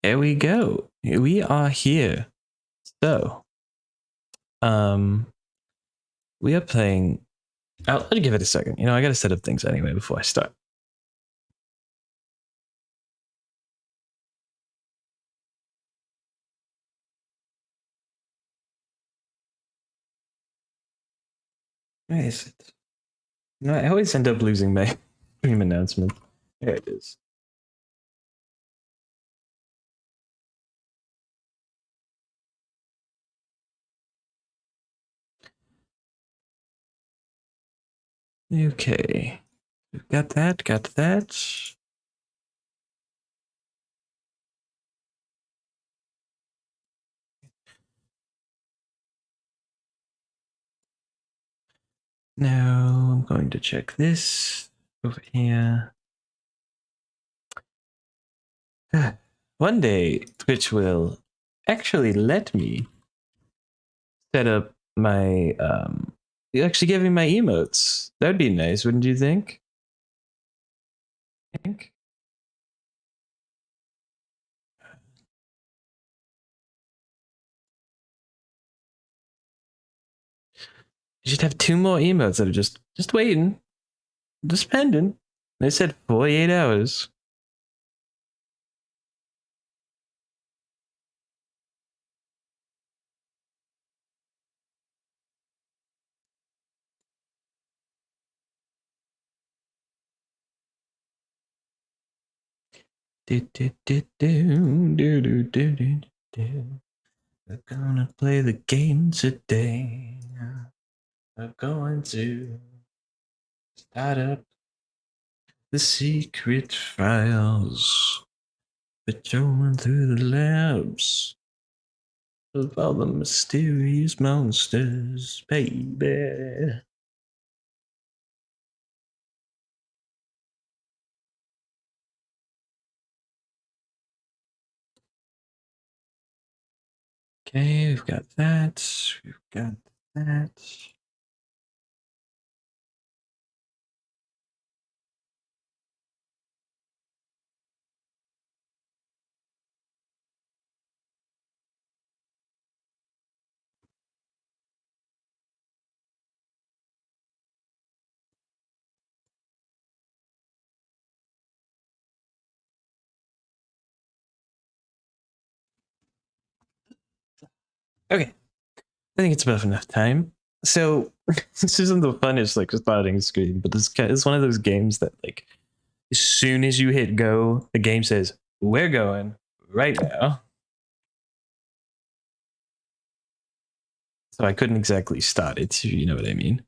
Here we go. We are here. So, we are playing. I'll give it a second. I got to set up things anyway before I start. Where is it? No, I always end up losing my stream announcement. There it is. Okay. Got that. Now I'm going to check this over here. One day, Twitch will actually let me set up my you actually give me my emotes. That'd be nice, wouldn't you think? You should have 2 more emotes that are just waiting, just pending. They said 48 hours. We're gonna play the game today. We're going to start up the secret files. Patrolling through the labs of all the mysterious monsters, baby. Okay, we've got that. We've got that. Okay, I think it's about enough time. So this isn't the funnest like starting screen, but this is one of those games that like as soon as you hit go, the game says we're going right now. So I couldn't exactly start it, if you know what I mean.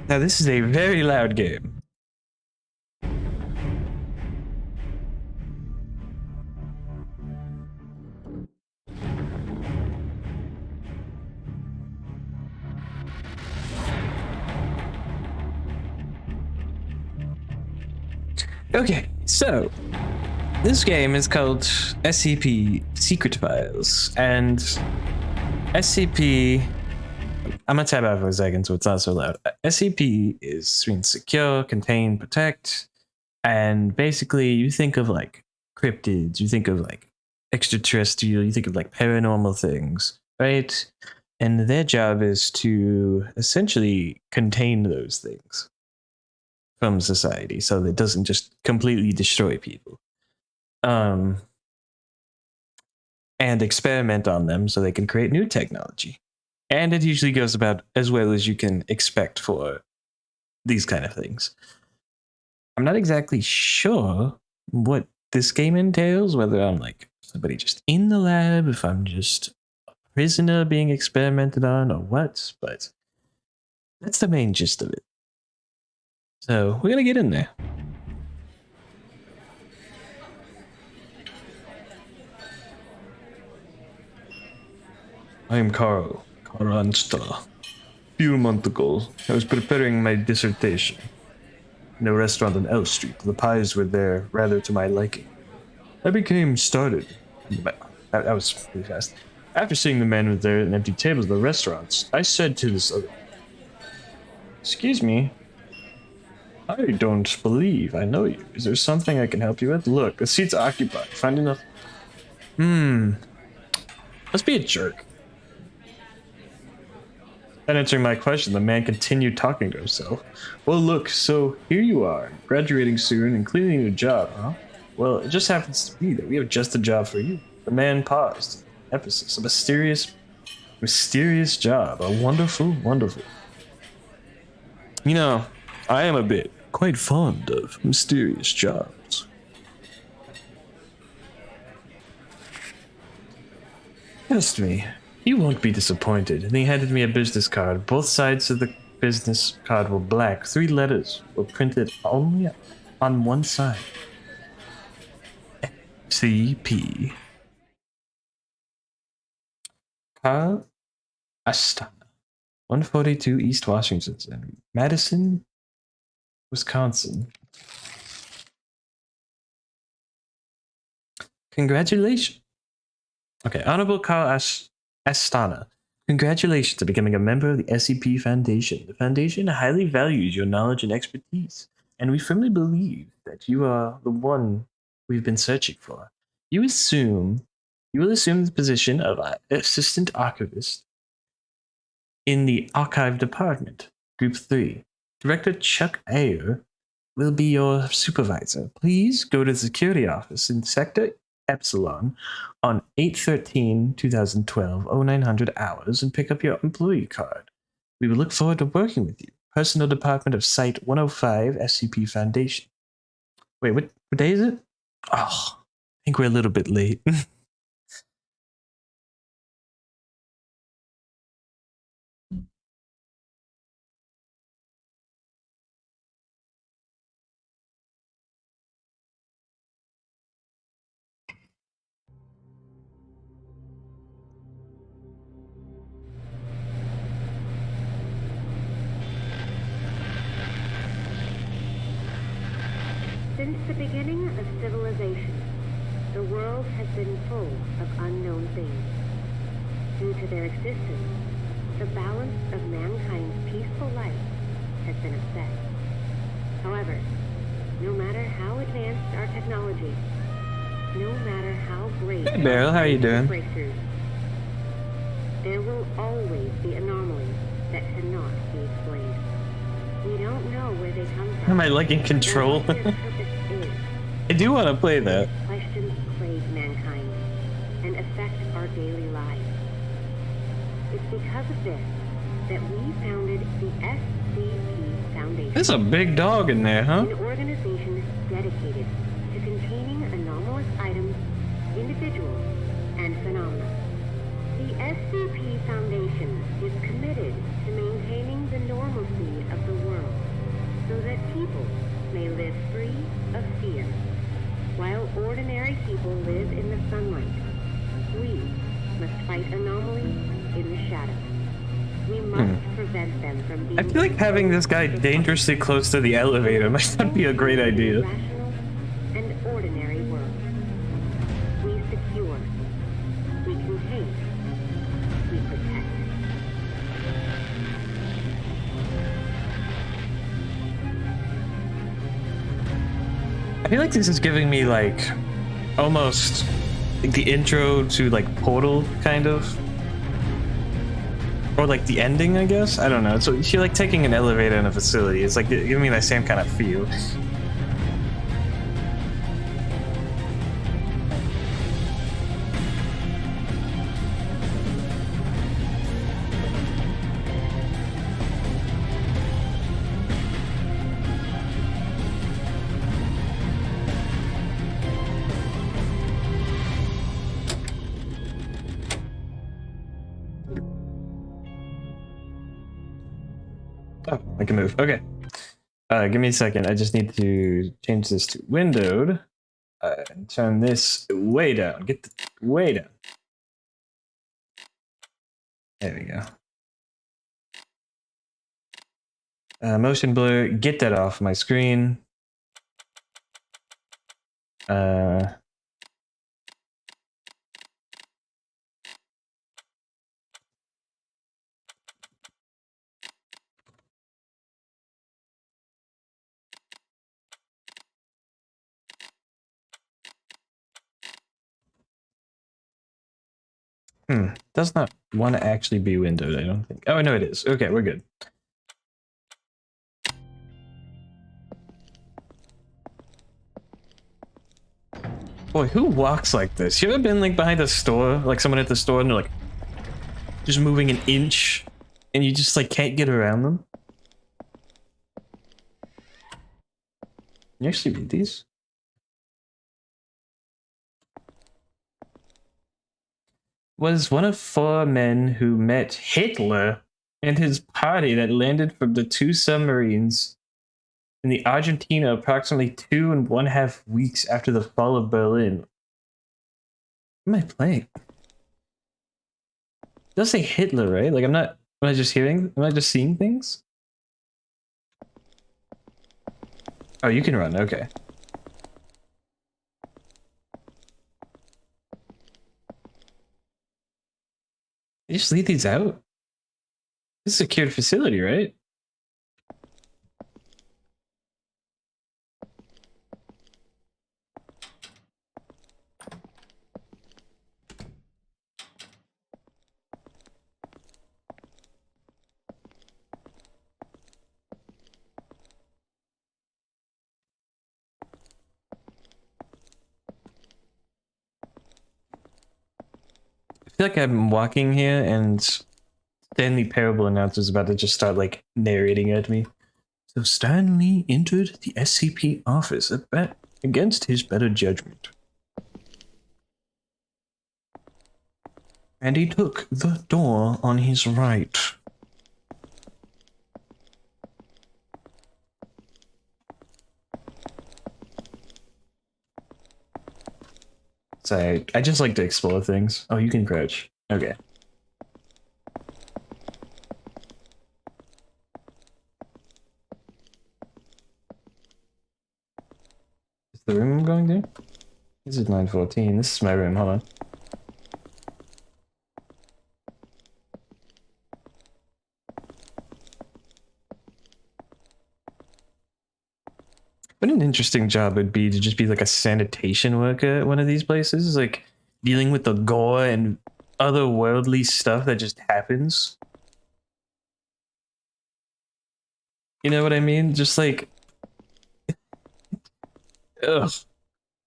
Now this is a very loud game. Okay, so this game is called SCP Secret Files, and SCP. I'm gonna tab out for a second so it's not so loud. SCP means secure, contain, protect, and basically you think of like cryptids, you think of like extraterrestrial, you think of like paranormal things, right? And their job is to essentially contain those things from society so that it doesn't just completely destroy people. And experiment on them so they can create new technology. And it usually goes about as well as you can expect for these kind of things. I'm not exactly sure what this game entails, whether I'm like somebody just in the lab, if I'm just a prisoner being experimented on, or what, but that's the main gist of it. So we're gonna get in there. I'm Carl Unster. few months ago, I was preparing my dissertation in a restaurant on L Street. The pies were there rather to my liking. I became started. That was really fast. After seeing the men with their empty tables at the restaurants, I said to this other, "Excuse me, I don't believe I know you. Is there something I can help you with? Look, the seat's occupied. Find enough." Must be a jerk. Not answering my question, the man continued talking to himself. "Well, look, so here you are, graduating soon and clearly need a job, huh? Well, it just happens to be that we have just a job for you." The man paused. Emphasis. A mysterious job. A wonderful, wonderful. You know, I am a bit quite fond of mysterious jobs. Trust me, you won't be disappointed. And he handed me a business card. Both sides of the business card were black. 3 letters were printed only on one side. SCP. Carl Astana. 142 East Washington and Madison, Wisconsin. Congratulations. Okay, Honorable Carl Astana. Congratulations on becoming a member of the SCP Foundation. The Foundation highly values your knowledge and expertise, and we firmly believe that you are the one we've been searching for. You will assume the position of Assistant Archivist in the Archive Department, Group 3. Director Chuck Ayer will be your supervisor. Please go to the security office in Sector Epsilon on 8/13/2012, 0900 hours, and pick up your employee card. We will look forward to working with you. Personal Department of Site 105, SCP Foundation. Wait, what day is it? Oh, I think we're a little bit late. Since the beginning of civilization, the world has been full of unknown things. Due to their existence, the balance of mankind's peaceful life has been upset. However, no matter how advanced our technology, no matter how great Hey Beryl, how you doing? breakthroughs, there will always be anomalies that cannot be explained. We don't know where they come from. Am I like in control? Their purpose is. I do want to play that. Questions plague mankind and affect our daily lives. It's because of this that we founded the SCP Foundation. There's a big dog in there, huh? An organization dedicated to containing anomalous items, individuals, and phenomena. The SCP Foundation is committed to maintaining the normalcy of the world so that people may live free of fear. While ordinary people live in the sunlight, we must fight anomalies in the shadows. We must prevent them from being... I feel like having this guy dangerously close to the elevator might not be a great idea. Rational and ordinary world. We secure. We contain. We protect. I feel like this is giving me like almost like the intro to like Portal kind of, or like the ending, I guess. I don't know. So you're like taking an elevator in a facility. It's like giving me that same kind of feel. Oh, I can move. Okay. Give me a second. I just need to change this to windowed and turn this way down. Get the way down. There we go. Motion blur, get that off my screen. Does not want to actually be windowed, I don't think. Oh, no, it is. Okay, we're good. Boy, who walks like this? You ever been like behind a store, like someone at the store, and they're like just moving an inch, and you just like can't get around them? Can you actually read these? Was one of 4 men who met Hitler and his party that landed from the 2 submarines in the Argentina approximately 2.5 weeks after the fall of Berlin. What am I playing? It does say Hitler, right? Like am I just seeing things? Oh, you can run, okay. You just leave these out? This is a secured facility, right? I feel like I'm walking here and Stanley Parable announcer is about to just start like narrating at me. So Stanley entered the SCP office against his better judgment. And he took the door on his right. So I just like to explore things. Oh, you can crouch. Okay. Is the room I'm going to? This is 914. This is my room. Hold on. What an interesting job it would be to just be like a sanitation worker at one of these places, like dealing with the gore and otherworldly stuff that just happens. You know what I mean? Just like, ugh,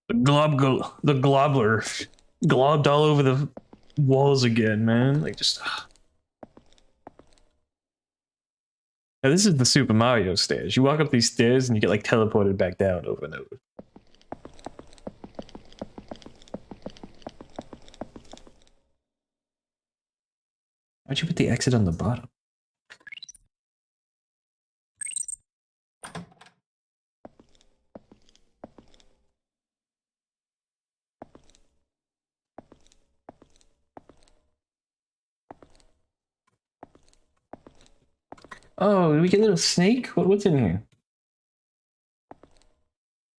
the globler globbed all over the walls again, man. Like just. Now, this is the Super Mario stairs. You walk up these stairs and you get like teleported back down over and over. Why'd you put the exit on the bottom? Oh, did we get a little snake? What's in here?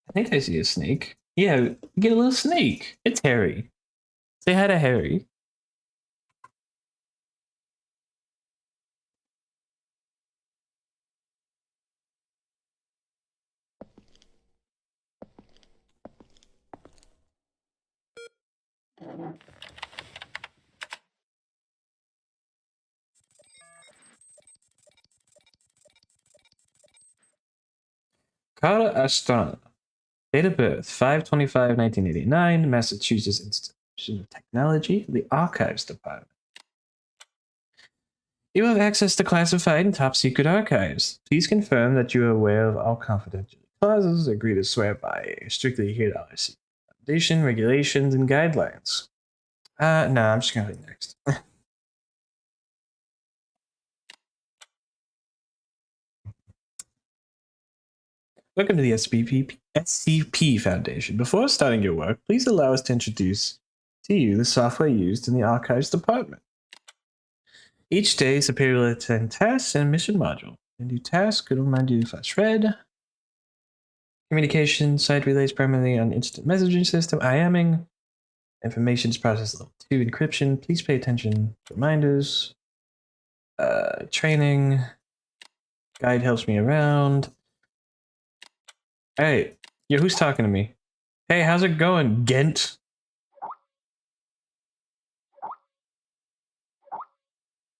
I think I see a snake. Yeah, we get a little snake. It's Harry. Say hi to Harry. Cara Astrana. Date of birth, 5/25/1989, Massachusetts Institution of Technology, the Archives Department. You have access to classified and top secret archives. Please confirm that you are aware of all confidential clauses, agree to swear by, strictly adhere to RC Foundation, regulations, and guidelines. No, I'm just gonna hit next. Welcome to the SCP Foundation. Before starting your work, please allow us to introduce to you the software used in the Archives Department. Each day is a period of 10 tasks and mission module. And do task. Don't mind do flash red. Communication site relays primarily on instant messaging system. IMing. Information is processed level 2 encryption. Please pay attention to reminders. Training. Guide helps me around. Hey, yo, who's talking to me? Hey, how's it going, Gent?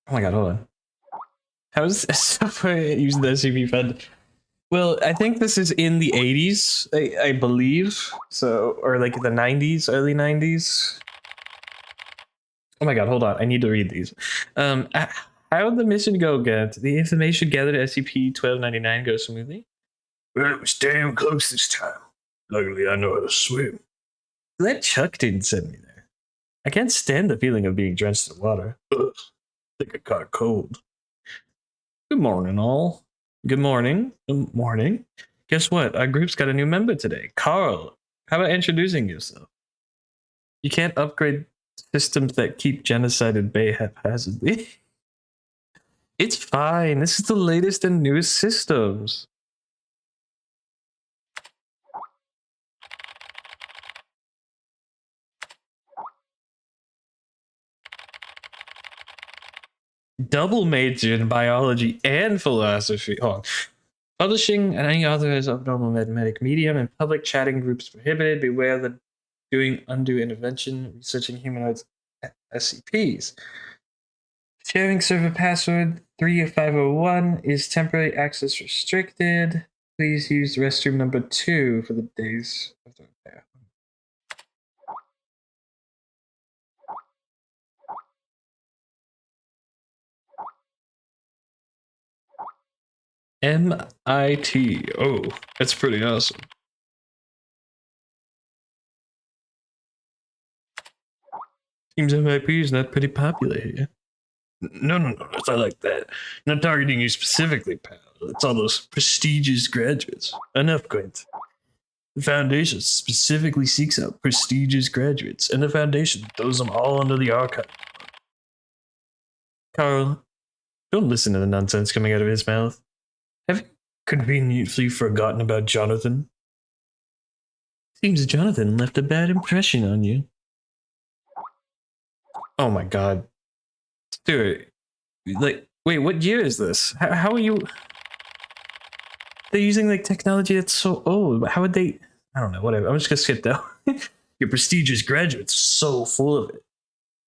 Oh my god, hold on. How is software using the SCP fund? Well, I think this is in the 80s, I believe. So, or like the 90s, early 90s. Oh my god, hold on. I need to read these. How did the mission go, Gent? The information gathered at SCP-1299 goes smoothly? Well, it was damn close this time. Luckily, I know how to swim. Glad Chuck didn't send me there. I can't stand the feeling of being drenched in water. Ugh, I think I caught cold. Good morning, all. Good morning. Good morning. Guess what? Our group's got a new member today. Carl, how about introducing yourself? You can't upgrade systems that keep genocide at bay haphazardly. It's fine. This is the latest and newest systems. Double major in biology and philosophy. Oh. Publishing and any other abnormal magnetic medium and public chatting groups prohibited. Beware of the doing undue intervention, researching humanoids SCPs. Sharing server password 3501 is temporary access restricted. Please use restroom number 2 for the days of the repair. MIT. Oh, that's pretty awesome. Seems MIT is not pretty popular here. No, it's not like that. Not targeting you specifically, pal. It's all those prestigious graduates. Enough, Quint. The Foundation specifically seeks out prestigious graduates, and the Foundation throws them all under the archive. Carl, don't listen to the nonsense coming out of his mouth. Have you conveniently forgotten about Jonathan? Seems Jonathan left a bad impression on you. Oh my god. Stuart, like, wait, what year is this? How are you? They're using like technology that's so old. How would they? I don't know. Whatever. I'm just gonna skip down. Your prestigious graduates are so full of it.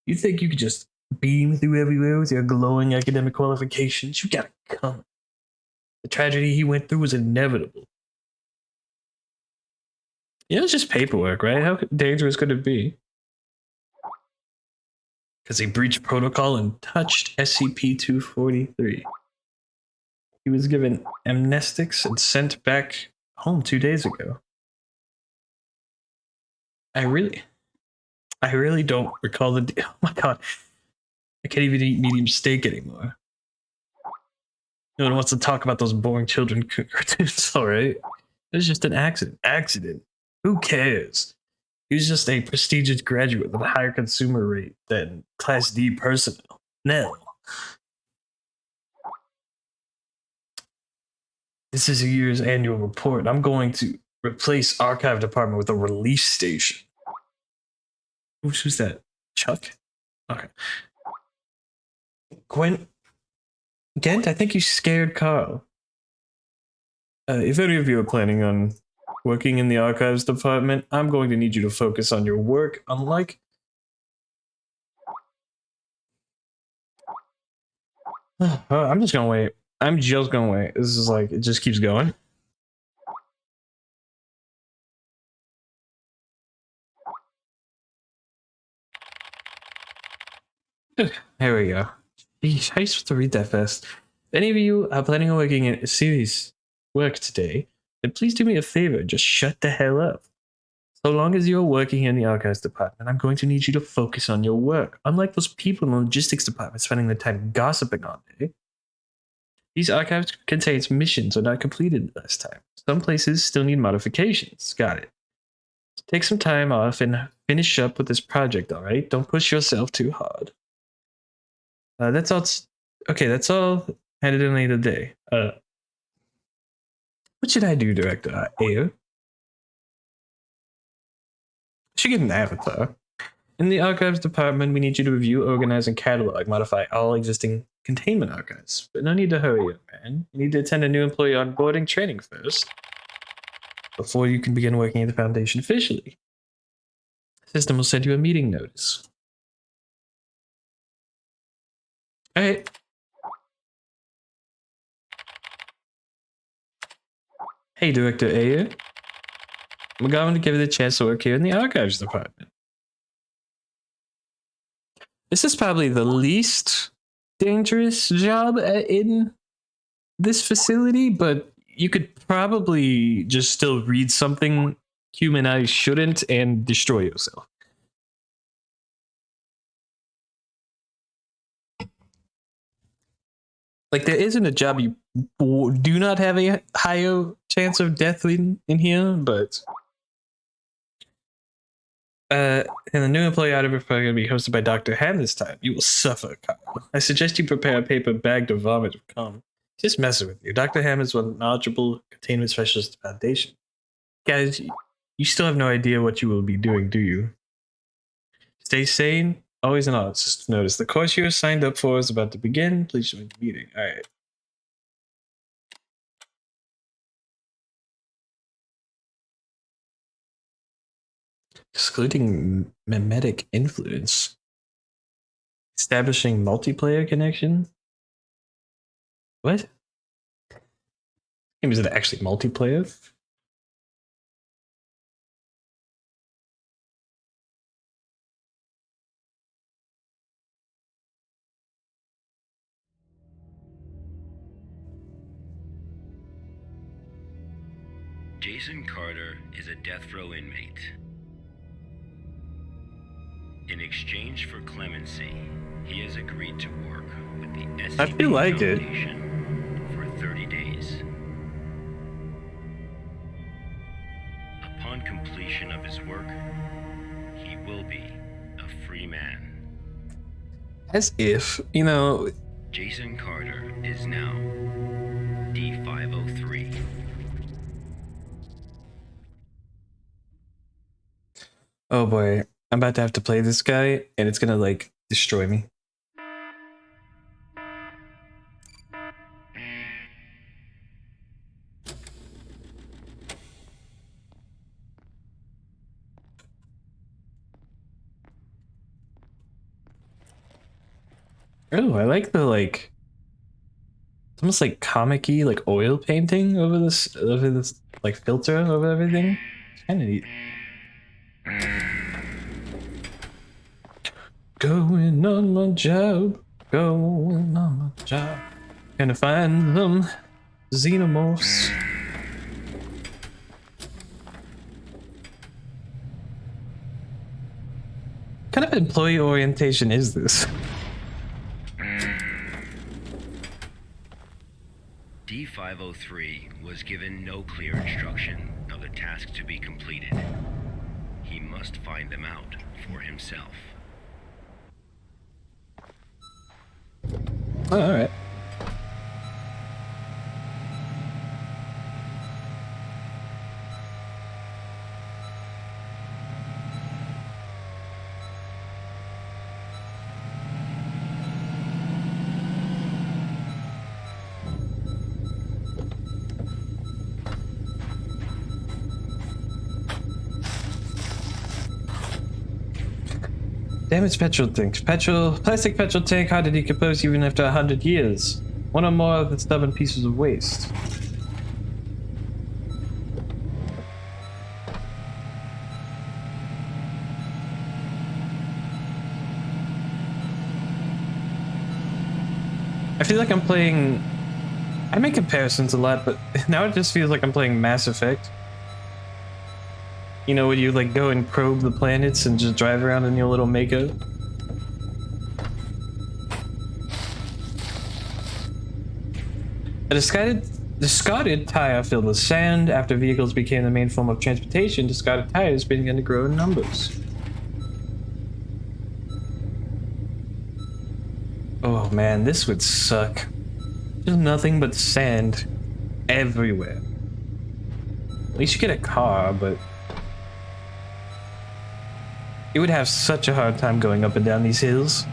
You think you could just beam through everywhere with your glowing academic qualifications? You gotta come. The tragedy he went through was inevitable. Yeah, it's just paperwork, right? How dangerous could it be? Because he breached protocol and touched SCP-243. He was given amnestics and sent back home 2 days ago. I really don't recall the. Oh my god, I can't even eat medium steak anymore. No one wants to talk about those boring children cartoons. All right, it was just an accident. Who cares? He was just a prestigious graduate with a higher consumer rate than Class D personnel. No. This is a year's annual report. I'm going to replace archive department with a release station. Who's that? Chuck? Okay. Gent, I think you scared Carl. If any of you are planning on working in the archives department, I'm going to need you to focus on your work, unlike... I'm just gonna wait. This is like, it just keeps going. Here we go. Jeez, how are you supposed to read that fast? If any of you are planning on working in a serious work today, then please do me a favor, just shut the hell up. So long as you're working in the archives department, I'm going to need you to focus on your work. Unlike those people in the logistics department spending their time gossiping all day. These archives contain missions are not completed last time. Some places still need modifications. Got it. So take some time off and finish up with this project, alright? Don't push yourself too hard. That's all. Okay, that's all Handed in later day. What should I do, Director Ayo? Should get an avatar. In the archives department, we need you to review, organize, and catalog, modify all existing containment archives. But no need to hurry, young man. You need to attend a new employee onboarding training first, before you can begin working at the Foundation officially. The system will send you a meeting notice. Alright. Hey, Director Ayer. We're going to give you the chance to work here in the archives department. This is probably the least dangerous job in this facility, but you could probably just still read something human eyes shouldn't and destroy yourself. Like, there isn't a job you do not have a higher chance of death in here, but and the new employee out of it going to be hosted by Dr. Han this time. You will suffer, Kyle. I suggest you prepare a paper bag to vomit of cum. Just messing with you. Dr. Ham is one knowledgeable containment specialist at the Foundation. Guys, you still have no idea what you will be doing, do you? Stay sane. Always an honest. Just notice the course you are signed up for is about to begin. Please join the meeting. All right. Excluding mimetic influence. Establishing multiplayer connection. What? Is it actually multiplayer? Jason Carter is a death row inmate. In exchange for clemency, he has agreed to work with the SCP I feel like Foundation for 30 days. Upon completion of his work, he will be a free man. As if, you know... Jason Carter is now D503. Oh boy, I'm about to have to play this guy, and it's gonna, like, destroy me. Oh, I like the, like, it's almost like comic-y, like oil painting over this like filter over everything. It's kind of neat. Going on my job, going on my job. Gonna find them xenomorphs. What kind of employee orientation is this? D503 was given no clear instruction of the task to be completed. He must find them out for himself. Oh, all right. Damaged petrol tanks. Plastic petrol tank hard to decompose even after 100 years. One or more of the stubborn pieces of waste. I feel like I'm playing... I make comparisons a lot, but now it just feels like I'm playing Mass Effect. You know, when you like go and probe the planets and just drive around in your little Mako. A discarded tire filled with sand. After vehicles became the main form of transportation, discarded tires began to grow in numbers. Oh man, this would suck. Just nothing but sand everywhere. At least you get a car, but it would have such a hard time going up and down these hills.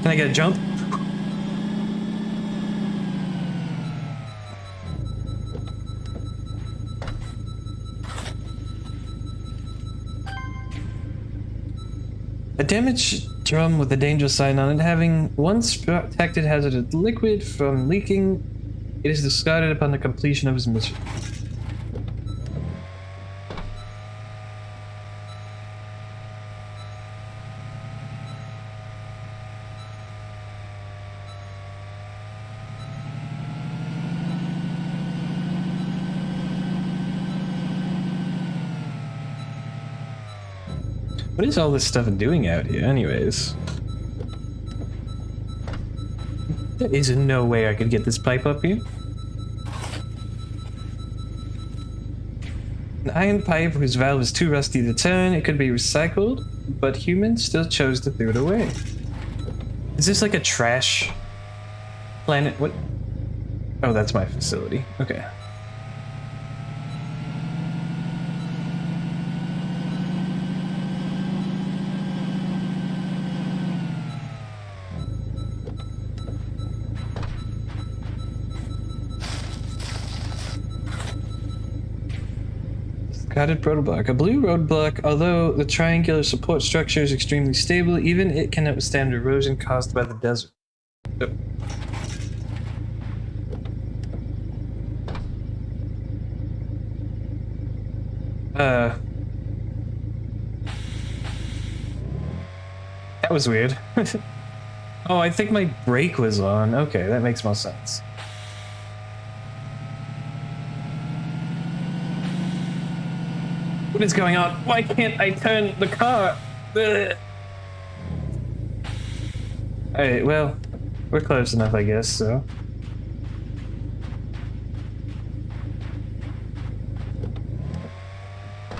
Can I get a jump? A damaged drum with a danger sign on it, having once protected hazardous liquid from leaking, it is discarded upon the completion of its mission. What is all this stuff doing out here, anyways? There is no way I could get this pipe up here. An iron pipe whose valve is too rusty to turn. It could be recycled, but humans still chose to throw it away. Is this like a trash planet? What? Oh, that's my facility. Okay. Guided roadblock. A blue roadblock, although the triangular support structure is extremely stable, even it cannot withstand erosion caused by the desert. Oh. That was weird. Oh, I think my brake was on. Okay, that makes more sense. What is going on? Why can't I turn the car? Ugh. Alright, well, we're close enough, I guess, so.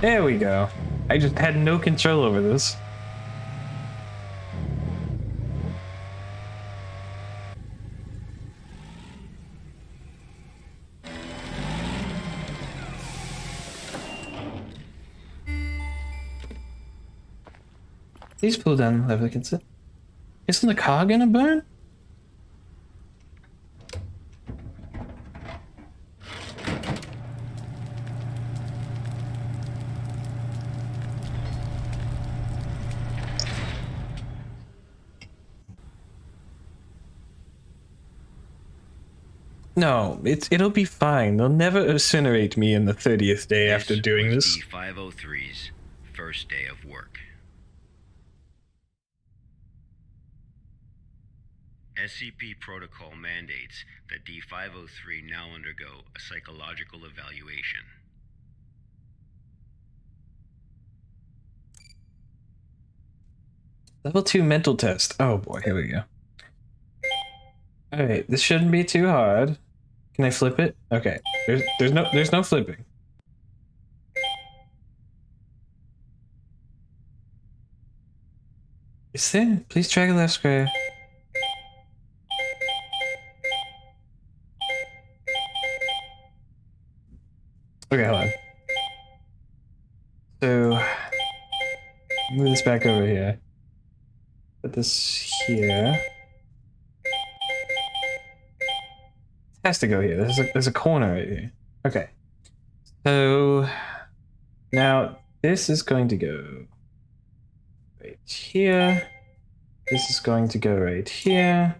There we go. I just had no control over this. Please pull down the lever, Isn't the car gonna burn? No, it'll be fine. They'll never incinerate me in the 30th day after doing this. D503's first day of work. SCP protocol mandates that D503 now undergo a psychological evaluation. Level 2 mental test. Oh boy, here we go. Alright, this shouldn't be too hard. Can I flip it? Okay. There's no flipping. Is there? Please drag a left square. Okay, hold on. So move this back over here. Put this here. It has to go here. There's a corner right here. Okay. So now this is going to go right here. This is going to go right here.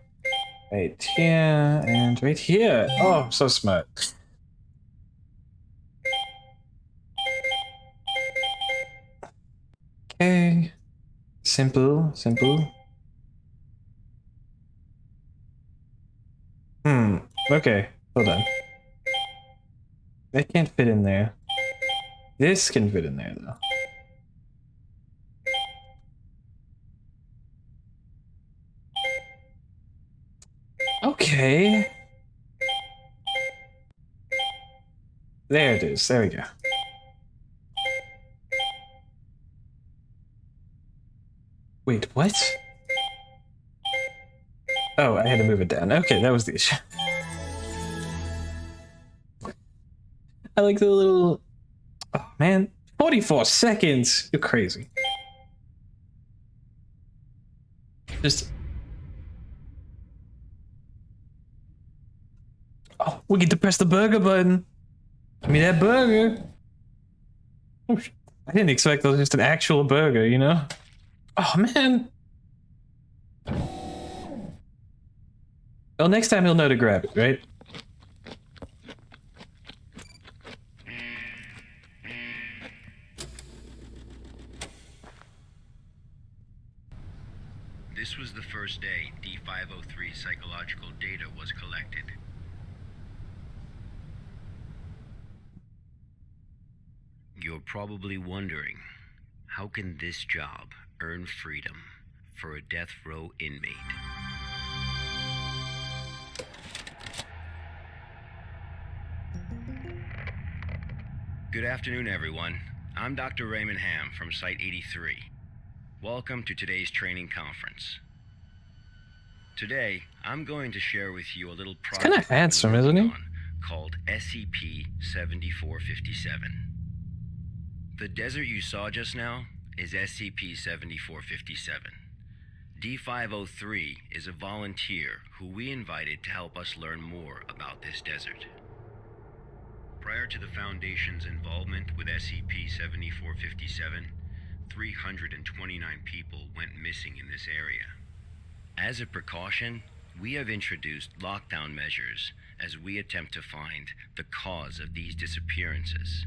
Right here and right here. Oh, I'm so smart. Okay. Simple. Okay, hold on. That can't fit in there. This can fit in there, though. Okay. There it is. There we go. Wait, what? Oh, I had to move it down. Okay, that was the issue. I like the little... Oh, man. 44 seconds! You're crazy. Just... Oh, we get to press the burger button. Give me that burger. Oh, I didn't expect that was just an actual burger, you know? Oh, man. Well, next time he'll know to grab it, right? This was the first day D503 psychological data was collected. You're probably wondering, how can this job earn freedom for a death row inmate? Good afternoon, everyone. I'm Dr. Raymond Ham from Site 83. Welcome to today's training conference. Today, I'm going to share with you a little project He's kind of handsome, isn't he? called SCP-7457. The desert you saw just now is SCP-7457. D503 is a volunteer who we invited to help us learn more about this desert. Prior to the Foundation's involvement with SCP-7457, 329 people went missing in this area. As a precaution, we have introduced lockdown measures as we attempt to find the cause of these disappearances.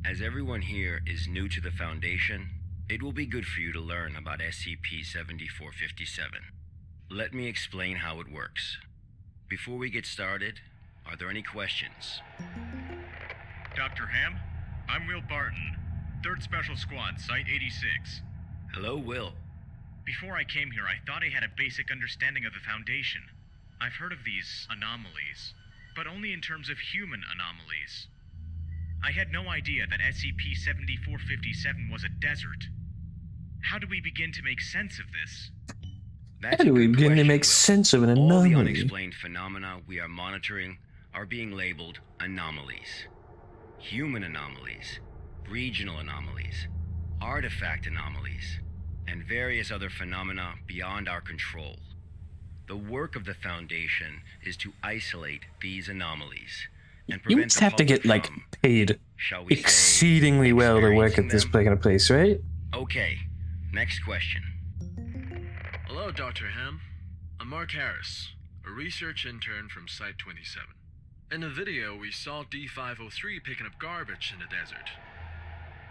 As everyone here is new to the Foundation, it will be good for you to learn about SCP-7457. Let me explain how it works. Before we get started, are there any questions? Dr. Ham, I'm Will Barton, 3rd Special Squad, Site 86. Hello, Will. Before I came here, I thought I had a basic understanding of the Foundation. I've heard of these anomalies, but only in terms of human anomalies. I had no idea that SCP-7457 was a desert. How do we begin to make sense of this? That's How do a we good begin to question, make Will. sense of an All the anomaly? unexplained phenomena we are monitoring are being labeled anomalies. Human anomalies, regional anomalies, artifact anomalies, and various other phenomena beyond our control. The work of the Foundation is to isolate these anomalies and You prevent must the have to get, public like, from, paid shall we say, exceedingly well to work at this experiencing them. kind of place, right? Okay, next question. Hello, Dr. Ham. I'm Mark Harris, a research intern from Site 27. In the video, we saw D503 picking up garbage in the desert.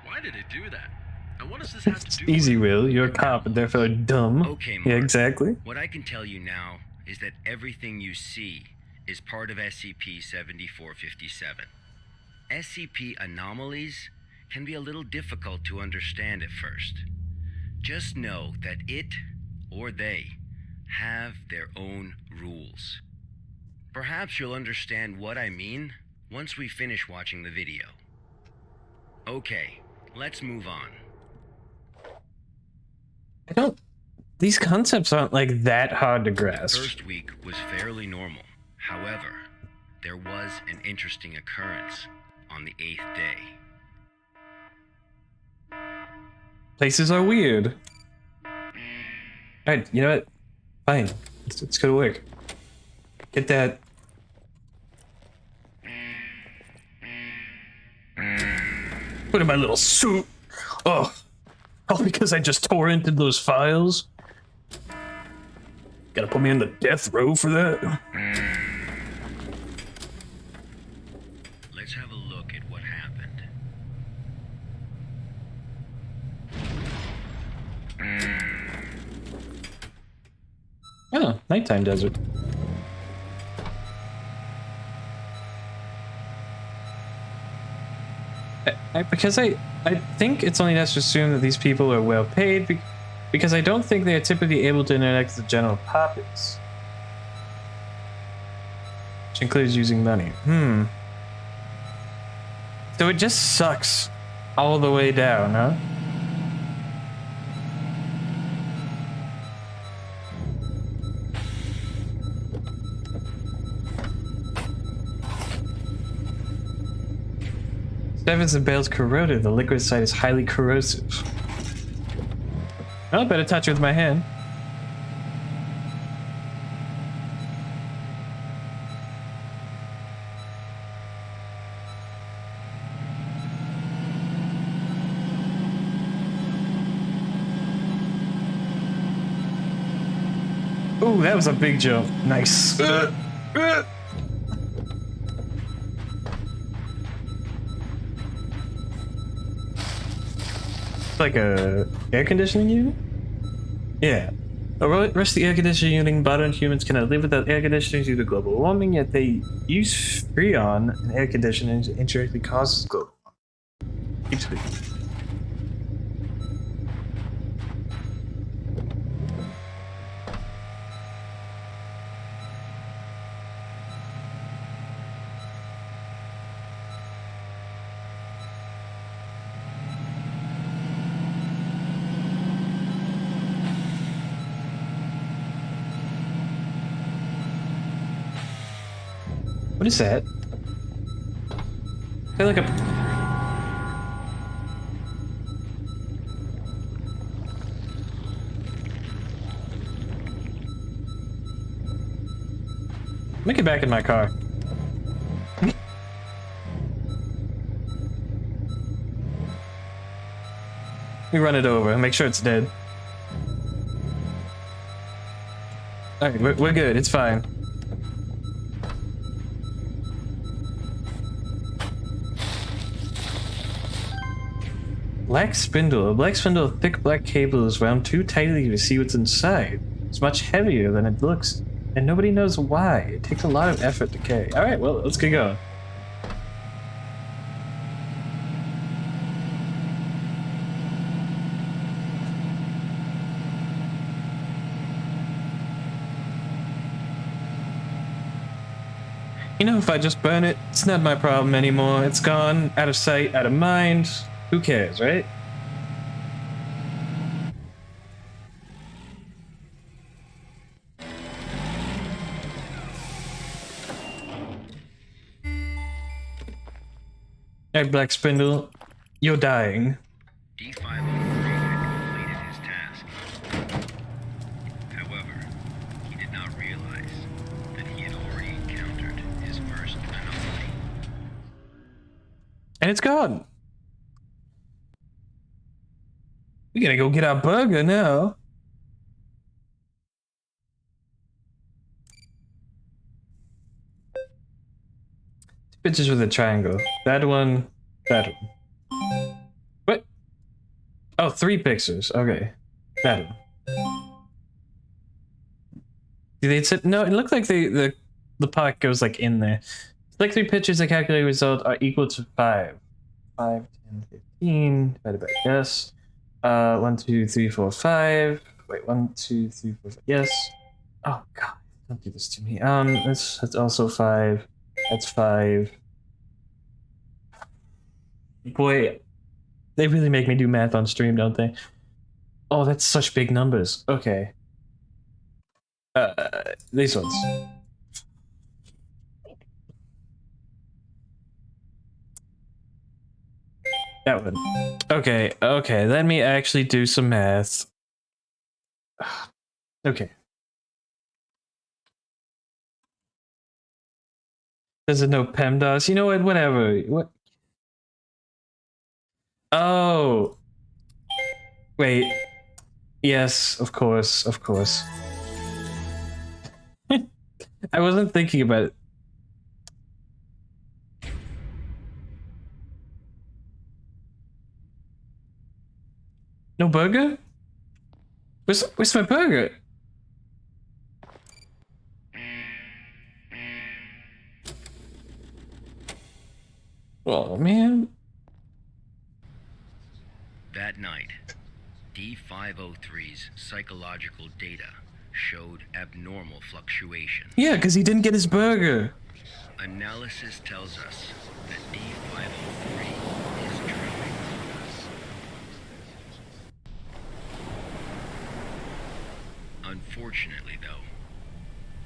Why did it do that? And what does this have to It's do easy, with... Will. You're a cop and therefore dumb. Okay, Mark. Yeah, exactly. What I can tell you now is that everything you see is part of SCP-7457. SCP anomalies can be a little difficult to understand at first. Just know that it, or they, have their own rules. Perhaps you'll understand what I mean once we finish watching the video. Okay, let's move on. I don't... These concepts aren't, like, that hard to The grasp. first week was fairly normal. However, there was an interesting occurrence on the 8th day. Places are weird. Alright, you know what? Fine. Let's go to work. Get that. Put in my little suit. Oh. All because I just tore into those files? Gotta put me on the death row for that? Let's have a look at what happened. Oh, nighttime desert. Because I think it's only necessary to assume that these people are well paid, because I don't think they are typically able to interact with the general populace. Which includes using money. So it just sucks all the way down, huh? Sevens and bales corroded. The liquid site is highly corrosive. Oh, better touch it with my hand. Ooh, that was a big jump. Nice. Like a air conditioning unit? Yeah. Rest the air conditioning unit, modern humans cannot live without air conditioning due to global warming, yet they use Freon and air conditioning indirectly causes global warming. Keep speaking. What is that? I feel like a... Let me get back in my car. We run it over and make sure it's dead. Alright, we're good, it's fine. Black spindle. A black spindle with thick black cable is wound too tightly to see what's inside. It's much heavier than it looks, and nobody knows why. It takes a lot of effort to carry. Alright, well, let's get going. You know, if I just burn it, it's not my problem anymore. It's gone, out of sight, out of mind. Who cares, right? Hey, Black Spindle, you're dying. D503 had completed his task. However, he did not realize that he had already encountered his first anomaly. And it's gone. We gotta go get our burger now. Pictures with a triangle. That one. That one. What? Oh, 3 pictures. Okay. That one. They said no. It looked like the part goes like in there. It's like 3 pictures. The calculated result are equal to 5. 5, 10, 15 divided by yes. 1, 2, 3, 4, 5. Wait, 1, 2, 3, 4, 5. Yes. Oh God, don't do this to me. That's also 5. That's 5. Boy, they really make me do math on stream, don't they? Oh, that's such big numbers. Okay. These ones. That one. Okay, okay, let me actually do some math. Okay. Does it know PEMDAS? You know what? Whatever. What? Oh. Wait. Yes, of course, of course. I wasn't thinking about it. No burger? Where's my burger? Oh man. That night, D503's psychological data showed abnormal fluctuation. Yeah, because he didn't get his burger. Analysis tells us that D503 is drowning. Unfortunately, though,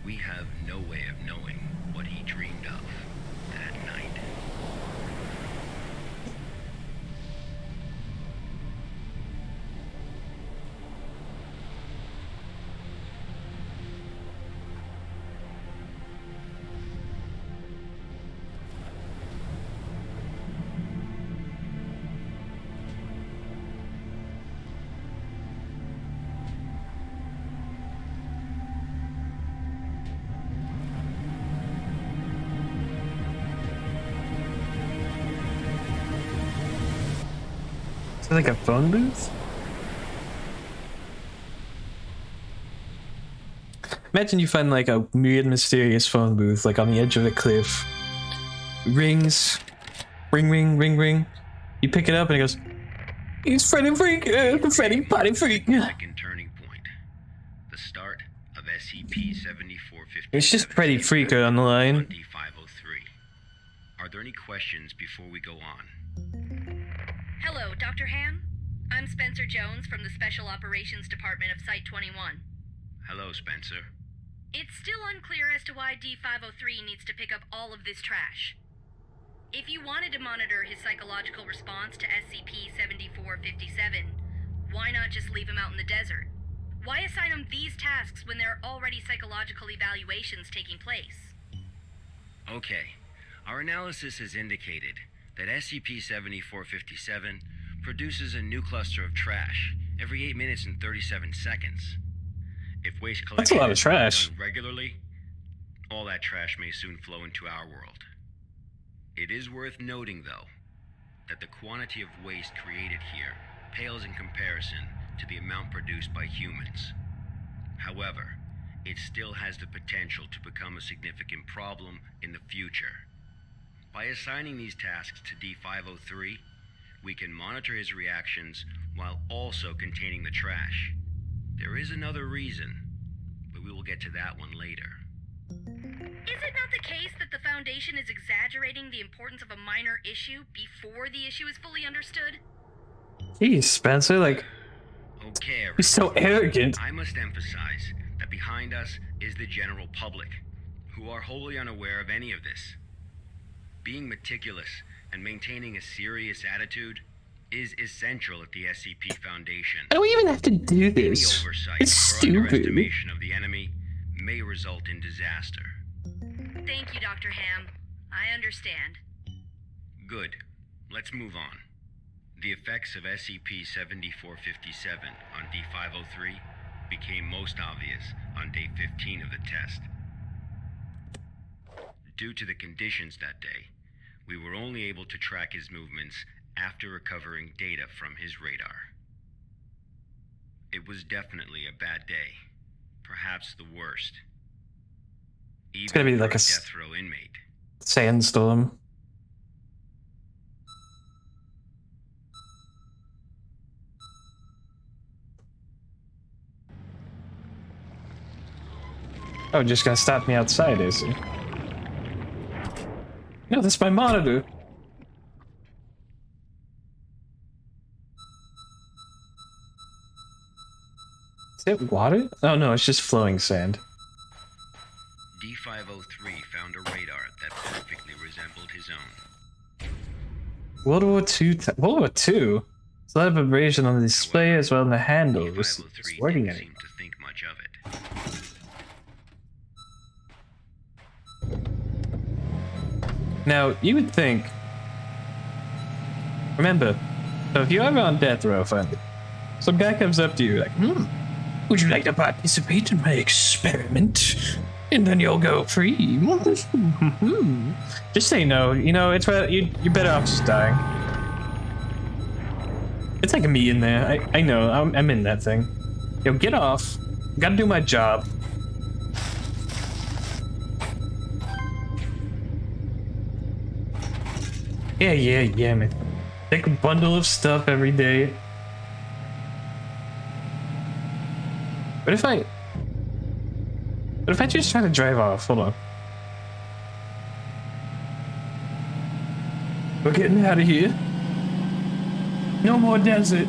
we have no way of knowing what he dreamed of that night. Like a phone booth? Imagine you find like a weird, mysterious phone booth, like on the edge of a cliff. Rings. Ring, ring, ring, ring. You pick it up and it goes, "It's Freddy Freak, Freddy Potty Freak." Second turning point. The start of SCP-7457. It's just Freddy Freaker on the line. On D503. Are there any questions before we go on? Hello, Dr. Ham. I'm Spencer Jones from the Special Operations Department of Site-21. Hello, Spencer. It's still unclear as to why D503 needs to pick up all of this trash. If you wanted to monitor his psychological response to SCP-7457, why not just leave him out in the desert? Why assign him these tasks when there are already psychological evaluations taking place? Okay. Our analysis has indicated that SCP-7457 produces a new cluster of trash every 8 minutes and 37 seconds. If waste collection That's a lot of is trash. done regularly, all that trash may soon flow into our world. It is worth noting, though, that the quantity of waste created here pales in comparison to the amount produced by humans. However, it still has the potential to become a significant problem in the future. By assigning these tasks to D503, we can monitor his reactions while also containing the trash. There is another reason, but we will get to that one later. Is it not the case that the Foundation is exaggerating the importance of a minor issue before the issue is fully understood? Jeez, Spencer, like, Okay, everyone. he's so arrogant. I must emphasize that behind us is the general public, who are wholly unaware of any of this. Being meticulous and maintaining a serious attitude is essential at the SCP Foundation. I don't even have to do Any this. oversight It's or stupid. underestimation of the enemy may result in disaster. Thank you, Dr. Ham. I understand. Good. Let's move on. The effects of SCP-7457 on D503 became most obvious on day 15 of the test. Due to the conditions that day, we were only able to track his movements after recovering data from his radar. It was definitely a bad day, perhaps the worst. Even gonna be for like a death row inmate. Sandstorm. Oh, just gonna stop me outside, is he? No, that's my monitor. Is it water? Oh no, it's just flowing sand. D503 found a radar that perfectly resembled his own. World War II. World War II. There's a lot of abrasion on the display as well as the handle. It's D503 working didn't at it. seem to think much of it. Now, you would think. Remember, so if you're ever on death row, finally, some guy comes up to you like, would you like to participate in my experiment? And then you'll go free. Just say no. You know, it's you're better off just dying. It's like me in there. I know. I'm in that thing. Yo, get off. Gotta do my job. Yeah, man. Take a bundle of stuff every day. What if I just try to drive off? Hold on. We're getting out of here. No more desert.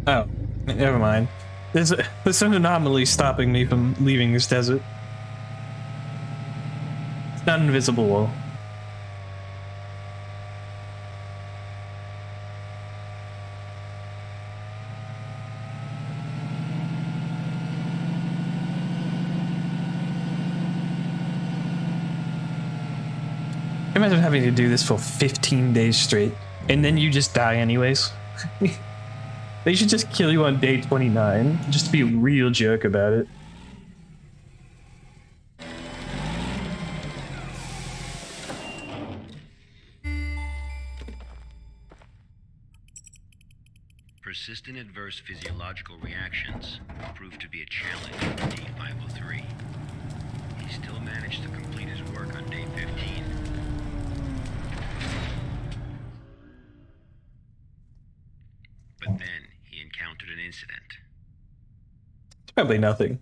Oh, never mind. There's an anomaly stopping me from leaving this desert. It's not an invisible wall. Imagine having to do this for 15 days straight, and then you just die anyways. They should just kill you on day 29, just to be a real jerk about it. persistent adverse physiological reactions proved to be a challenge for D503. He still managed to complete his work on day 15. But then he encountered an incident. It's probably nothing.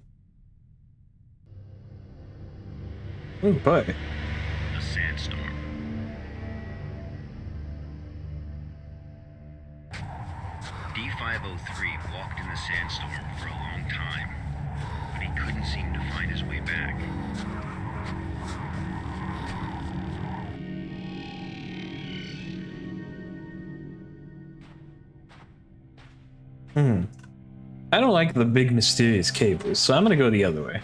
Oh boy. A sandstorm. D503 walked in the sandstorm for a long time, but he couldn't seem to find his way back. I don't like the big mysterious cables, so I'm gonna go the other way.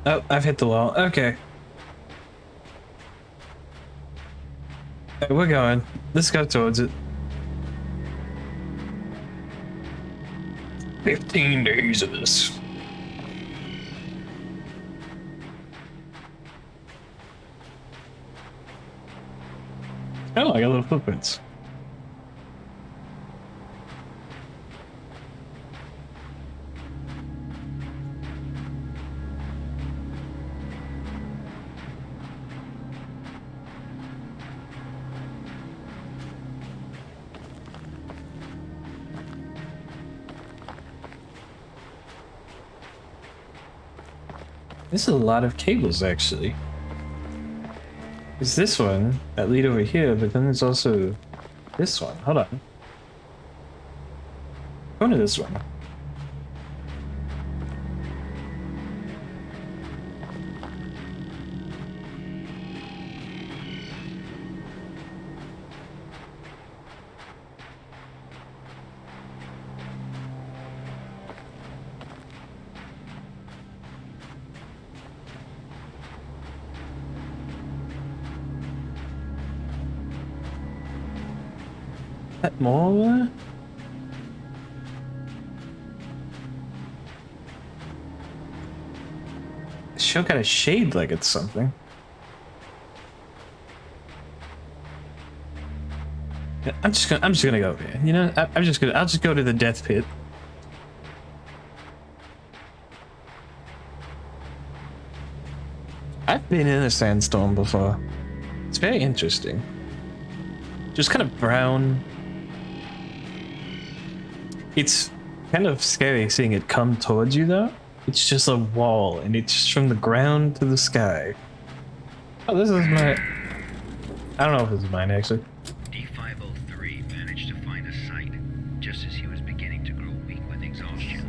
Oh, I've hit the wall. Okay. We're going. Let's go towards it. 15 days of this. Oh, I got little footprints. There's a lot of cables, actually. There's this one that lead over here, but then there's also this one. Hold on. Go to this one. That more? Show got a shade like it's something. I'm just gonna go here. You know, I'll just go to the death pit. I've been in a sandstorm before. It's very interesting. Just kind of brown. It's kind of scary seeing it come towards you, though. It's just a wall, and it's just from the ground to the sky. Oh, this is my... I don't know if this is mine, actually. D503 managed to find a site just as he was beginning to grow weak with exhaustion.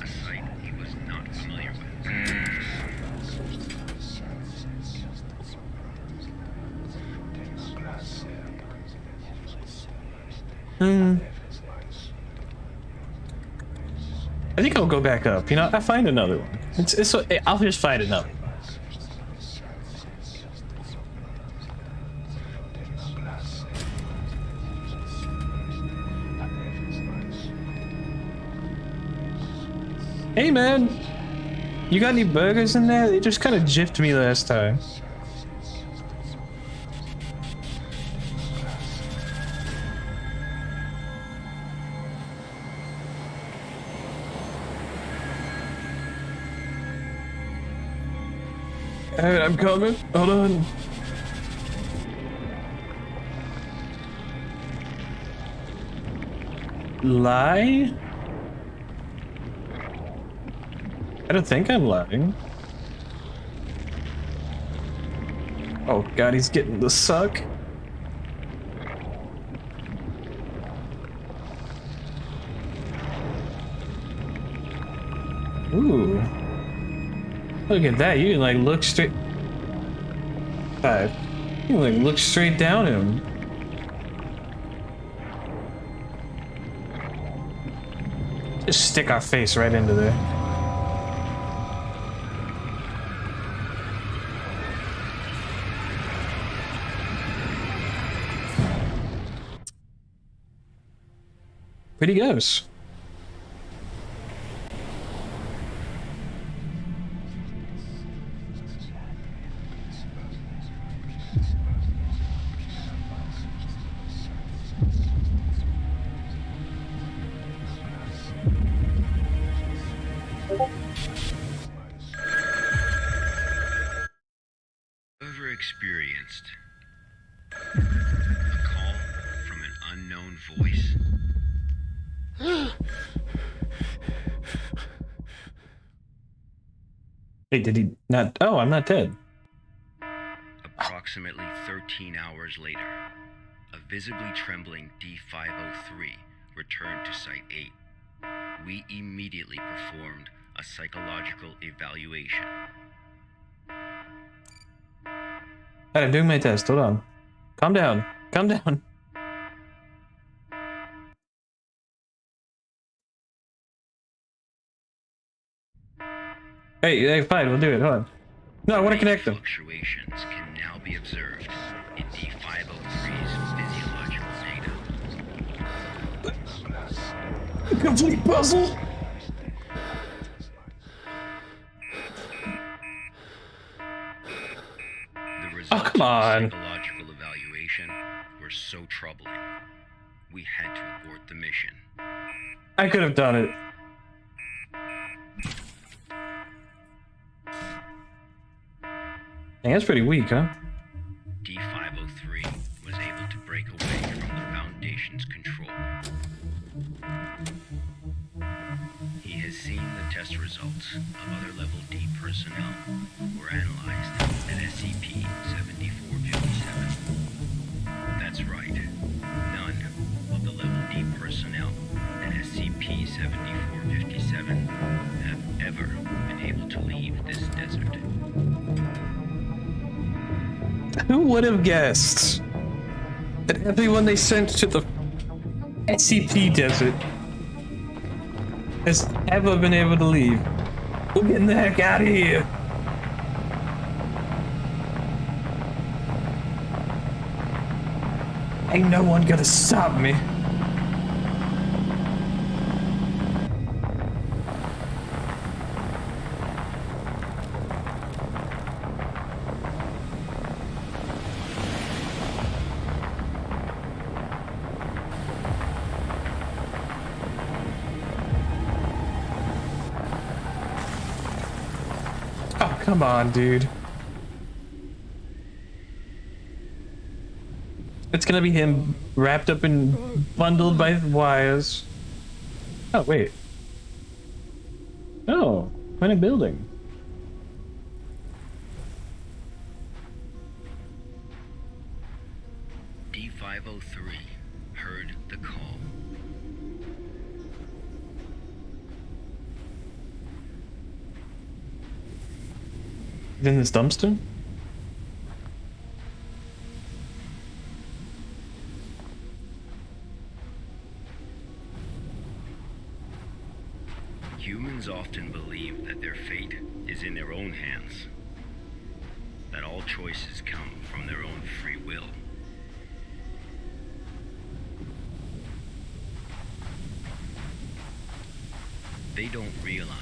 A site he was not familiar with. I think I'll go back up. You know, I'll find another one. I'll just find another one. Hey, man. You got any burgers in there? They just kind of gypped me last time. Alright, I'm coming. Hold on. Lie? I don't think I'm lying. Oh god, he's getting the suck. Ooh. Look at that, you can like look straight... You can like look straight down him. Just stick our face right into there. Where'd he goes? Ever experienced a call from an unknown voice? Hey, did he not? Oh, I'm not dead. Approximately 13 hours later, a visibly trembling D-503 returned to Site 8. We immediately performed a psychological evaluation. Alright, I'm doing my test. Hold on. Calm down. Calm down. Hey, fine. We'll do it. Hold on. No, I want to connect them. Fluctuations can now be observed in D-503's physiological data. Complete puzzle. The results come on. of the psychological evaluation were so troubling, we had to abort the mission. I could have done it. Dang, that's pretty weak, huh? D-503 was able to break away from the Foundation's control. He has seen the test results of other Level D personnel who were analyzed at SCP-7457. That's right. None of the Level D personnel at SCP-7457 have ever been able to leave this desert. Who would have guessed that everyone they sent to the SCP desert has ever been able to leave? We're getting the heck out of here. Ain't no one gonna stop me. Oh, come on, dude. It's gonna be him wrapped up and bundled by wires. Oh, wait. Oh, quite a building. D-503 heard the call. In this dumpster? Humans often believe that their fate is in their own hands, that all choices come from their own free will. They don't realize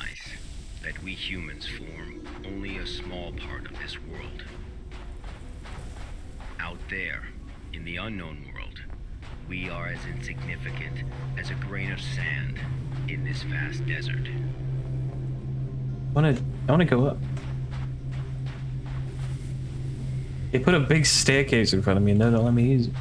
that we humans form only a small part of this world. Out there, in the unknown world, we are as insignificant as a grain of sand in this vast desert. I wanna go up. They put a big staircase in front of me and they don't let me use it.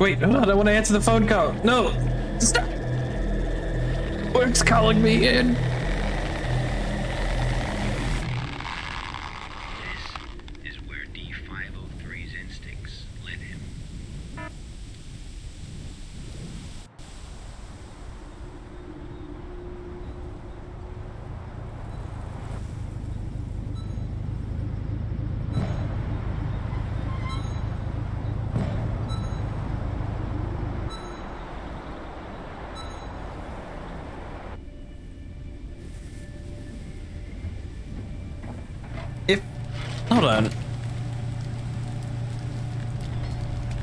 Wait, hold on, I want to answer the phone call. No! Stop! Work's calling me in. This is where D503's instincts led him. Hold on.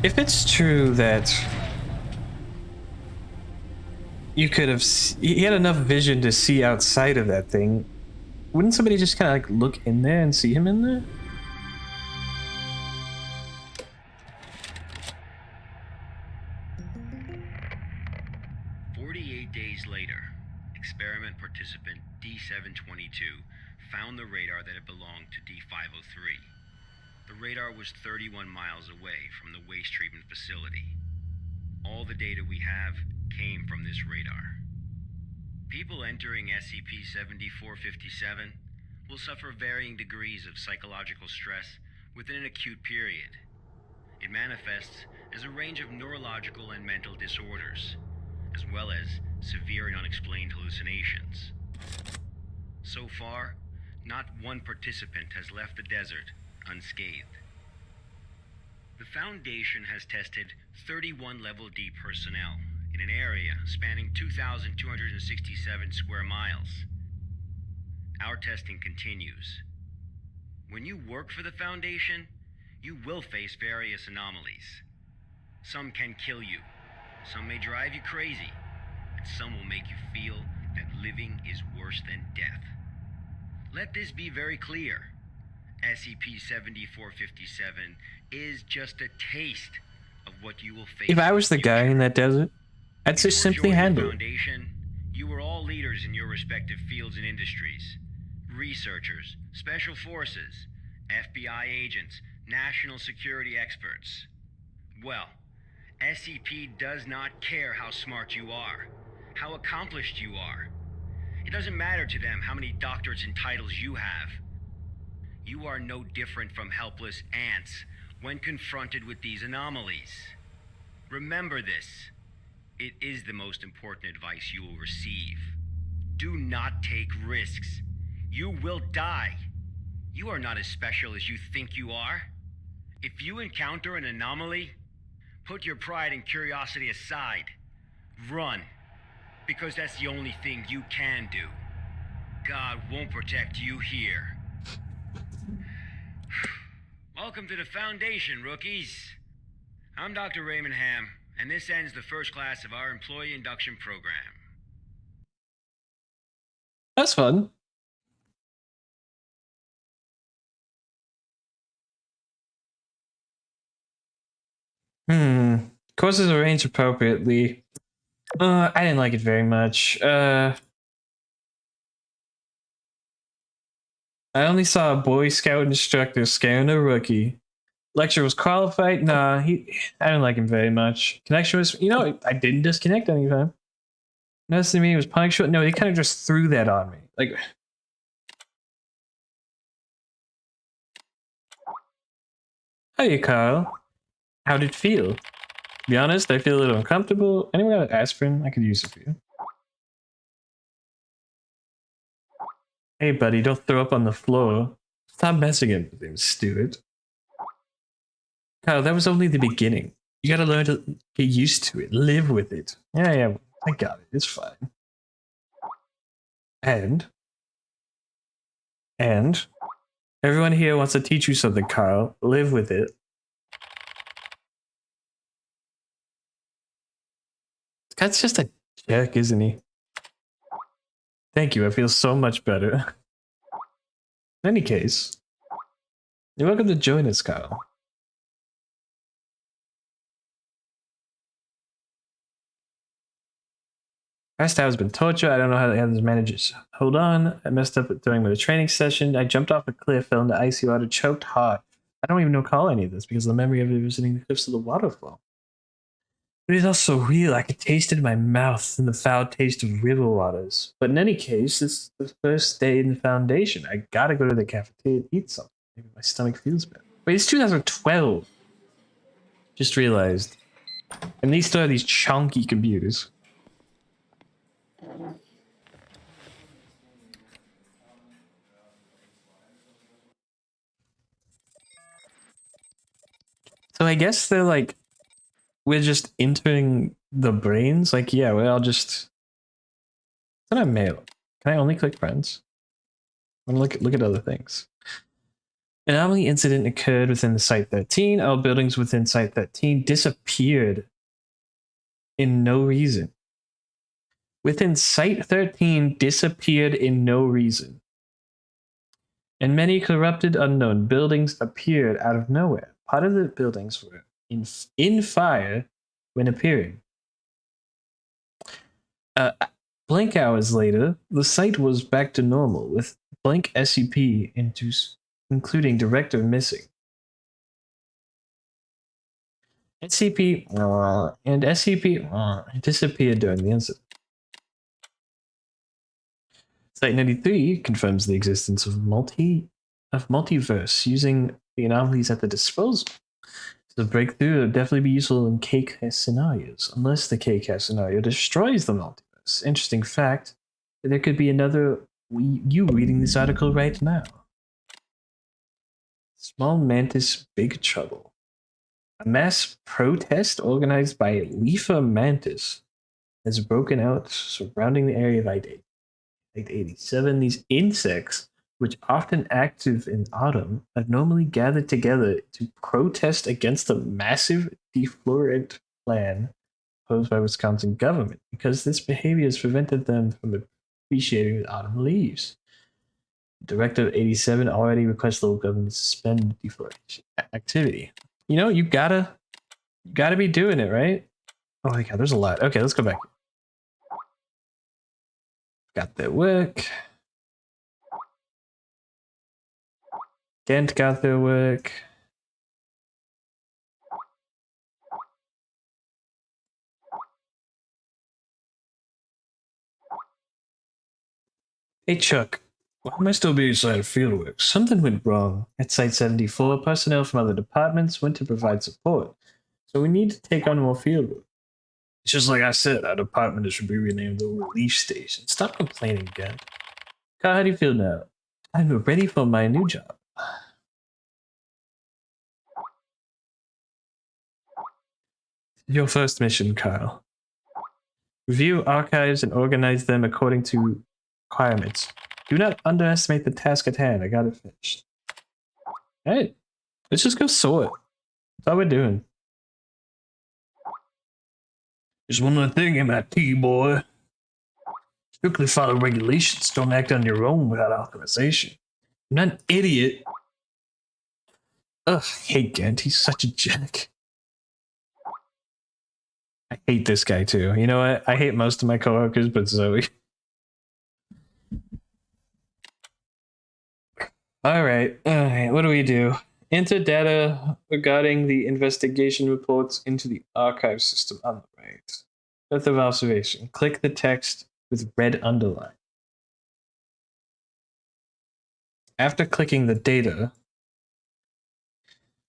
If it's true that you could have, he had enough vision to see outside of that thing, wouldn't somebody just kind of like look in there and see him in there? Days later, experiment participant D722 found the radar that had belonged to D503. The radar was 31 miles away from the waste treatment facility. All the data we have came from this radar. People entering SCP-7457 will suffer varying degrees of psychological stress within an acute period. It manifests as a range of neurological and mental disorders, as well as severe and unexplained hallucinations. So far, not one participant has left the desert unscathed. The Foundation has tested 31 Level D personnel in an area spanning 2,267 square miles. Our testing continues. When you work for the Foundation, you will face various anomalies. Some can kill you, some may drive you crazy, and some will make you feel that living is worse than death. Let this be very clear. SCP-7457 is just a taste of what you will face. If I was the guy in that desert, I'd just simply handle it. Foundation, you were all leaders in your respective fields and industries. Researchers, special forces, FBI agents, national security experts. Well, SCP does not care how smart you are, how accomplished you are. It doesn't matter to them how many doctorates and titles you have. You are no different from helpless ants when confronted with these anomalies. Remember this. It is the most important advice you will receive. Do not take risks. You will die. You are not as special as you think you are. If you encounter an anomaly, put your pride and curiosity aside. Run, because that's the only thing you can do. God won't protect you here. Welcome to the Foundation, rookies. I'm Dr. Raymond Ham, and this ends the first class of our employee induction program. That's fun. Courses arranged appropriately. I didn't like it very much. I only saw a Boy Scout instructor scaring a rookie. Lecture was qualified. Nah, I didn't like him very much. Connection was, I didn't disconnect anytime. Nothing to me was punctual. No, he kind of just threw that on me. Like, hey, Carl. How did it feel? To be honest, I feel a little uncomfortable. Anyone got an aspirin? I could use it for you. Hey, buddy, don't throw up on the floor. Stop messing with him, Stuart. Kyle, that was only the beginning. You gotta learn to get used to it. Live with it. Yeah, I got it. It's fine. And everyone here wants to teach you something, Kyle. Live with it. That's just a jerk, isn't he? Thank you, I feel so much better. In any case, you're welcome to join us, Kyle. Past hour has been torture. I don't know how the others manages. Hold on, I messed up during the training session. I jumped off a cliff, fell into icy water, choked hard. I don't even recall any of this because of the memory of visiting the cliffs of the waterfall. It is also real. I could taste it in my mouth and the foul taste of river waters. But in any case, it's the first day in the Foundation. I gotta go to the cafeteria and eat something. Maybe my stomach feels better. Wait, it's 2012. Just realized. And these still have these chunky computers. So I guess they're like, we're just entering the brains. Like, yeah, well, I'll just. It's not mail. Can I only click friends? I'm gonna look at other things. An anomaly incident occurred within the Site 13. All buildings within Site 13 disappeared in no reason. Within Site 13 disappeared in no reason. And many corrupted unknown buildings appeared out of nowhere. Part of the buildings were in fire when appearing. Blank hours later, the site was back to normal with blank SCP including director missing. SCP and SCP disappeared during the incident. Site 93 confirms the existence of multiverse using the anomalies at the disposal. The breakthrough would definitely be useful in K-cast scenarios, unless the K-cast scenario destroys the multiverse. Interesting fact, there could be another you reading this article right now. Small Mantis Big Trouble. A mass protest organized by Leafa Mantis has broken out surrounding the area of Site-87. These insects, which often active in autumn, have normally gathered together to protest against the massive deflorant plan posed by Wisconsin government, because this behavior has prevented them from appreciating the autumn leaves. Directive 87 already requests local government to suspend deforestation activity. You know, you gotta be doing it, right? Oh my god, there's a lot. Okay, let's go back. Got their work. Kent got their work. Hey Chuck, why am I still being assigned fieldwork? Something went wrong. At Site 74, personnel from other departments went to provide support, so we need to take on more fieldwork. It's just like I said, our department should be renamed the Relief Station. Stop complaining again. Kyle, how do you feel now? I'm ready for my new job. Your first mission, Kyle. Review archives and organize them according to requirements. Do not underestimate the task at hand. I got it finished. Hey, let's just go sort. That's all we're doing. Just one more thing, MIT boy. Strictly follow regulations. Don't act on your own without authorization. I'm not an idiot. Ugh, I hate Gent. He's such a jerk. I hate this guy too. You know what? I hate most of my coworkers, but Zoe. All right. What do we do? Enter data regarding the investigation reports into the archive system on the right. Depth of observation. Click the text with red underline. After clicking the data,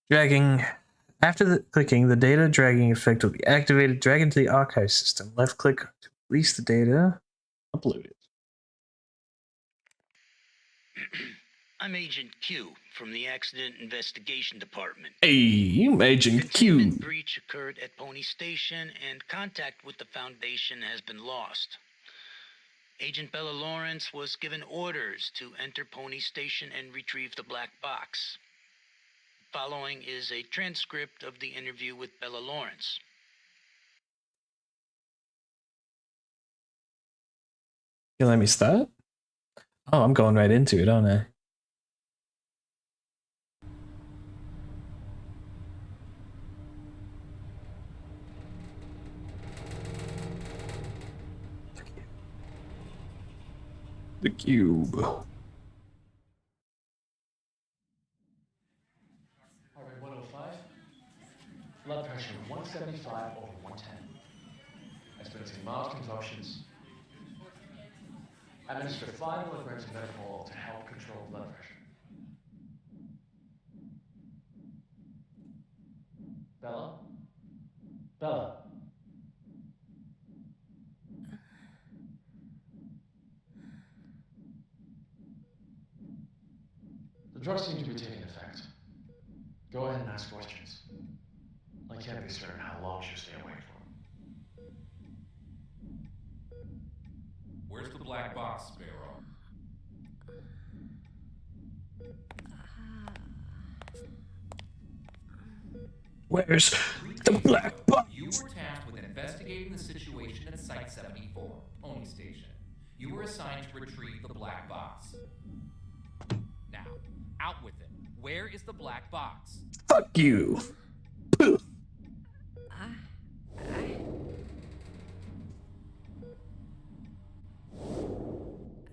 clicking, the data dragging effect will be activated. Drag into the archive system. Left click to release the data. Upload it. I'm Agent Q from the Accident Investigation Department. Hey, I'm Agent Q. Containment breach occurred at Pony Station, and contact with the Foundation has been lost. Agent Bella Lawrence was given orders to enter Pony Station and retrieve the black box. Following is a transcript of the interview with Bella Lawrence. You let me start? Oh, I'm going right into it, aren't I? The cube. Blood pressure 175 over 110. Experiencing mild convulsions. Administer 5 milligrams of methanol to help control blood pressure. Bella? Bella? The drugs seem to be taking effect. Go ahead and ask questions. I can't be certain how long she'll stay awake for. Where's the black box, Sparrow? Where's the black box? You were tasked with investigating the situation at Site 74, Pony Station. You were assigned to retrieve the black box. Now, out with it. Where is the black box? Fuck you. Pooh.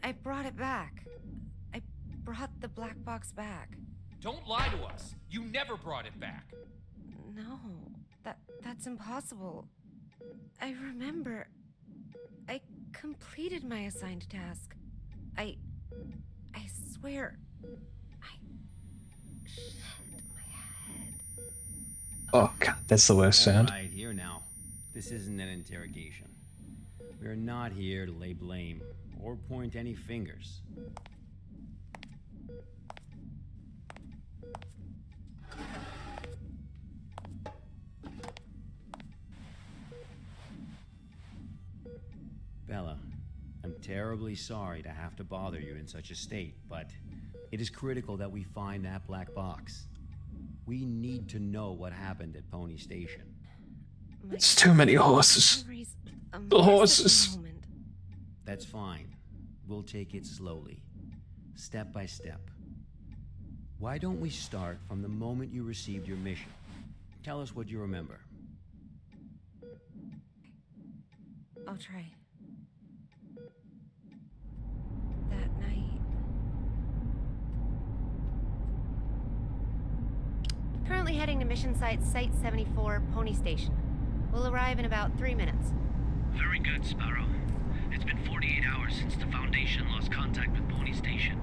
I brought it back. I brought the black box back. Don't lie to us. You never brought it back. No, that's impossible. I remember. I completed my assigned task. I swear. Shit, my head. Oh god, that's the worst sound. All right, here now. This isn't an interrogation. We're not here to lay blame or point any fingers. Bella, I'm terribly sorry to have to bother you in such a state, but it is critical that we find that black box. We need to know what happened at Pony Station. It's too many horses. The horses. That's fine. We'll take it slowly, step by step. Why don't we start from the moment you received your mission? Tell us what you remember. I'll try. That night. Currently heading to mission site Site 74, Pony Station. We'll arrive in about 3 minutes. Very good, Sparrow. It's been 48 hours since the Foundation lost contact with Pony Station.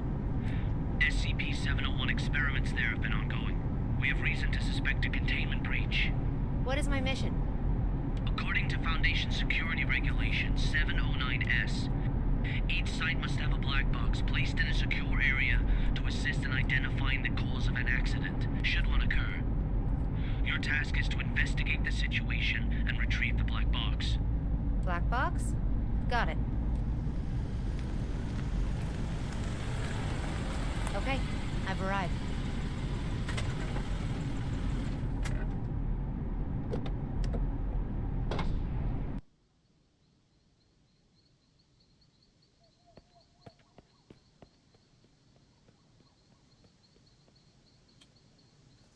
SCP-701 experiments there have been ongoing. We have reason to suspect a containment breach. What is my mission? According to Foundation security regulations 709S, each site must have a black box placed in a secure area to assist in identifying the cause of an accident, should one occur. Your task is to investigate the situation and retrieve the black box. Black box? Got it. Okay, I've arrived.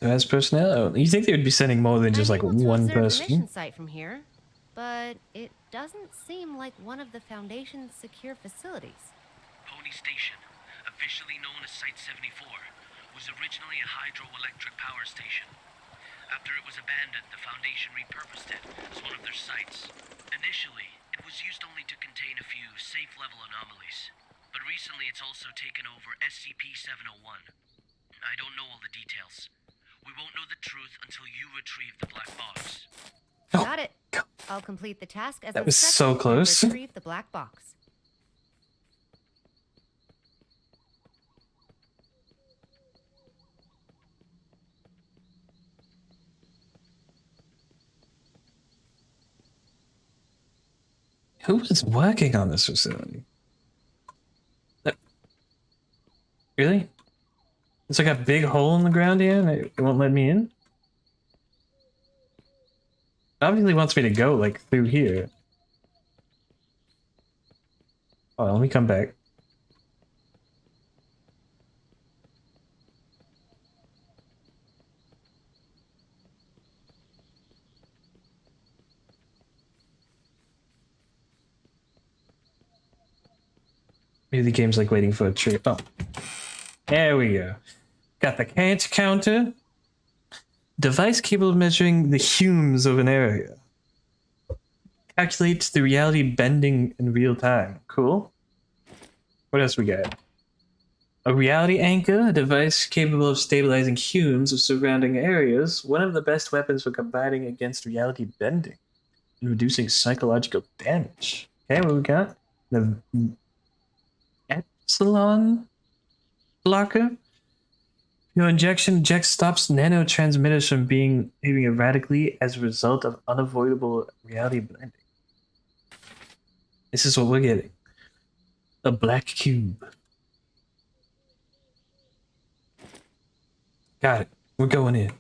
As personnel, you think they would be sending more than just like I'm able to one observe the person? mission site from here, but it doesn't seem like one of the Foundation's secure facilities. Pony Station, officially known as Site 74, was originally a hydroelectric power station. After it was abandoned, the Foundation repurposed it as one of their sites. Initially, it was used only to contain a few safe-level anomalies, but recently it's also taken over SCP-701. I don't know all the details. We won't know the truth until you retrieve the black box. Oh, Got it. I'll complete the task as that was instructed so and close. retrieve the black box. Who was working on this facility? Really? It's like a big hole in the ground here and it won't let me in? It obviously wants me to go like through here. Oh, let me come back. Maybe the game's like waiting for a tree. Oh. There we go. Got the can't counter. Device capable of measuring the humes of an area. Calculates the reality bending in real time. Cool. What else we got? A reality anchor, a device capable of stabilizing humes of surrounding areas. One of the best weapons for combating against reality bending and reducing psychological damage. Okay, what we got? The Epsilon blocker. Your injection stops nanotransmitters from behaving erratically as a result of unavoidable reality blending. This is what we're getting. A black cube. Got it. We're going in.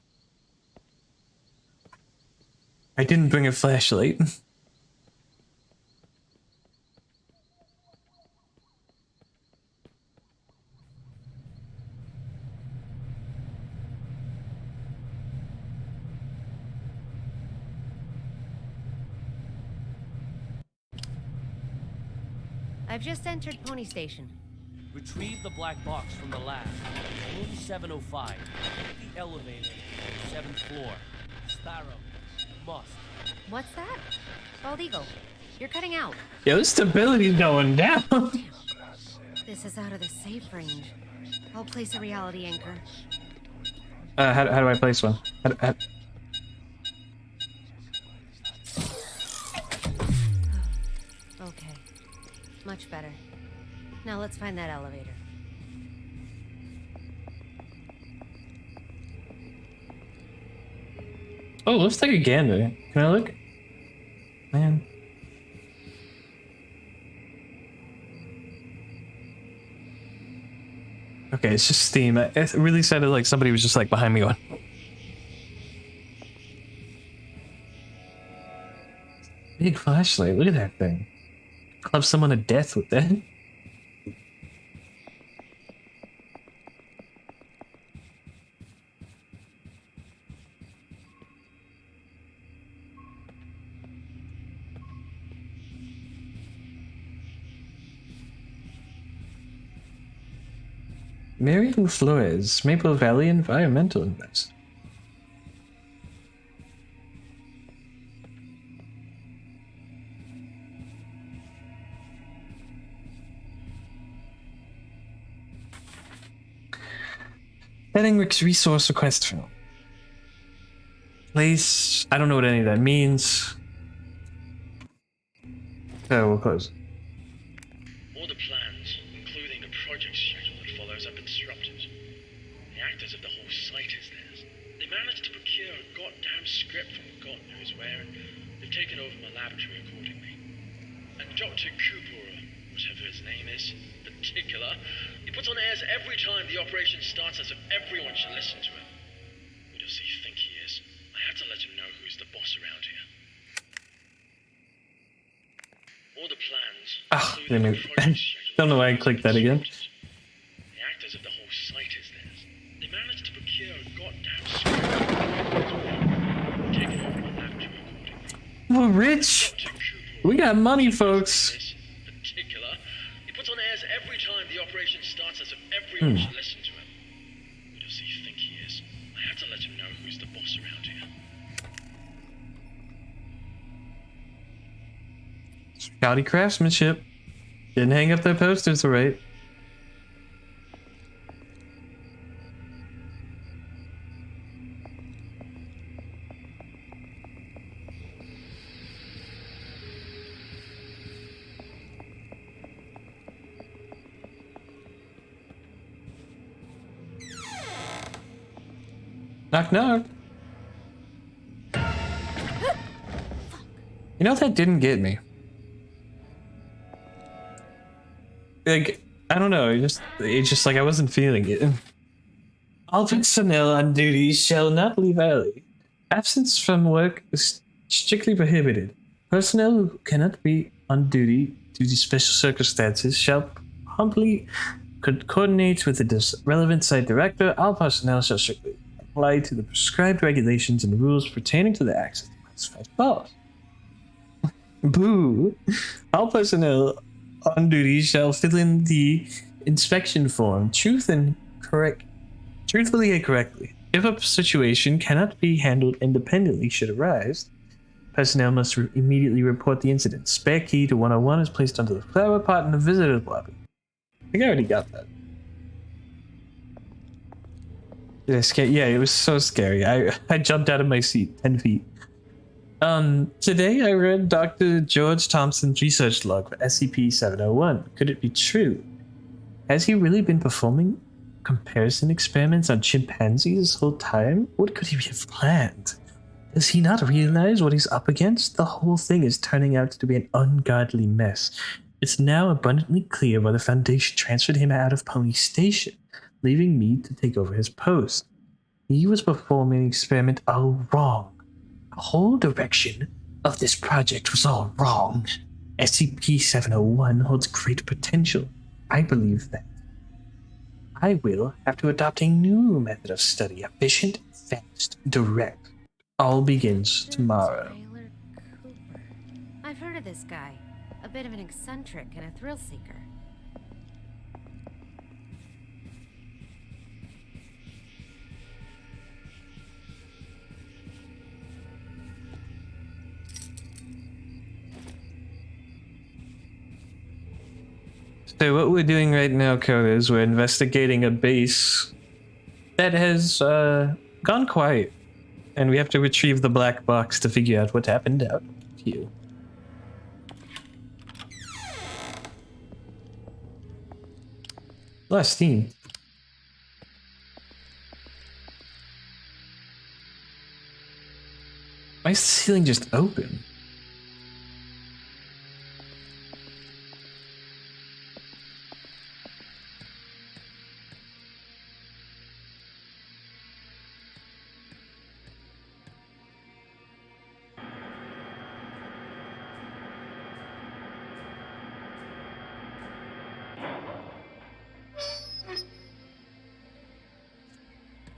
I didn't bring a flashlight. I've just entered Pony Station. Retrieve the black box from the lab. Room 705. The elevator. 7th floor. Sparrow. Must. What's that? Bald Eagle, you're cutting out. Yo, the stability's going down. This is out of the safe range. I'll place a reality anchor. How do I place one? Okay. Much better. Now let's find that elevator. Oh, looks like a gander. Can I look? Man. Okay, it's just Steam. It really sounded like somebody was just like behind me going. Big flashlight, look at that thing. Club someone to death with that. Marion Flores, Maple Valley Environmental Investor. Setting resource request film. Place. I don't know what any of that means. So we'll close. All the plans, including the project schedule that follows, have been disrupted. The actors of the whole site is theirs. They managed to procure a goddamn script from God knows where, and they've taken over my laboratory accordingly. And Dr. Cooper, or whatever his name is, particular, he puts on airs every time the operation starts as if everyone should listen to him. Who does he think he is? I had to let him know who's the boss around here. All the plans. Don't know why I clicked that again. The actors of the whole site is theirs. They managed to procure a goddamn script. Taken over my laboratory accordingly. We're rich. We got money, folks. Particular, he puts on airs every time the operation starts as if everyone should listen to him. Who does he think he is? I had to let him know who's the boss around here. Shoddy craftsmanship. Didn't hang up their posters right. Knock knock. You know, that didn't get me. Like, I don't know, it's just like I wasn't feeling it. All personnel on duty shall not leave early. Absence from work is strictly prohibited. Personnel who cannot be on duty due to special circumstances shall promptly coordinate with the relevant site director. All personnel shall strictly apply to the prescribed regulations and rules pertaining to the access to classified files. Boo! All personnel on duty shall fill in the inspection form truthfully and correctly. If a situation cannot be handled independently should arise, personnel must immediately report the incident. Spare key to 101 is placed under the flower pot in the visitor's lobby. I think I already got that. Did I scare? Yeah, it was so scary. I jumped out of my seat 10 feet. Today I read Dr. George Thompson's research log for SCP-701. Could it be true? Has he really been performing comparison experiments on chimpanzees this whole time? What could he have planned? Does he not realize what he's up against? The whole thing is turning out to be an ungodly mess. It's now abundantly clear why the Foundation transferred him out of Pony Station, leaving me to take over his post. He was performing an experiment all wrong. The whole direction of this project was all wrong. SCP-701 holds great potential. I believe that. I will have to adopt a new method of study, efficient, fast, direct. All begins tomorrow. Tyler Cooper. I've heard of this guy. A bit of an eccentric and a thrill seeker. So what we're doing right now, Coda, is we're investigating a base that has gone quiet. And we have to retrieve the black box to figure out what happened out here. A lot of steam. Why is the ceiling just open?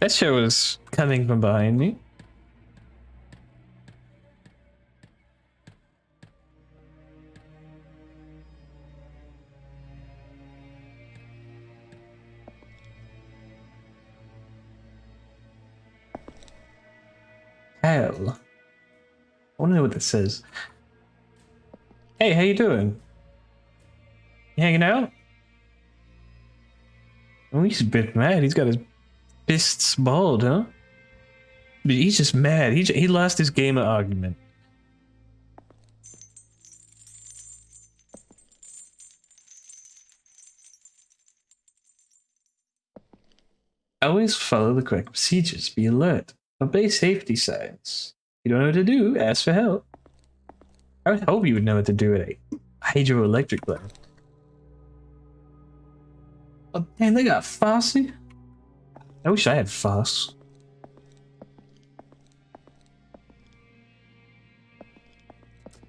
That show was coming from behind me. Hell. I want to know what this says. Hey, how you doing? You hanging out? Oh, he's a bit mad. He's got his fists balled, huh? But he's just mad. He lost his gamer argument. Always follow the correct procedures. Be alert. Obey safety signs. You don't know what to do, ask for help. I would hope you would know what to do at a hydroelectric plant. Oh, dang, they got Fossy? I wish I had Foss.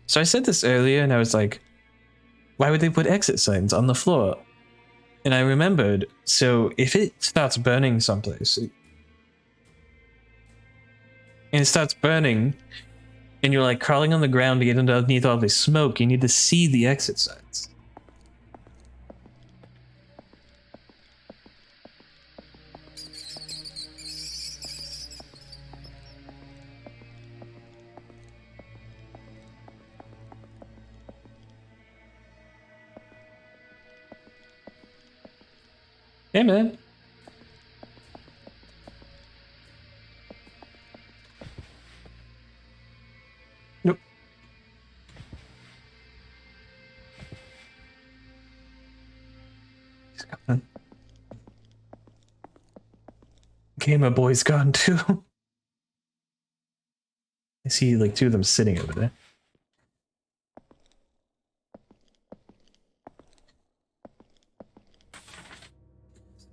So I said this earlier and I was like, why would they put exit signs on the floor? And I remembered, so if it starts burning someplace, and it starts burning, and you're like crawling on the ground to get underneath all this smoke, you need to see the exit signs. Hey, man. Nope. He's gone. Gamer Boy's gone too. I see like two of them sitting over there.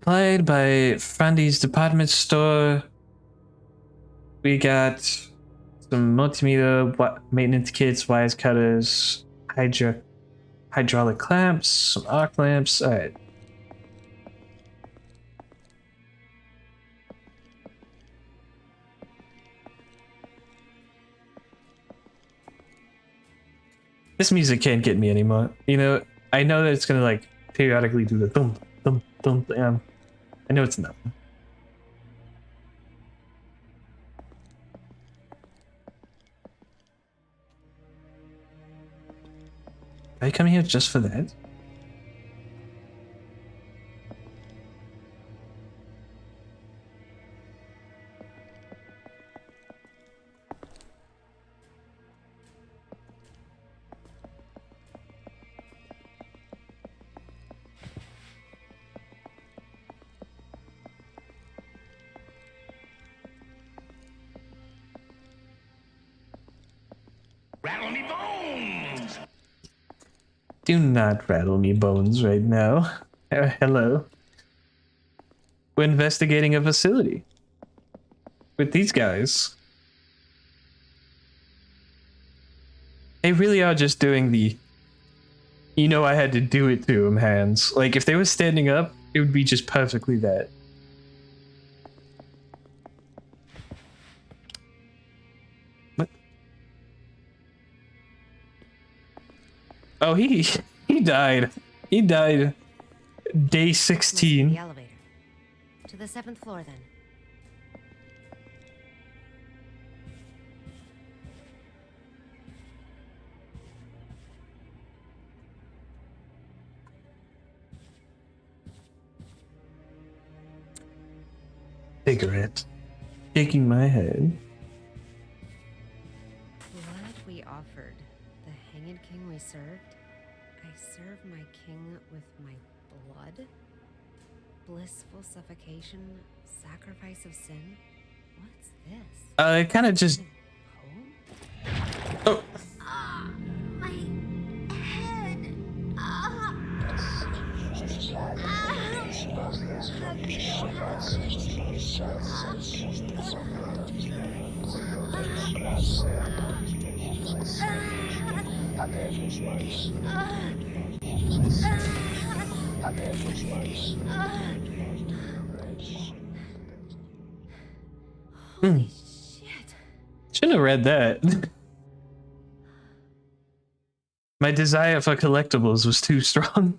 Supplied by Frandy's department store. We got some multimeter maintenance kits, wires cutters, hydraulic clamps, some arc lamps. Alright. This music can't get me anymore. You know, I know that it's gonna like periodically do the thump, thump, thump. I know it's enough. come here just for that? Rattle me bones! Do not rattle me bones right now. Hello. We're investigating a facility. With these guys. They really are just doing the... You know I had to do it to them hands. Like, if they were standing up, it would be just perfectly that. What? Oh, he died. He died day 16. The elevator. To the 7th floor, then. Cigarette. Shaking my head. Blood we offered, the hanged king we served. I serve my king with my blood? Blissful suffocation, sacrifice of sin? What's this? It kind of just... Poem? Oh. My head. Holy shit. Shouldn't have read that. My desire for collectibles was too strong.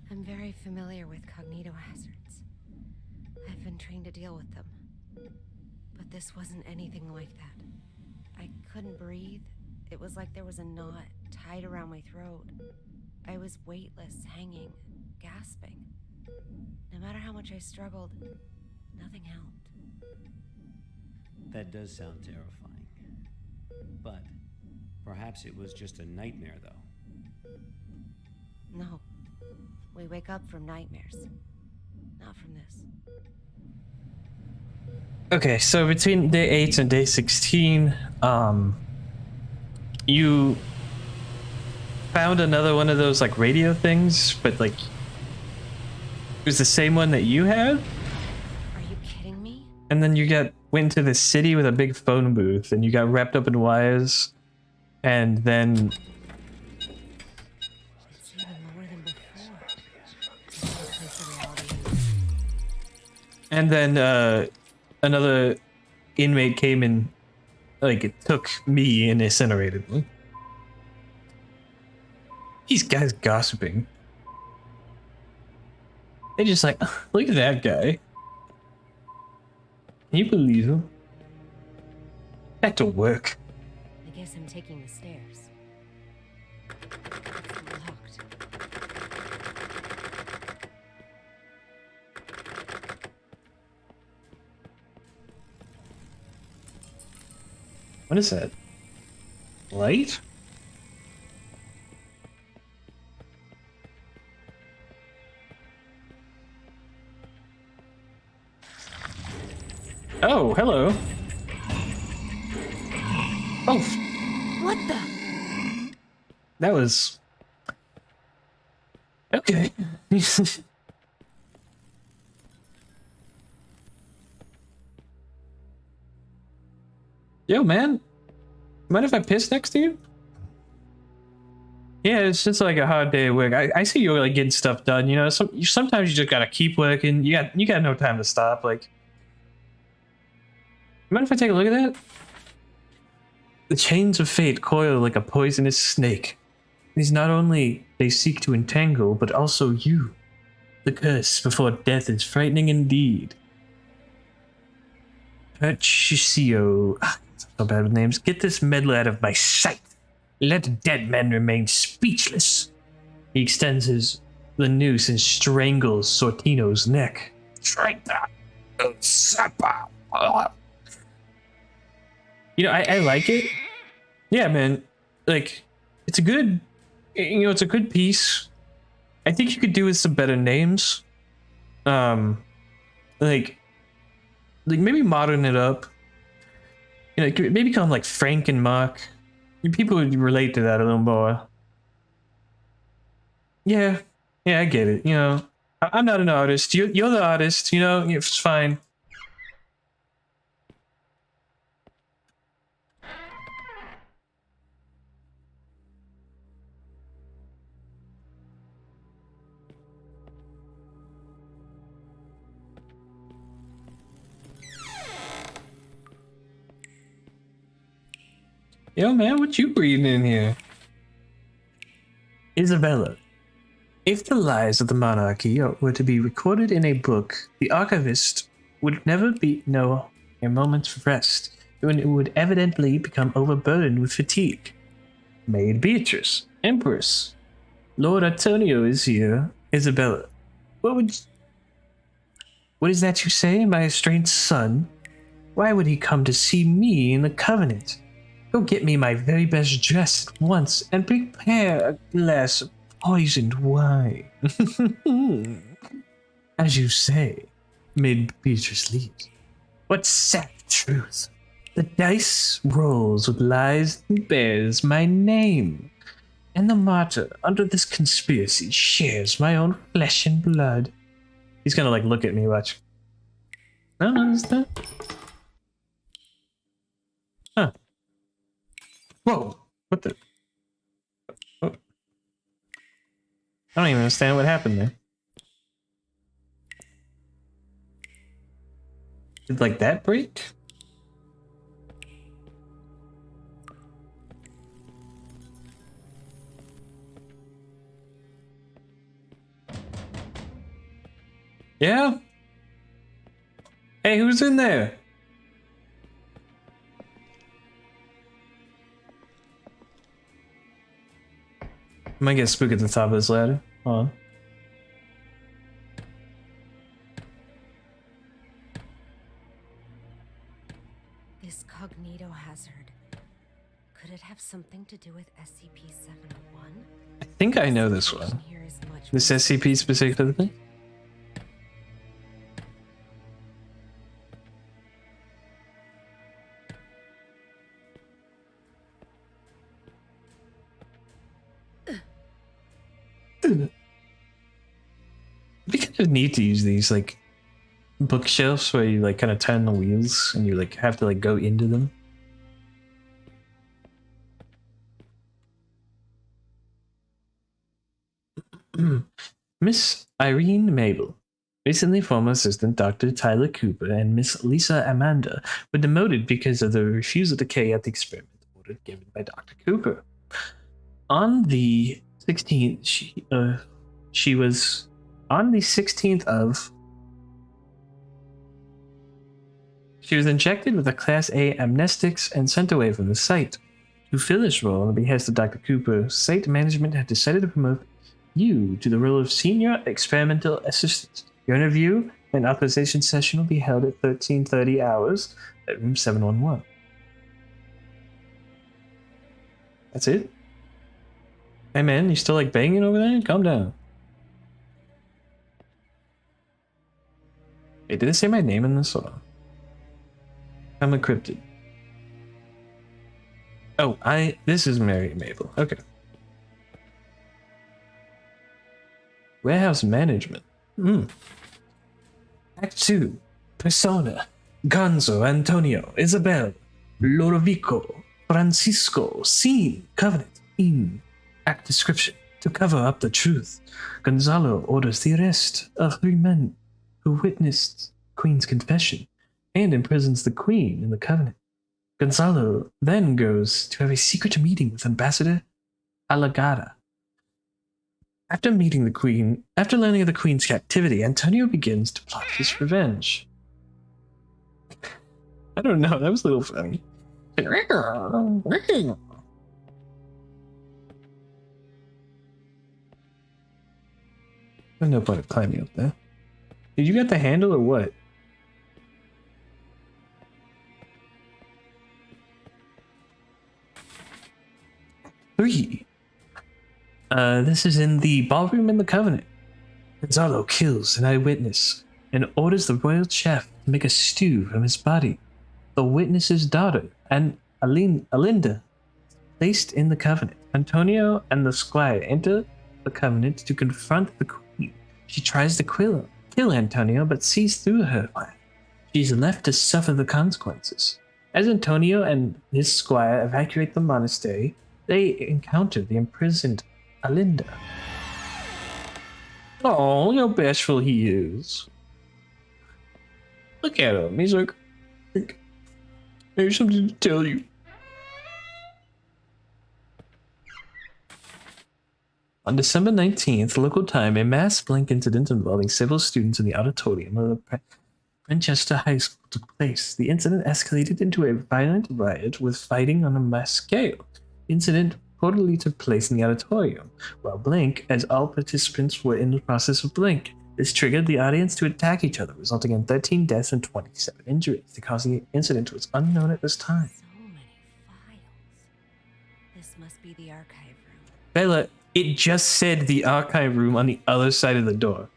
I'm very familiar with cognitohazards. I've been trained to deal with them. But this wasn't anything like that. I couldn't breathe. It was like there was a knot tied around my throat. I was weightless, hanging, gasping. No matter how much I struggled, nothing helped. That does sound terrifying. But perhaps it was just a nightmare, though. No. We wake up from nightmares. Not from this. Okay, so between day 8 and day 16, you found another one of those like radio things, but like it was the same one that you had? Are you kidding me? And then you went to the city with a big phone booth and you got wrapped up in wires, and then It's even more than before. This is a reality. and then another inmate came and like it took me and incinerated me. These guys gossiping. They just like, look at that guy. Can you believe him? Back to work. I guess I'm taking the stairs. It's locked. What is that? Light? Oh, hello. Oh, What the? that was... Okay. Yo, man. Mind if I piss next to you? Yeah, it's just like a hard day at work. I see you're like getting stuff done, you know. Sometimes you just gotta keep working. You got no time to stop. Like, mind if I take a look at that? The chains of fate coil like a poisonous snake. These not only they seek to entangle, but also you. The curse before death is frightening indeed. Percio. So bad with names. Get this meddler out of my sight. Let dead men remain speechless. He extends the noose and strangles Sortino's neck. Traitor! Sapper! You know, I like it. Yeah, man. Like, it's a good, it's a good piece. I think you could do with some better names. Like maybe modern it up. Maybe call them like Frank and Mark. People would relate to that a little more. Yeah, I get it. I'm not an artist. You're the artist. It's fine. Yo, man, what you breathing in here? Isabella, if the lies of the monarchy were to be recorded in a book, the archivist would never know a moment's rest, when it would evidently become overburdened with fatigue. Maid Beatrice, Empress, Lord Antonio is here. Isabella, what is that you say, my estranged son? Why would he come to see me in the Covenant? Go get me my very best dress at once and prepare a glass of poisoned wine. As you say, Maid Beatrice leaves. What sad truth! The dice rolls with lies and bears my name, and the martyr under this conspiracy shares my own flesh and blood. He's gonna look at me, watch. I don't understand. Huh. Whoa, what the? Oh. I don't even understand what happened there. Did that break? Yeah? Hey, who's in there? I might get spooked at the top of this ladder. Hold on. This cognito hazard. Could it have something to do with SCP-701? I think I know this one. This SCP specifically? We kind of need to use these bookshelves where you kind of turn the wheels and you have to go into them. Miss Irene Mabel, recently former assistant Dr. Tyler Cooper, and Miss Lisa Amanda were demoted because of the refusal to carry out the experiment order given by Dr. Cooper. On the 16th, she was injected with a Class A amnestics and sent away from the site. To fill this role on the behest of Dr. Cooper, site management had decided to promote you to the role of Senior Experimental Assistant. Your interview and authorization session will be held at 13:30 hours at room 711. That's it? Hey man, you still banging over there? Calm down. Wait, did it say my name in this one? I'm encrypted. Oh, this is Mary Mabel. Okay. Warehouse management. Act 2. Persona. Gonzo, Antonio, Isabel, Lodovico, Francisco, Scene, Covenant, In. Act description. To cover up the truth, Gonzalo orders the arrest of 3 men who witnessed Queen's confession and imprisons the Queen in the Covenant. Gonzalo then goes to have a secret meeting with Ambassador Alagada. After learning of the Queen's captivity, Antonio begins to plot his revenge. I don't know, that was a little funny. There's no point of climbing up there. Did you get the handle or what? Three. This is in the ballroom in the Covenant. Gonzalo kills an eyewitness and orders the royal chef to make a stew from his body. The witness's daughter, and Alinda, placed in the Covenant. Antonio and the squire enter the Covenant to confront the queen. She tries to kill Antonio, but sees through her plan. She's left to suffer the consequences. As Antonio and his squire evacuate the monastery, they encounter the imprisoned Alinda. Oh, look how bashful he is. Look at him. He's like, I have something to tell you. On December 19th, local time, a mass blank incident involving several students in the auditorium of the Manchester High School took place. The incident escalated into a violent riot with fighting on a mass scale. The incident reportedly took place in the auditorium, while blank, as all participants were in the process of blank. This triggered the audience to attack each other, resulting in 13 deaths and 27 injuries. The cause of the incident was unknown at this time. So many files. This must be the archive room. Bella, it just said the archive room on the other side of the door.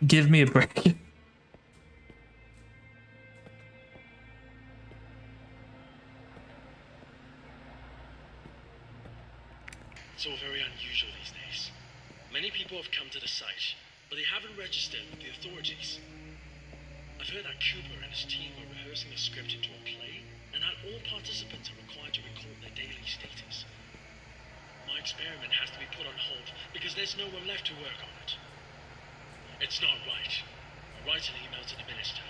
Give me a break. It's all very unusual these days. Many people have come to the site, but they haven't registered with the authorities. I've heard that Cooper and his team are rehearsing a script into a play, and that all participants are required to record their daily status. My experiment has to be put on hold because there's no one left to work on it. It's not right. I'll write an email to the minister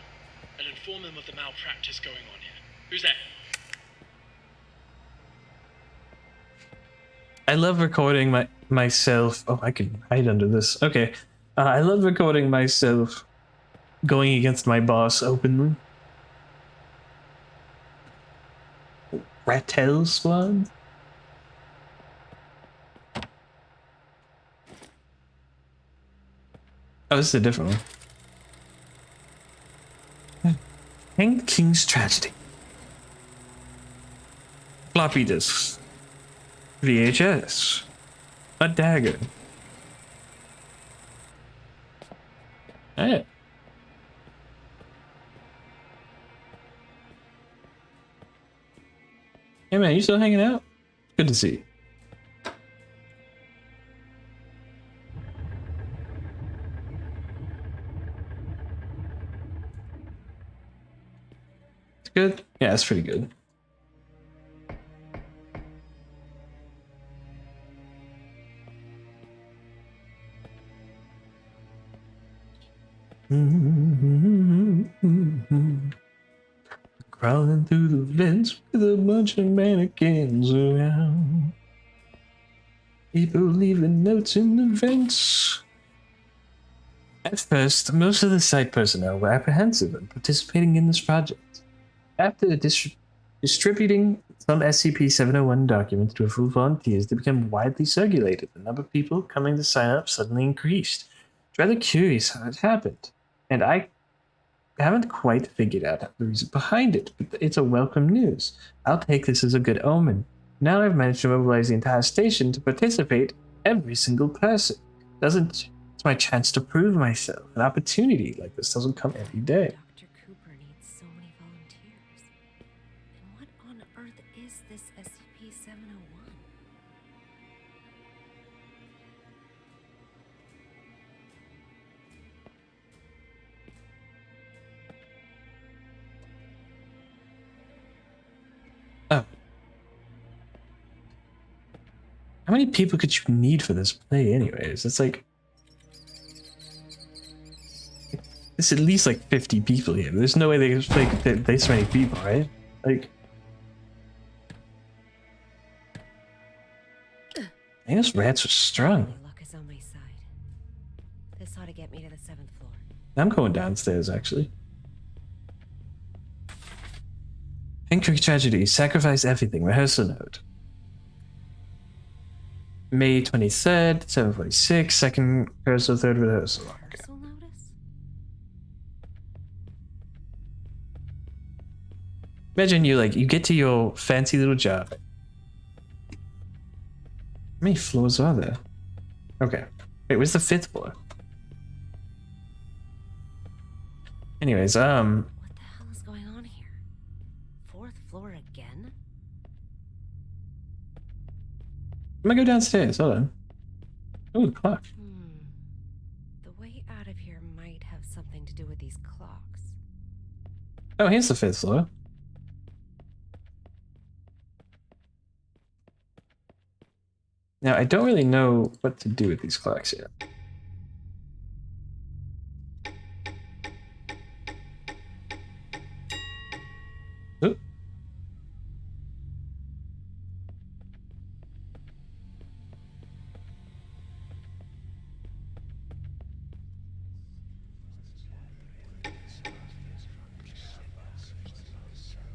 and inform him of the malpractice going on here. Who's there? I love recording myself. Oh, I can hide under this. Okay. I love recording myself going against my boss openly. Rattel Squad? Oh, this is a different one. Hanged King's Tragedy. Floppy disks. VHS. A dagger. Hey. Hey man, you still hanging out? Good to see you. It's good? Yeah, it's pretty good. Crawling through the vents with a bunch of mannequins around. People leaving notes in the vents. At first, most of the site personnel were apprehensive in participating in this project. After distributing some SCP-701 documents to a few volunteers, they became widely circulated. The number of people coming to sign up suddenly increased. It's rather curious how it happened, and I haven't quite figured out the reason behind it, but it's a welcome news. I'll take this as a good omen. Now I've managed to mobilize the entire station to participate, every single person. It's my chance to prove myself. An opportunity like this doesn't come every day. Dr. Cooper needs so many volunteers. And what on earth is this SCP-701? Oh. How many people could you need for this play anyways? It's like... It's at least like 50 people here. There's no way they could play this many people, right? Like... I guess rats are strong. My luck is on my side. This ought to get me to the 7th floor. I'm going downstairs, actually. Hancock tragedy. Sacrifice everything. Rehearsal note. May 23rd, 7:46. Second rehearsal, third rehearsal. Okay. Rehearsal notice? Imagine you get to your fancy little job. How many floors are there? Okay. Wait, where's the 5th floor? Anyways, What the hell is going on here? 4th floor again? I'm gonna go downstairs. Hold on. Oh, the clock. The way out of here might have something to do with these clocks. Oh, here's the 5th floor. Now, I don't really know what to do with these clocks yet. Oop.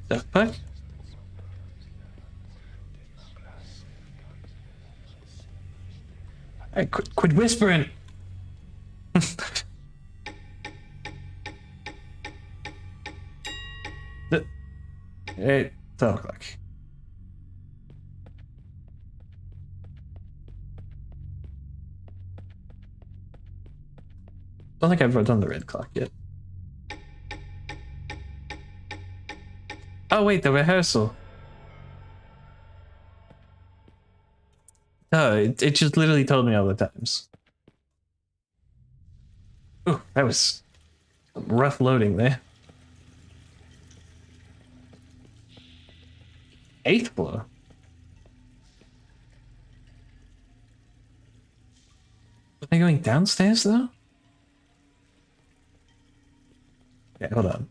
The fuck? Hey, quit whispering! Hey, 12 o'clock. Don't think I've done the red clock yet. Oh wait, the rehearsal. No, it just literally told me all the times. Ooh, that was rough loading there. 8th floor. Are they going downstairs though? Okay, hold on.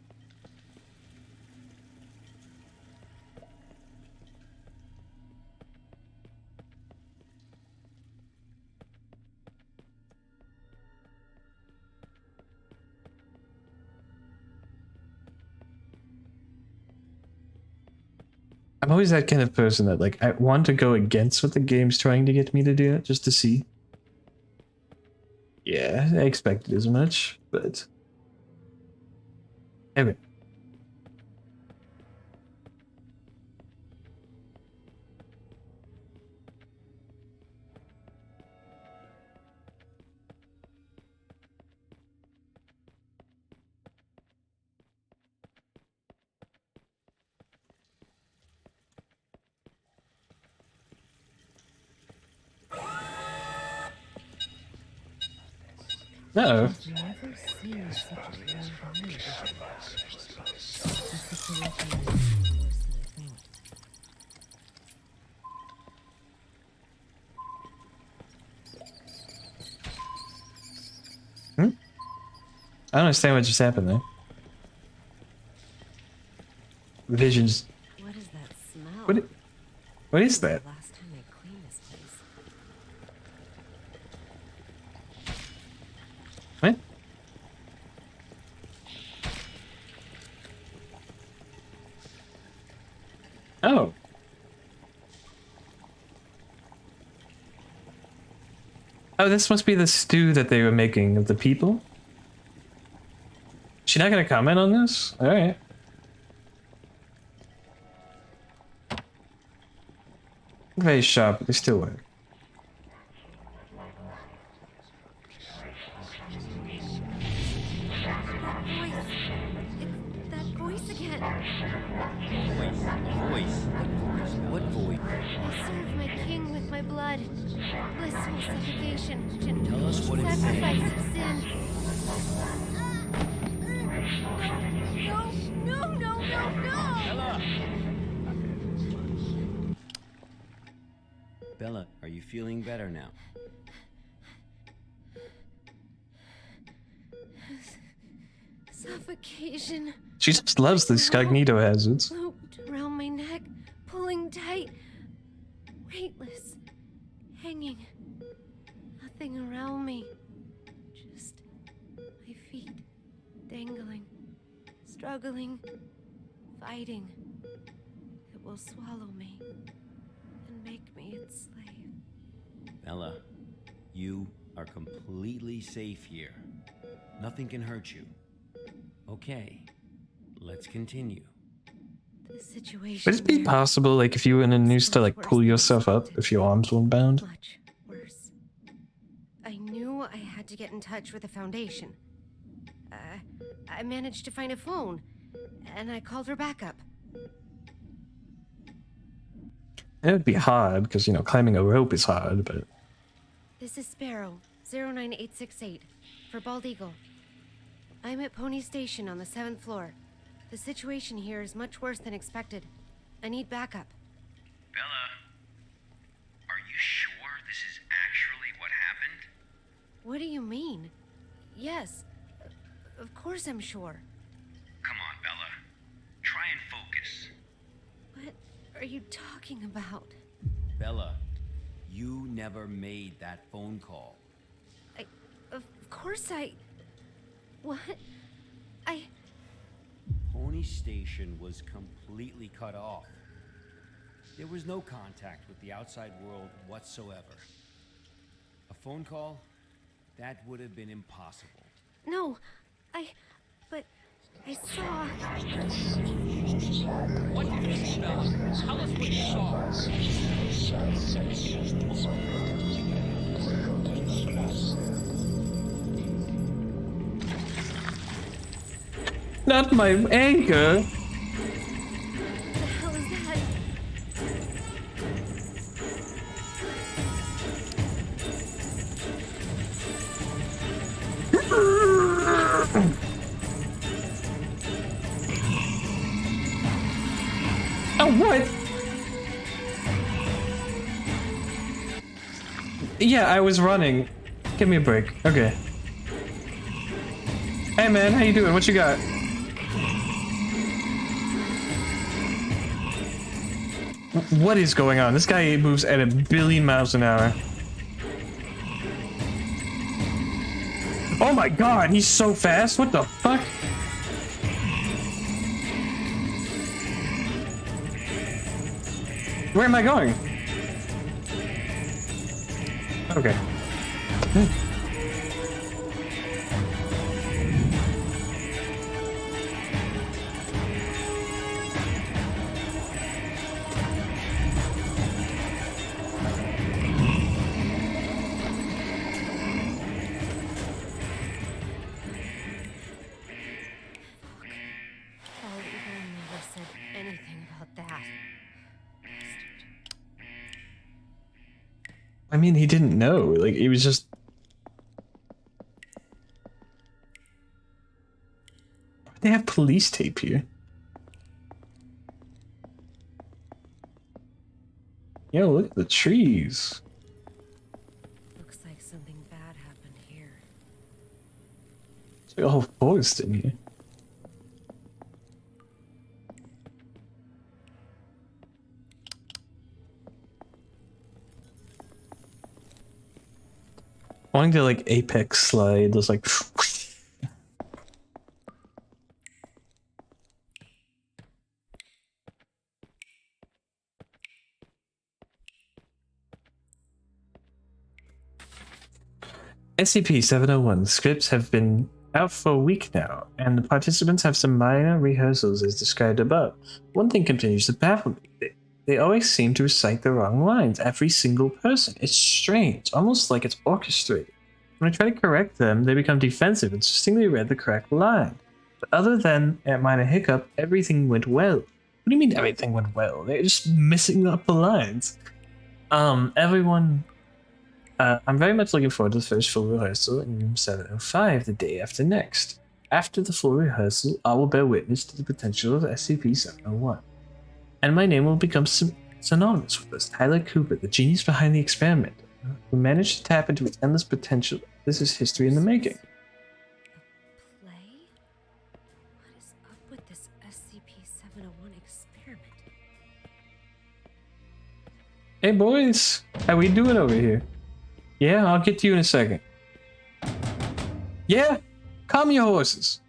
I'm always that kind of person that like I want to go against what the game's trying to get me to do, just to see. Yeah, I expected as much, but anyway. Uh-oh. I've never seen such a low voice. The situation is worse than I think. I don't understand what just happened there. Visions. What is that smell? What is that? Last time I cleaned this place. What? Oh. Oh, this must be the stew that they were making of the people? She not gonna comment on this? Alright. Very sharp, but they still work. That voice again. What voice? I serve my king with my blood. Blissful suffocation. Tell us what it Sacrifice says. of sin. No. Bella, are you feeling better now? Suffocation. She just loves these cognito hazards. Looped around my neck, pulling tight. Weightless. Hanging. Nothing around me. Just my feet dangling. Struggling. Fighting. will swallow me and make me its slave. Bella, you are completely safe here. Nothing can hurt you. Okay, let's continue. The situation. Would it be possible, like, if you were in a noose to, like, pull yourself up if your arms weren't bound? Much worse. I knew I had to get in touch with the Foundation. I managed to find a phone, and I called for backup. It would be hard, because, you know, climbing a rope is hard, but... This is Sparrow, 09868, for Bald Eagle. I'm at Pony Station on the 7th floor. The situation here is much worse than expected. I need backup. Bella, are you sure this is actually what happened? What do you mean? Yes, of course I'm sure. Come on, Bella. Try and focus. What are you talking about? Bella, you never made that phone call. Of course I... What? Pony Station was completely cut off. There was no contact with the outside world whatsoever. A phone call? That would have been impossible. No, but I saw... What did you see, Bella? Tell us what you saw. Not my anchor! What the hell is that? Oh, what? Yeah, I was running. Give me a break. Okay. Hey man, how you doing? What you got? What is going on? This guy moves at 1 billion miles an hour. Oh my god, he's so fast. What the fuck? Where am I going? Okay. I mean, he didn't know. Like, he was just... They have police tape here. Yo, look at the trees. Looks like something bad happened here. It's like a whole forest in here. Wanting to like apex slide, just like SCP-701 scripts have been out for a week now, and the participants have some minor rehearsals as described above. One thing continues to baffle me. They always seem to recite the wrong lines, every single person. It's strange, almost like it's orchestrated. When I try to correct them, they become defensive and insistingly read the correct line. But other than a minor hiccup, everything went well. What do you mean everything went well? They're just missing up the lines. Everyone... I'm very much looking forward to the first full rehearsal in room 705 the day after next. After the full rehearsal, I will bear witness to the potential of SCP-701. And my name will become synonymous with this. Tyler Cooper, the genius behind the experiment, who managed to tap into its endless potential. This is history in the making. A play? What is up with this SCP-701 experiment? Hey boys, how we doing over here? Yeah, I'll get to you in a second. Yeah? Calm your horses.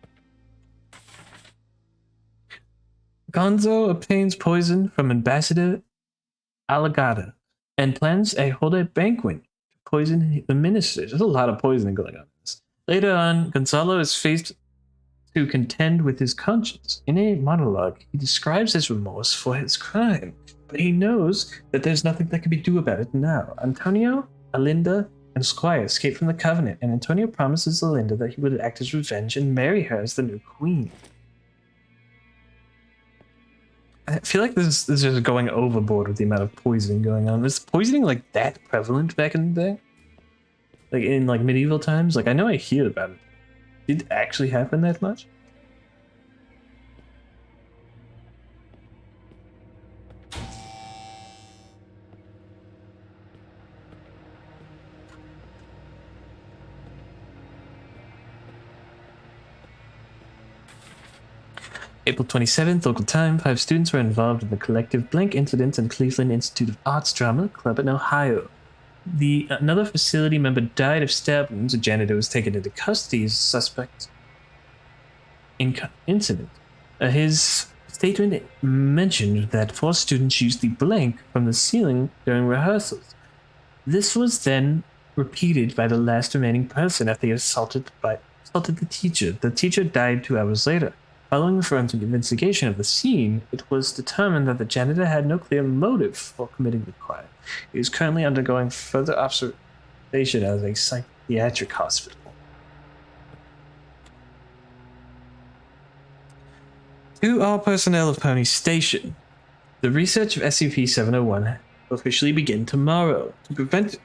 Gonzo obtains poison from Ambassador Alagata and plans to hold a banquet to poison the ministers. There's a lot of poisoning going on in this. Later on, Gonzalo is faced to contend with his conscience. In a monologue, he describes his remorse for his crime, but he knows that there's nothing that can be do about it now. Antonio, Alinda, and Squire escape from the Covenant, and Antonio promises Alinda that he would act as revenge and marry her as the new queen. I feel like this is just going overboard with the amount of poisoning going on. Was poisoning like that prevalent back in the day? Like in like medieval times? Like I know I hear about it. Did it actually happen that much? April 27th, local time. 5 students were involved in the collective blank incident in Cleveland Institute of Arts Drama Club in Ohio. Another facility member died of stab wounds. A janitor was taken into custody as a suspect in incident. His statement mentioned that 4 students used the blank from the ceiling during rehearsals. This was then repeated by the last remaining person after he assaulted the teacher. The teacher died 2 hours later. Following the forensic investigation of the scene, it was determined that the janitor had no clear motive for committing the crime. He is currently undergoing further observation at a psychiatric hospital. To all personnel of Pony Station, the research of SCP-701 will officially begin tomorrow. To prevent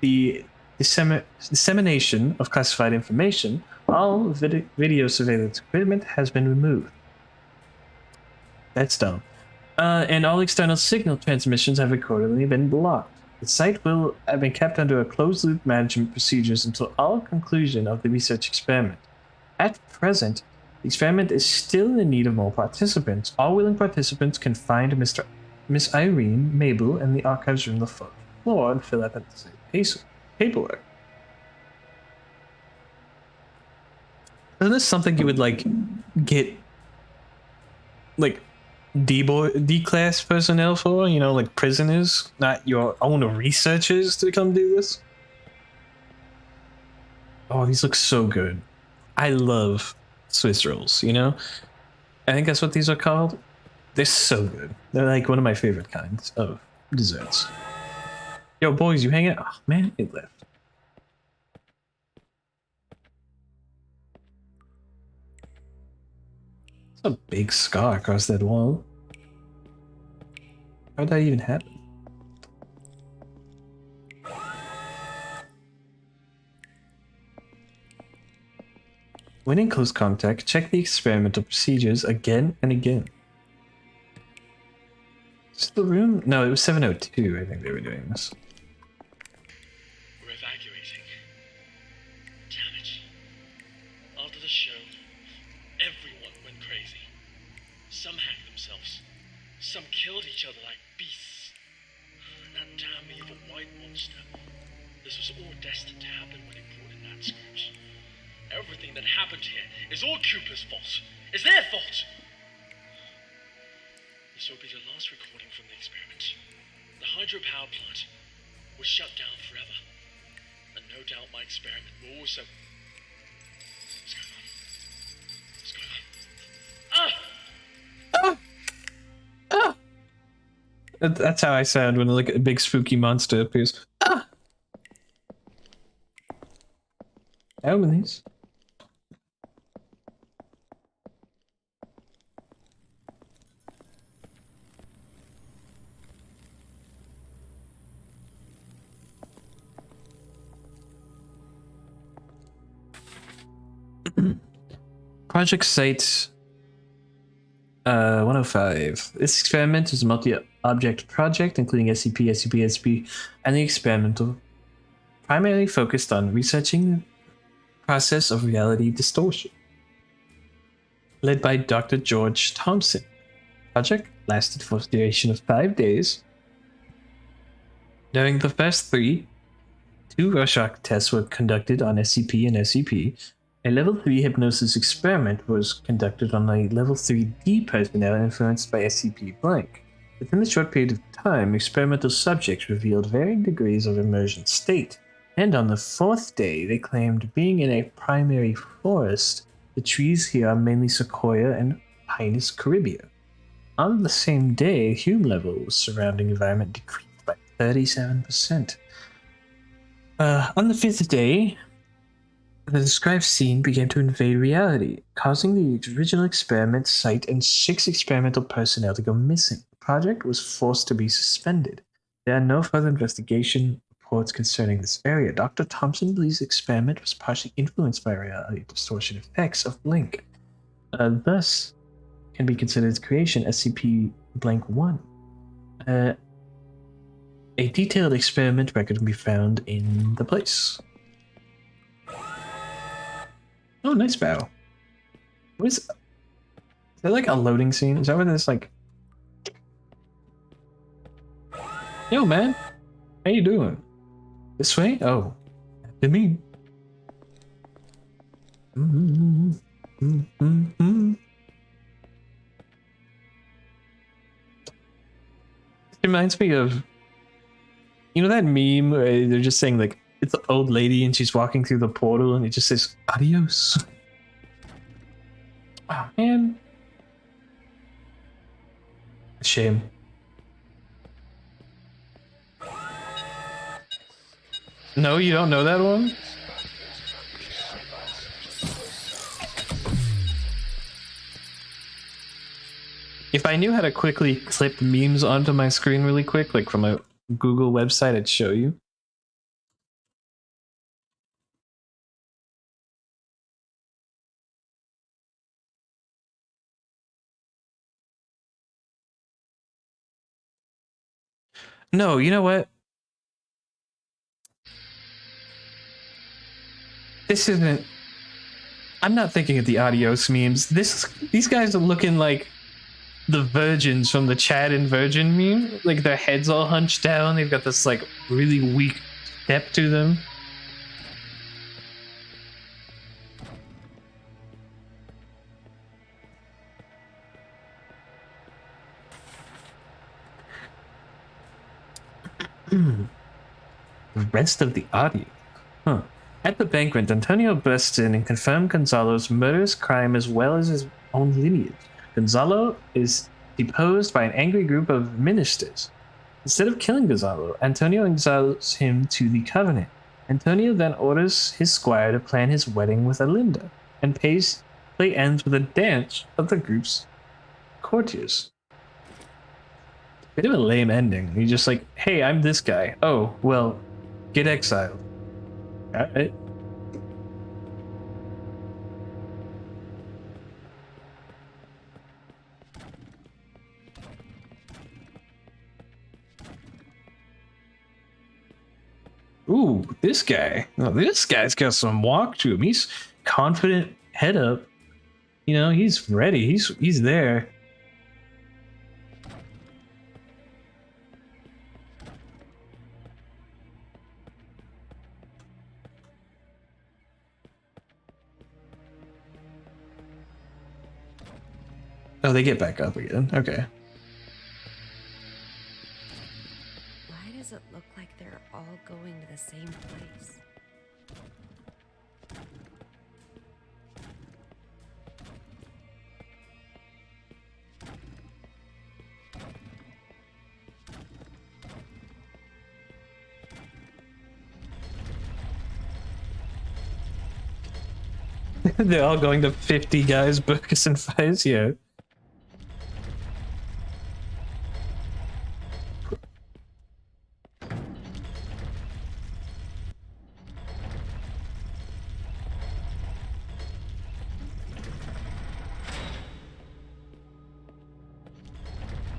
the dissemination of classified information, all video surveillance equipment has been removed. That's dumb. And all external signal transmissions have accordingly been blocked. The site will have been kept under a closed-loop management procedures until all conclusion of the research experiment. At present, the experiment is still in need of more participants. All willing participants can find Miss Irene Mabel in the archives room on the 4th floor and fill out the paperwork. Isn't this something you would like get like D-class personnel for? You know, like prisoners, not your own researchers to come do this? Oh, these look so good. I love Swiss rolls, you know? I think that's what these are called. They're so good. They're like one of my favorite kinds of desserts. Yo, boys, you hanging out? Oh, man, it left. A big scar across that wall. How'd that even happen? When in close contact, check the experimental procedures again and again. Is this the room? No, it was 702. I think they were doing this. We're evacuating. Damn it. After the show, everyone went crazy. Some hacked themselves. Some killed each other like beasts. And that damn evil white monster. This was all destined to happen when he brought in that script. Everything that happened here is all Cooper's fault. It's their fault. This will be the last recording from the experiment. The hydropower plant was shut down forever. And no doubt my experiment will also... What's going on? What's going on? Ah! That's how I sound when like a big spooky monster appears. Ah! I open these. Project Site 105. This experiment is a multi-object project including SCP, SCP, and the experimental, primarily focused on researching the process of reality distortion. Led by Dr. George Thompson. Project lasted for the duration of 5 days. During the first 3, 2 Rorschach tests were conducted on SCP and SCP. A level 3 hypnosis experiment was conducted on a level 3D personnel influenced by SCP blank. Within a short period of time, experimental subjects revealed varying degrees of immersion state, and on the 4th day, they claimed being in a primary forest. The trees here are mainly sequoia and Pinus caribea. On the same day, hume levels surrounding environment decreased by 37%. On the 5th day, the described scene began to invade reality, causing the original experiment site and 6 experimental personnel to go missing. The project was forced to be suspended. There are no further investigation reports concerning this area. Dr. Thompson believes the experiment was partially influenced by reality distortion effects of Blink. Thus, can be considered its creation SCP blank 1. A detailed experiment record can be found in the place. Oh, nice bow. What is that, like a loading scene? Is that what this like? Yo, man, how you doing? This way? Oh, to me. It reminds me of, you know, that meme where they're just saying like it's an old lady and she's walking through the portal and it just says adios. Oh man, shame. No, you don't know that one? If I knew how to quickly clip memes onto my screen really quick, like from a Google website, I'd show you. No, you know what? This isn't... I'm not thinking of the adios memes. These guys are looking like the virgins from the Chad and Virgin meme. Like their heads all hunched down. They've got this like really weak step to them. The rest of the audio. Huh. At the banquet, Antonio bursts in and confirmed Gonzalo's murderous crime as well as his own lineage. Gonzalo is deposed by an angry group of ministers. Instead of killing Gonzalo, Antonio exiles him to the Covenant. Antonio then orders his squire to plan his wedding with Alinda, and play ends with a dance of the group's courtiers. Bit of a lame ending. He's just like, hey, I'm this guy. Oh, well, get exiled. Alright. Ooh, this guy. Oh, this guy's got some walk to him. He's confident, head up. You know, he's ready. He's there. Oh, they get back up again. Okay. Why does it look like they're all going to the same place? They're all going to 50 guys, Burkus and Fires, yeah.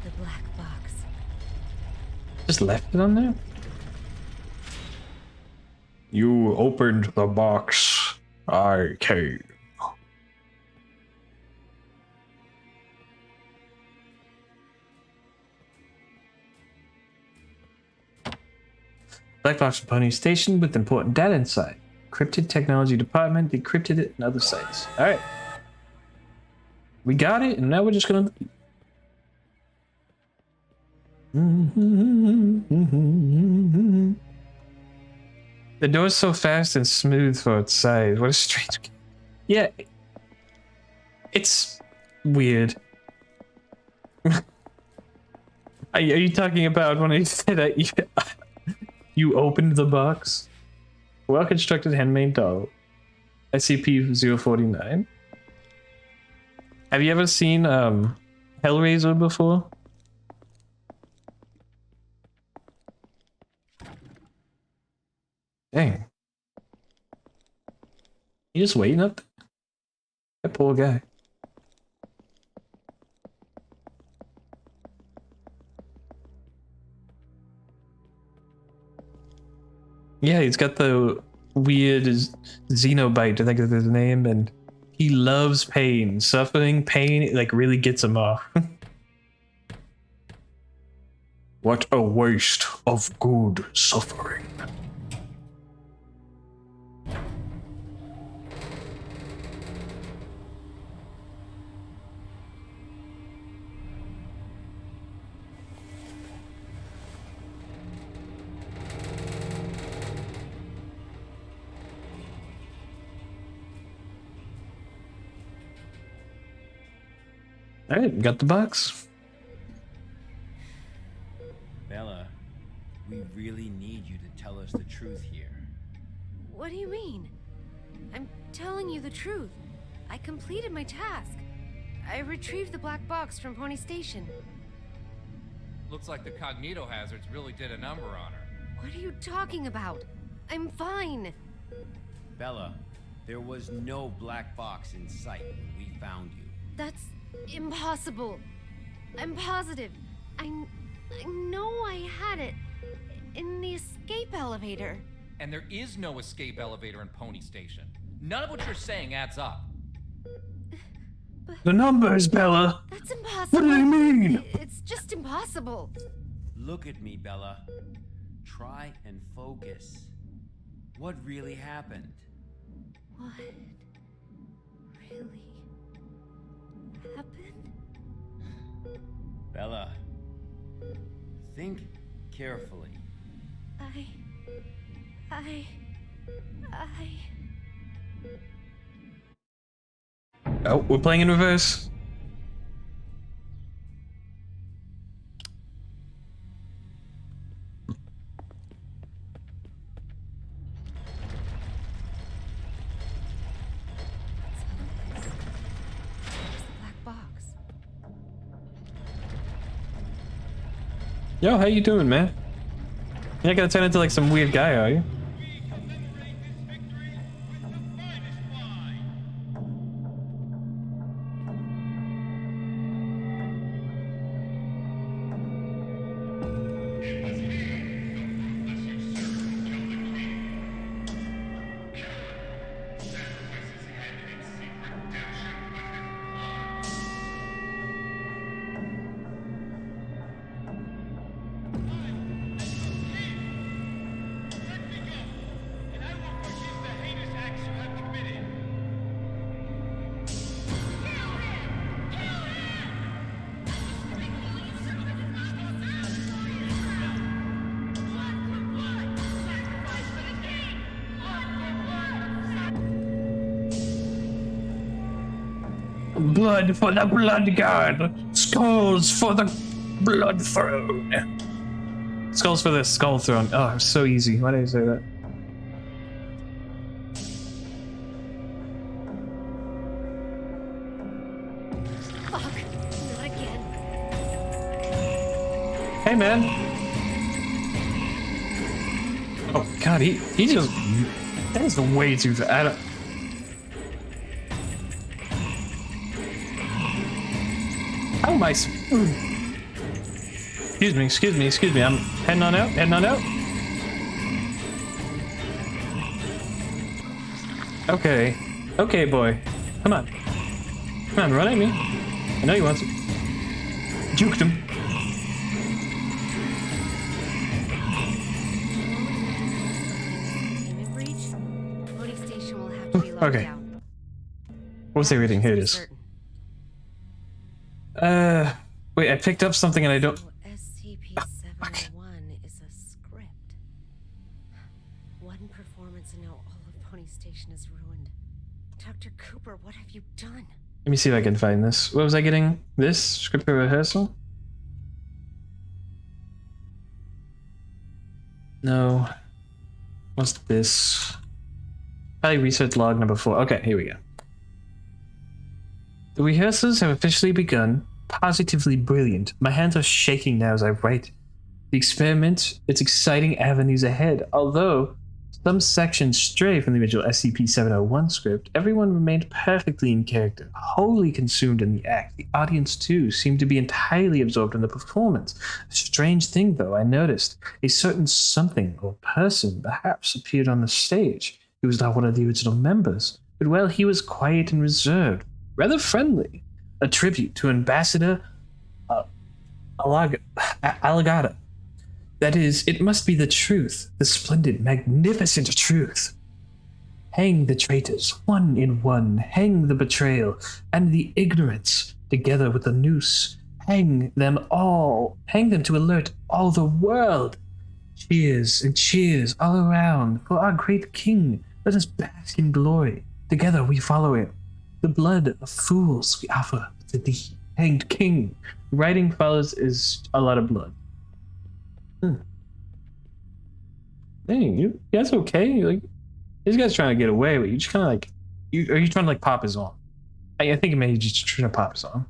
The black box. Just left it on there? You opened the box. I came. Black box component station with important data inside. Encrypted technology department, decrypted it, and other sites. All right. We got it, and now we're just gonna... The door's so fast and smooth for its size. What a strange... Yeah. It's weird. Are you talking about when I said that you opened the box? Well-constructed handmade doll. SCP-049. Have you ever seen Hellraiser before? Dang. You just waiting up there? That poor guy. Yeah, he's got the weird Xenobite, I think is his name, and he loves pain. Suffering, pain, like really gets him off. What a waste of good suffering. Alright, got the box. Bella, we really need you to tell us the truth here. What do you mean? I'm telling you the truth. I completed my task. I retrieved the black box from Pony Station. Looks like the cognito hazards really did a number on her. What are you talking about? I'm fine. Bella, there was no black box in sight when we found you. That's impossible. I'm positive. I know I had it in the escape elevator. And there is no escape elevator in Pony Station. None of what you're saying adds up. The numbers, Bella. That's impossible. What do they mean? It's just impossible. Look at me, Bella. Try and focus. What really happened? What really happened? Bella, think carefully. Oh, we're playing in reverse. Yo, how you doing, man? You're not gonna turn into like some weird guy, are you? Blood for the blood god. Skulls for the blood throne. Skulls for the skull throne. Oh, so easy. Why did I say that? Fuck, not again. Hey, man. Oh god, he just, that is way too fast. How am I? Excuse me. I'm heading on out. Okay, boy. Come on, run at me. I know you want to. Juked him. Containment breach? station will have to be locked Okay. down. What was I reading? Here it is. Wait, I picked up something and I don't... So SCP-701 is a script. One performance and now all of Pony Station is ruined. Dr. Cooper, what have you done? Let me see if I can find this. What was I getting? This? Script for rehearsal? No. What's this? Probably research log number 4. Okay, here we go. The rehearsals have officially begun. Positively brilliant. My hands are shaking now as I write. The experiment, its exciting avenues ahead. Although some sections stray from the original SCP-701 script, everyone remained perfectly in character, wholly consumed in the act. The audience, too, seemed to be entirely absorbed in the performance. A strange thing, though, I noticed. A certain something or person, perhaps, appeared on the stage. He was not one of the original members, but, well, he was quiet and reserved, rather friendly. A tribute to Ambassador Alagata. That is, it must be the truth, the splendid, magnificent truth. Hang the traitors, one in one. Hang the betrayal and the ignorance, together with the noose. Hang them all. Hang them to alert all the world. Cheers and cheers all around for our great king. Let us bask in glory. Together we follow him. The blood of fools we offer to the hanged king. Writing follows is a lot of blood. Dang, you guys okay? Like, this guy's trying to get away, but you just kind of like, are you trying to like pop his arm? I think maybe just trying to pop his arm.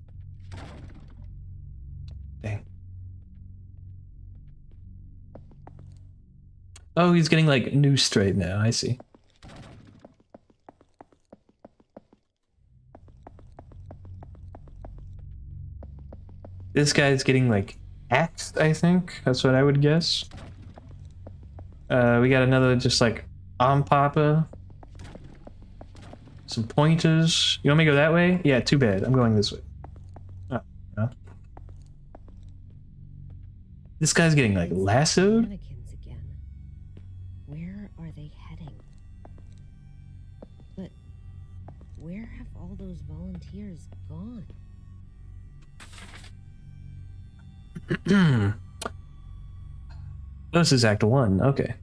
Dang. Oh, he's getting like noosed right now. I see. This guy's getting like axed, I think. That's what I would guess. We got another just like arm popper. Some pointers. You want me to go that way? Yeah, too bad. I'm going this way. Oh, no. This guy's getting like lassoed. Mannequins again. Where are they heading? But where have all those volunteers gone? This is Act 1, okay.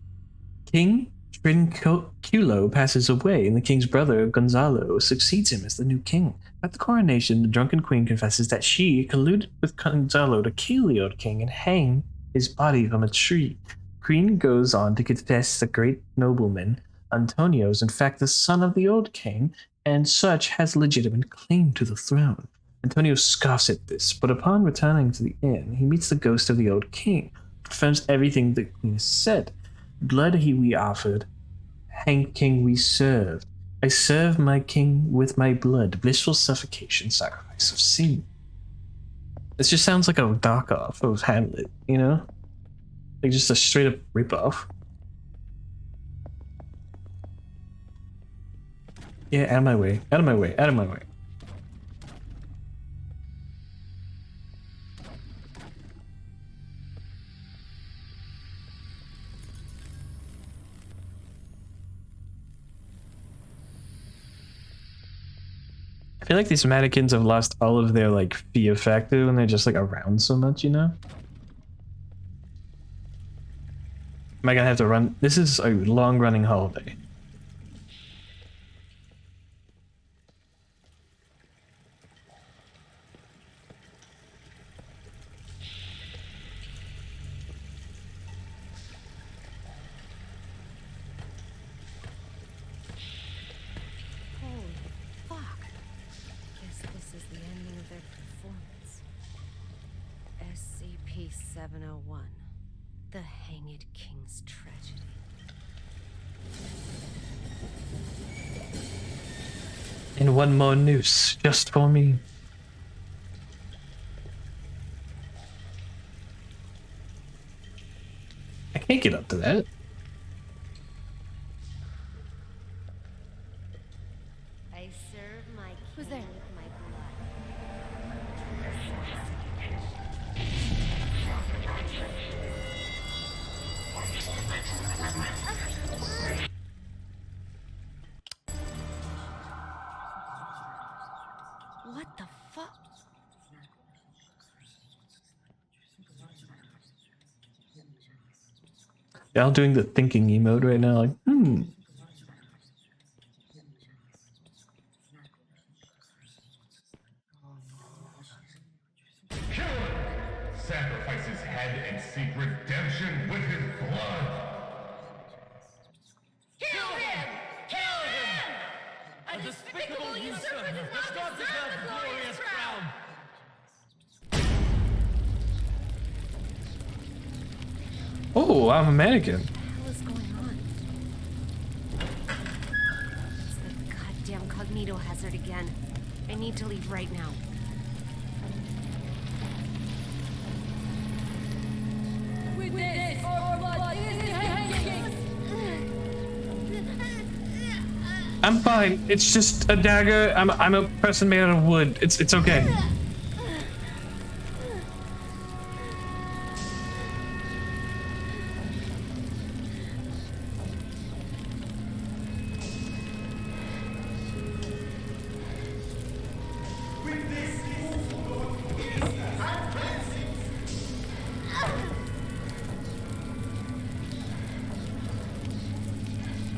King Trinculo passes away, and the king's brother, Gonzalo, succeeds him as the new king. At the coronation, the drunken queen confesses that she colluded with Gonzalo to kill the old king and hang his body from a tree. Queen goes on to confess the great nobleman, Antonio, is in fact the son of the old king, and such has legitimate claim to the throne. Antonio scoffs at this, but upon returning to the inn, he meets the ghost of the old king, confirms everything the queen said. Blood we offered, hanged king we served. I serve my king with my blood, blissful suffocation, sacrifice of sin. This just sounds like a knockoff of Hamlet, you know? Like just a straight up ripoff. Yeah, out of my way, out of my way, out of my way. I feel like these mannequins have lost all of their like fear factor when they're just like around so much, you know? Am I gonna have to run? This is a long running holiday. SCP-701, the Hanged King's Tragedy. And one more noose, just for me. I can't get up to that. I serve my king. Who's there? With my What the fuck? Y'all doing the thinking emote right now, like, Sacrifice his head and seek redemption with his blood. Kill him! Kill him! A despicable usurper does not deserve the glorious crown! oh, I'm a mannequin. What is going on? It's the goddamn cognito hazard again. I need to leave right now. With this, our blood is hanging! I'm fine. It's just a dagger. I'm a person made out of wood. It's okay.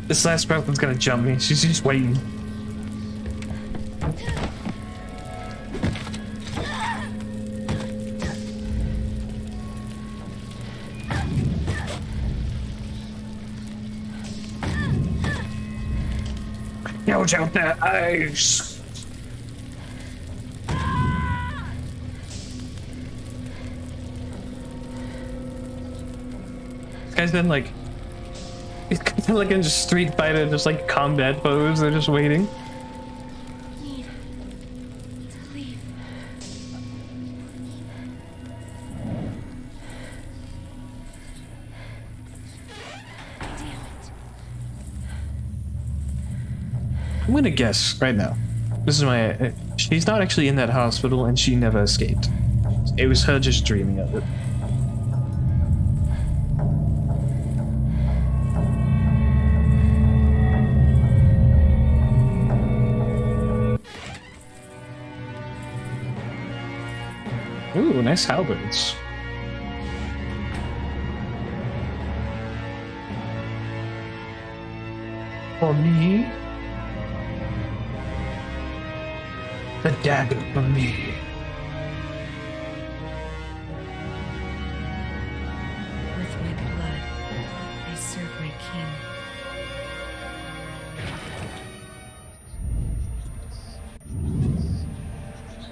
This last person's gonna jump me. She's just waiting. Gouge out their eyes. This guy's been like, he's kind of like in just Street Fighter, just like combat pose. They're just waiting. Need to leave. Damn it. I'm gonna guess right now. This is my. She's not actually in that hospital, and she never escaped. It was her just dreaming of it. Ooh, nice halberds. For me? The dagger for me. With my blood, I serve my king.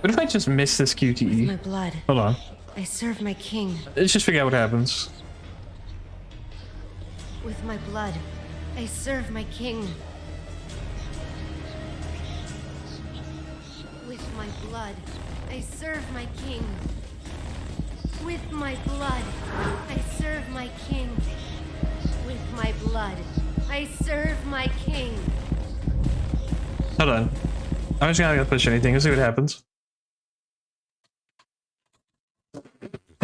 What if I just miss this QTE? My blood. Hold on. I serve my king. Let's just figure out what happens. With my blood, I serve my king. With my blood, I serve my king. With my blood, I serve my king. With my blood, I serve my king. Hold on. I'm just not gonna push anything. Let's see what happens.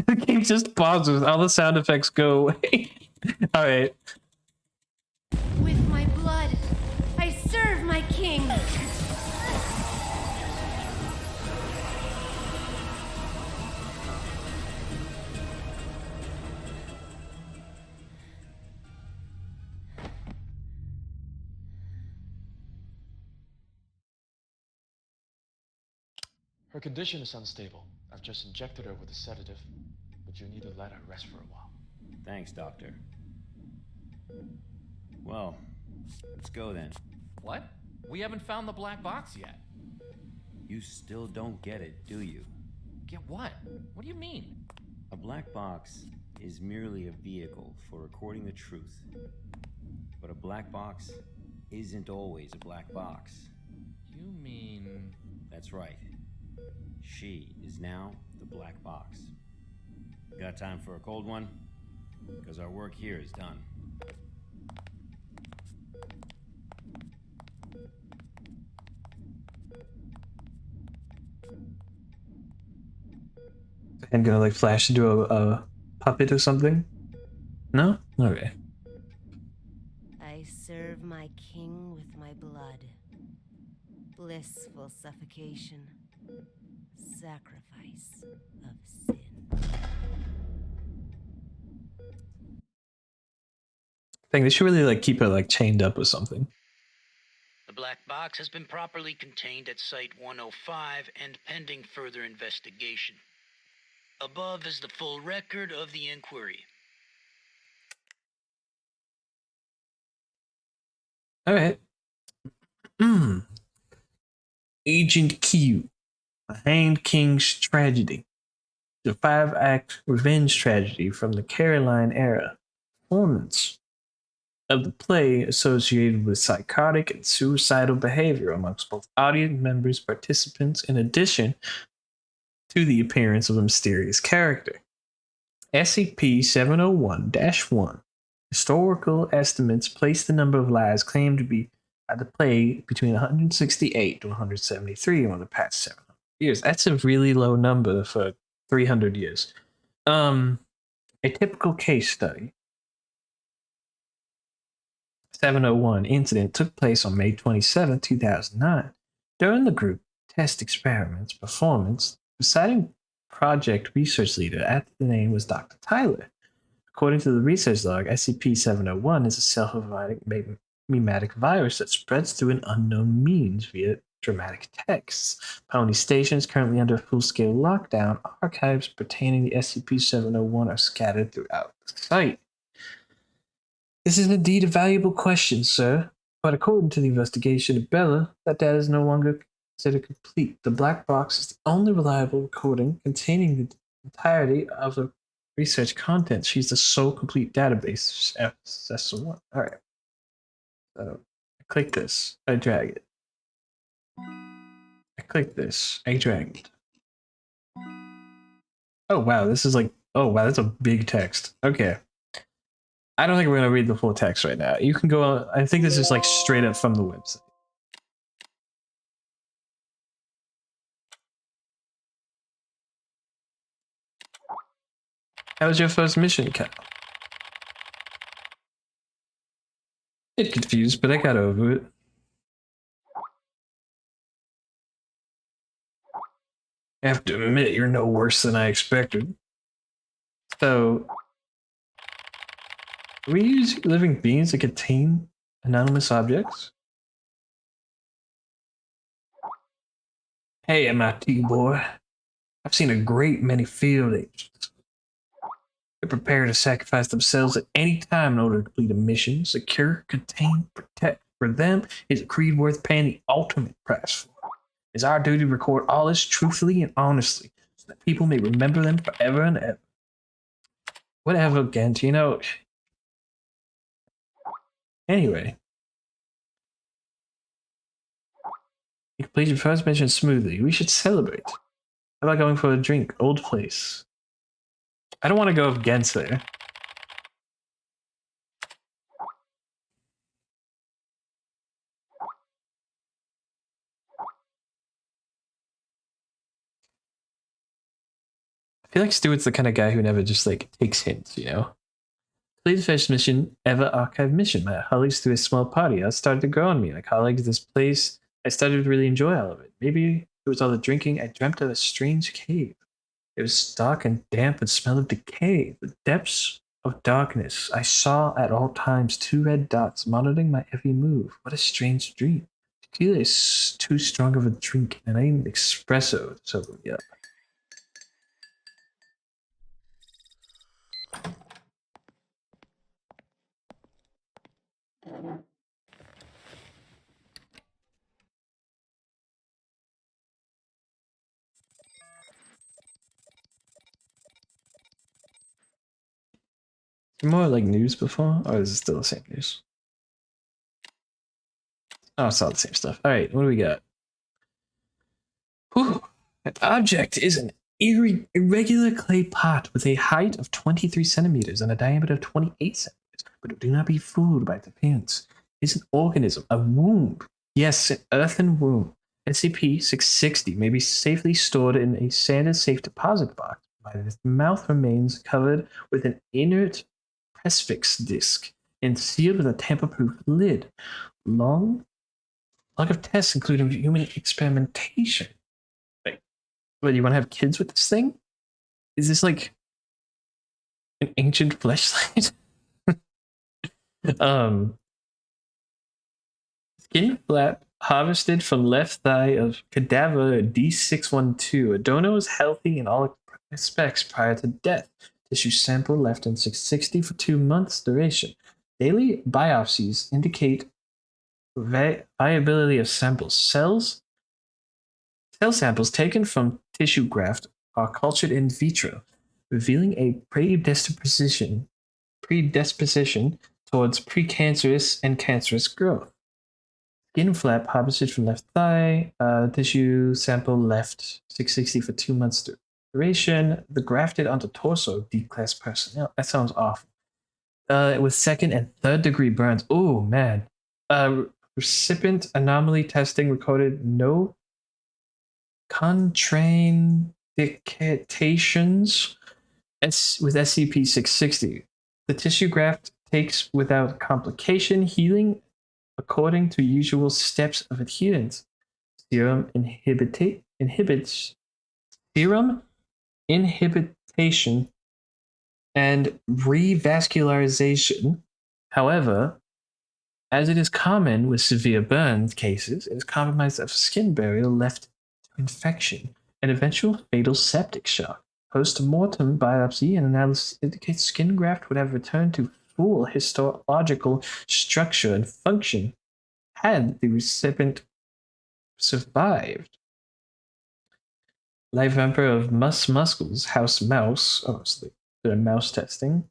The game just pauses. All the sound effects go away. Alright. With my blood, I serve my king. Her condition is unstable. I've just injected her with a sedative, but you need to let her rest for a while. Thanks, Doctor. Well, let's go then. What? We haven't found the black box yet. You still don't get it, do you? Get what? What do you mean? A black box is merely a vehicle for recording the truth. But a black box isn't always a black box. You mean... That's right. She is now the black box. Got time for a cold one? Because our work here is done. I'm gonna like flash into a puppet or something? No? Okay. I serve my king with my blood. Blissful suffocation. Sacrifice of sin. I think they should really like keep it like chained up with something. The black box has been properly contained at Site 105 and pending further investigation. Above is the full record of the inquiry. All right. Agent Q, a hanged king's tragedy. The 5-act revenge tragedy from the Caroline era. Performance of the play associated with psychotic and suicidal behavior amongst both audience members, participants, in addition to the appearance of a mysterious character. SCP-701-1. Historical estimates place the number of lives claimed to be at the play between 168 to 173 over the past 700 years. That's a really low number for 300 years. A typical case study. 701 incident took place on May 27, 2009. During the group test experiments performance, presiding project research leader at the name was Dr. Tyler. According to the research log, SCP-701 is a self-replicating mimetic virus that spreads through an unknown means via dramatic texts. Pony Station is currently under full-scale lockdown. Archives pertaining to SCP-701 are scattered throughout the site. This is indeed a valuable question, sir, but according to the investigation of Bella, that data is no longer considered complete. The black box is the only reliable recording containing the entirety of the research content. She's the sole complete database of SCP-1. Alright. So, I click this. I drag it. I click this. I drag it. Oh, wow. This is like... Oh, wow. That's a big text. Okay. I don't think we're going to read the full text right now. You can go on. I think this is like straight up from the website. How was your first mission, Cal? Bit confused, but I got over it. I have to admit, you're no worse than I expected. So, we use living beings that contain anonymous objects? Hey, MIT boy. I've seen a great many field agents. They're prepared to sacrifice themselves at any time in order to complete a mission. Secure, contain, protect. For them, is a creed worth paying the ultimate price for. It's our duty to record all this truthfully and honestly, so that people may remember them forever and ever. Whatever, Gent, you know. Anyway. You completed your first mission smoothly. We should celebrate. How about going for a drink? Old place. I don't want to go against there. I feel like Stuart's the kind of guy who never just like takes hints, you know? Play the first mission ever archive mission. My colleagues threw a small party. That started to grow on me. My colleagues, this place, I started to really enjoy all of it. Maybe it was all the drinking. I dreamt of a strange cave. It was dark and damp and smelled of decay. The depths of darkness. I saw at all times 2 red dots monitoring my every move. What a strange dream. Tequila is too strong of a drink, and I need espresso to sober me up. More like news before, or is it still the same news? Oh, it's all the same stuff. All right, what do we got? Whew. An object is an irregular clay pot with a height of 23 centimeters and a diameter of 28 centimeters. But do not be fooled by its appearance. It's an organism, a womb. Yes, an earthen womb. SCP-660 may be safely stored in a standard safe deposit box, provided its mouth remains covered with an inert press-fix disc and sealed with a tamper-proof lid. Log of tests including human experimentation. Like, What, you want to have kids with this thing? Is this like an ancient fleshlight? Skin flap harvested from left thigh of cadaver D612. A donor was healthy in all respects prior to death. Tissue sample left in 660 for 2 months duration. Daily biopsies indicate viability of samples. Cell samples taken from tissue graft are cultured in vitro, revealing a predisposition towards precancerous and cancerous growth. Skin flap harvested from left thigh. Tissue sample left 660 for 2 months duration. The grafted onto torso of D-class personnel. That sounds awful. With second and third degree burns. Oh man. Recipient anomaly testing recorded no contraindications with SCP-660. The tissue graft takes without complication, healing according to usual steps of adherence. Serum inhibition and revascularization. However, as it is common with severe burn cases, it is compromised of skin barrier left to infection and eventual fatal septic shock. Post-mortem biopsy and analysis indicates skin graft would have returned to full histological structure and function had the recipient survived. Live vampire of muscles, house mouse. Oh, so they're mouse testing.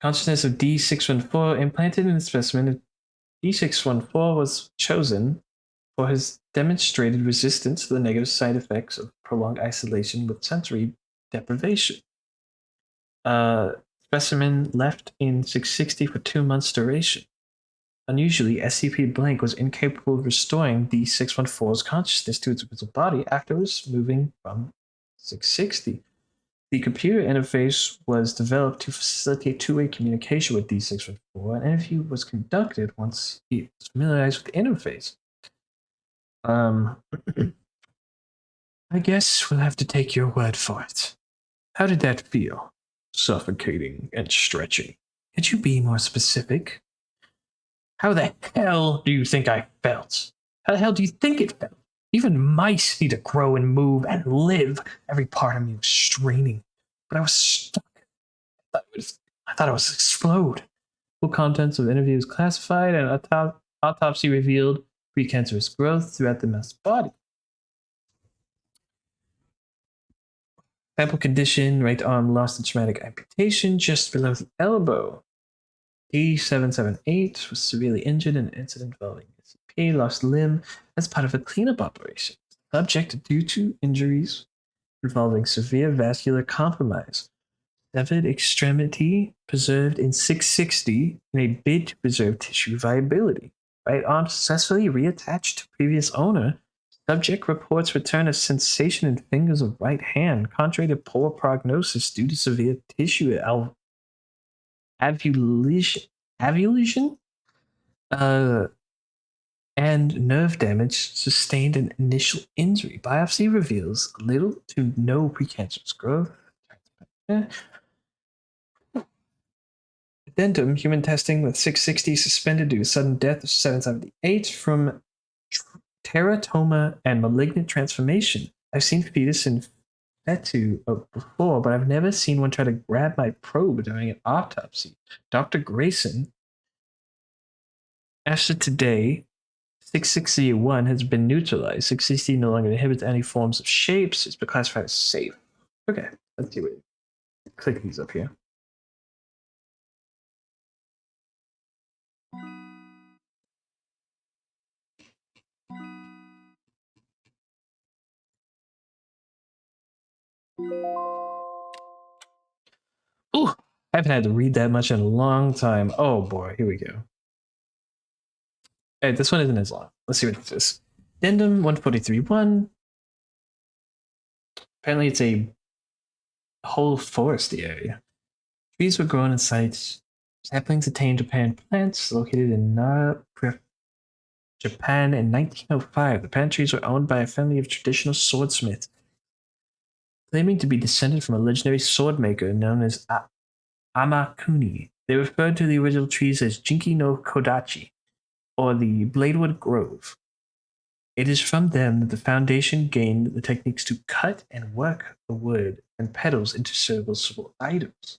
Consciousness of D614 implanted in the specimen. D614 was chosen for his demonstrated resistance to the negative side effects of prolonged isolation with sensory deprivation. Specimen left in 660 for 2 months duration. Unusually, SCP-Blank was incapable of restoring D614's consciousness to its original body afterwards moving from 660. The computer interface was developed to facilitate two-way communication with D614. An interview was conducted once he was familiarized with the interface. I guess we'll have to take your word for it. How did that feel? Suffocating and stretching. Could you be more specific? How the hell do you think I felt? How the hell do you think it felt? Even mice need to grow and move and live. Every part of me was straining, but I was stuck. I thought I was explode. Full contents of the interview was classified, and autopsy revealed precancerous growth throughout the mouse body. Sample condition: right arm lost in traumatic amputation just below the elbow. D778 was severely injured in an incident involving SCP, lost limb as part of a cleanup operation. Subject due to injuries involving severe vascular compromise. Severed extremity preserved in 660 in a bid to preserve tissue viability. Right arm successfully reattached to previous owner. Subject reports return of sensation in fingers of right hand, contrary to poor prognosis due to severe tissue avulsion, and nerve damage sustained an initial injury. Biopsy reveals little to no precancerous growth. Addendum: human testing with 660 suspended due to sudden death of 778 from teratoma and malignant transformation. I've seen fetus in fetu before, but I've never seen one try to grab my probe during an autopsy. Dr. Grayson, after today, 661 has been neutralized. 660 no longer inhibits any forms of shapes. It's been classified as safe. Okay, let's do it. Click these up here. Ooh, I haven't had to read that much in a long time. Oh boy, here we go. Hey, this one isn't as long. Let's see what this is. Addendum 143.1. Apparently it's a whole foresty area. Trees were grown in sites. Saplings attained Japan plants located in Nara, Japan in 1905. The plant trees were owned by a family of traditional swordsmiths. claiming to be descended from a legendary sword maker known as Amakuni. They referred to the original trees as Jinki no Kodachi, or the Bladewood Grove. It is from them that the Foundation gained the techniques to cut and work the wood and petals into serviceable items.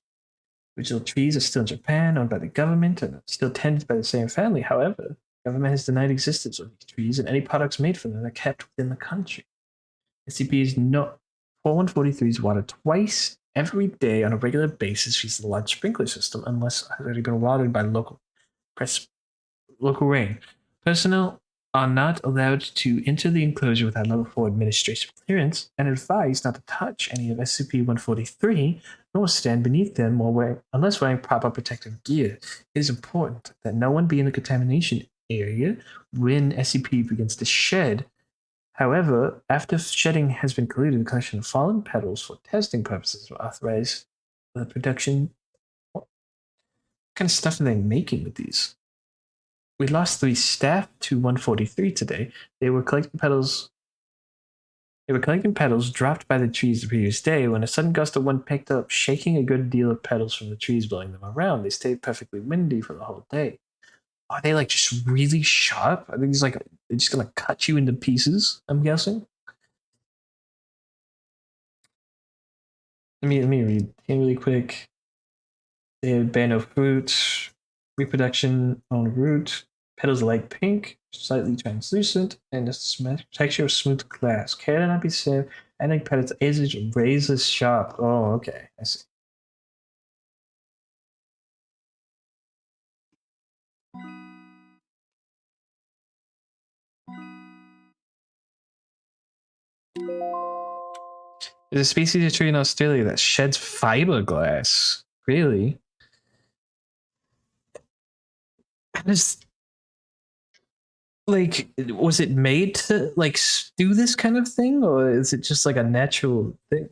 Original trees are still in Japan, owned by the government, and are still tended by the same family. However, the government has denied existence of these trees, and any products made from them are kept within the country. SCP is not 4143 is watered twice every day on a regular basis via the large sprinkler system, unless it has already been watered by local rain. Personnel are not allowed to enter the enclosure without level 4 administration clearance and advised not to touch any of SCP-143 nor stand beneath them unless wearing proper protective gear. It is important that no one be in the contamination area when SCP begins to shed. However, after shedding has been completed, the collection of fallen petals for testing purposes will authorize the production. What kind of stuff are they making with these? We lost 3 staff to 143 today. They were collecting petals dropped by the trees the previous day when a sudden gust of wind picked up, shaking a good deal of petals from the trees, blowing them around. They stayed perfectly windy for the whole day. Are they like just really sharp? I think it's like they're just gonna cut you into pieces, I'm guessing. Let me read here really quick. They have bear no fruit, reproduction on root, petals are light pink, slightly translucent, and a texture of smooth glass. Care to not be said, ending petals edge razor sharp. Oh, okay, I see. There's a species of tree in Australia that sheds fiberglass. Really? Like, was it made to like do this kind of thing, or is it just like a natural thing?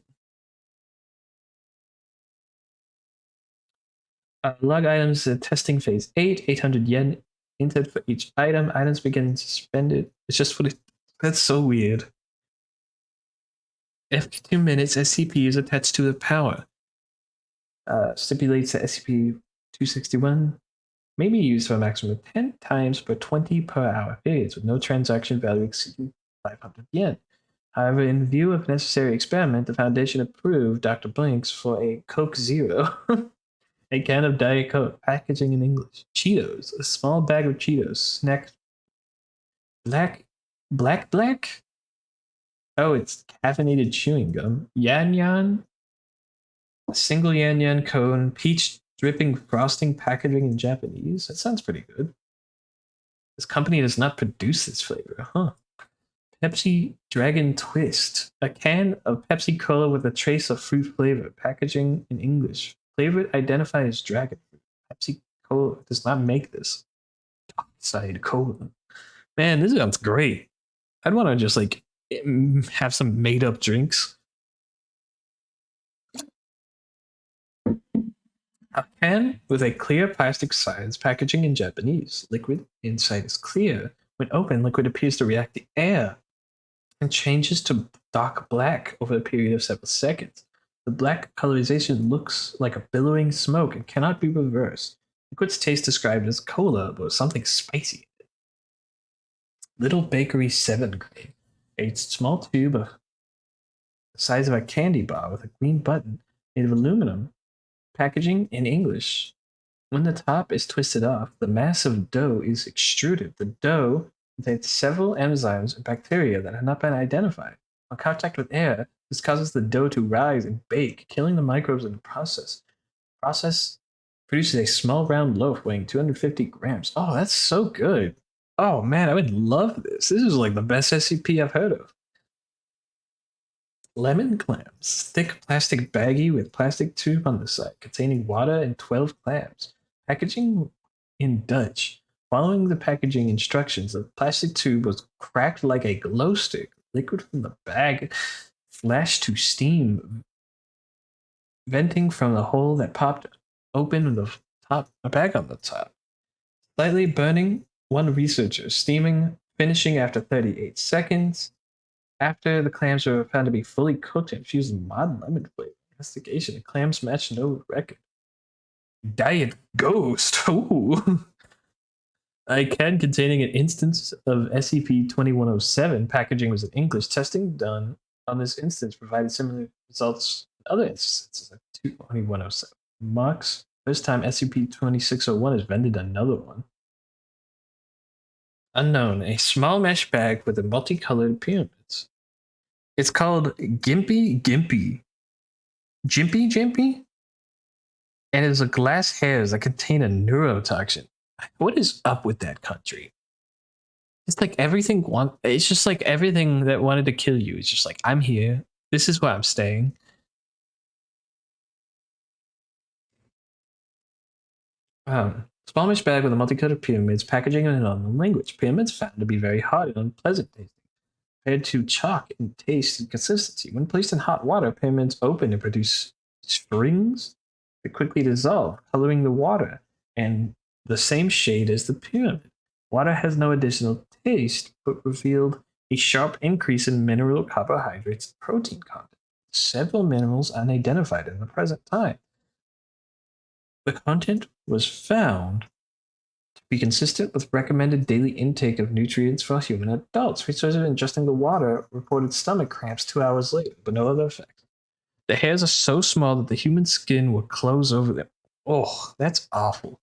Log items testing phase 8, 800 yen entered for each item. Items begin suspended. It's just for the. That's so weird. After 2 minutes, SCP is attached to the power. Stipulates that SCP-261 may be used for a maximum of 10 times per 20 per hour periods, with no transaction value exceeding 500 yen. However, in view of necessary experiment, the Foundation approved Dr. Blinks for a Coke Zero, a can of Diet Coke, packaging in English. Cheetos, a small bag of Cheetos, snack. Black? Oh, it's caffeinated chewing gum. Yan Yan, a single Yan Yan cone, peach dripping frosting packaging in Japanese. That sounds pretty good. This company does not produce this flavor, huh? Pepsi Dragon Twist, a can of Pepsi Cola with a trace of fruit flavor, packaging in English. Flavor identified as dragon fruit. Pepsi Cola does not make this. Side Cola. Man, this sounds great. I'd want to just like have some made up drinks. A can with a clear plastic sides, packaging in Japanese. Liquid inside is clear. When open, liquid appears to react to air and changes to dark black over a period of several seconds. The black colorization looks like a billowing smoke and cannot be reversed. Liquid's taste described as cola, but something spicy. Little Bakery 7 grade. A small tube of the size of a candy bar with a green button made of aluminum. Packaging in English. When the top is twisted off, the mass of dough is extruded. The dough contains several enzymes and bacteria that have not been identified. On contact with air, this causes the dough to rise and bake, killing the microbes in the process. The process produces a small round loaf weighing 250 grams. Oh, that's so good. Oh man, I would love this. This is like the best SCP I've heard of. Lemon clams. Thick plastic baggie with plastic tube on the side, containing water and 12 clams. Packaging in Dutch. Following the packaging instructions, the plastic tube was cracked like a glow stick. Liquid from the bag flashed to steam, venting from the hole that popped open with a bag on the top. Slightly burning one researcher, steaming, finishing after 38 seconds. After the clams were found to be fully cooked and infused with mod lemon flavor. Investigation. The clams matched no record. Diet Ghost. Ooh. A can containing an instance of SCP-2107 packaging was in English. Testing done on this instance provided similar results in other instances of 2107. Marks. First time SCP-2601 has vended another one. Unknown. A small mesh bag with a multicolored pyramids. It's called Gimpy Gimpy. Jimpy Jimpy? And it's a glass hairs that contain a neurotoxin. What is up with that country? It's like everything it's just like everything that wanted to kill you. It's just like, I'm here. This is where I'm staying. Small mesh bag with a multicolored pyramids, packaging in an unknown language. Pyramids found to be very hard and unpleasant tasting, compared to chalk in taste and consistency. When placed in hot water, pyramids open and produce strings that quickly dissolve, coloring the water and the same shade as the pyramid. Water has no additional taste, but revealed a sharp increase in mineral, carbohydrates, and protein content. Several minerals unidentified in the present time. The content was found to be consistent with recommended daily intake of nutrients for human adults. Researchers ingesting the water reported stomach cramps 2 hours later, but no other effects. The hairs are so small that the human skin will close over them. Oh, that's awful.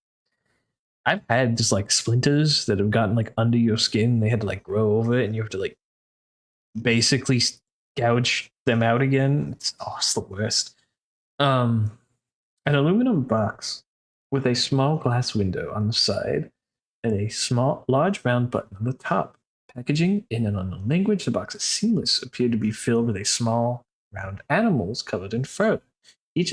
I've had just like splinters that have gotten like under your skin. They had to like grow over it, and you have to like basically gouge them out again. It's the worst. An aluminum box with a small glass window on the side and a large round button on the top. Packaging in an unknown language, the box is seamless, appeared to be filled with a small round animals covered in fur. Each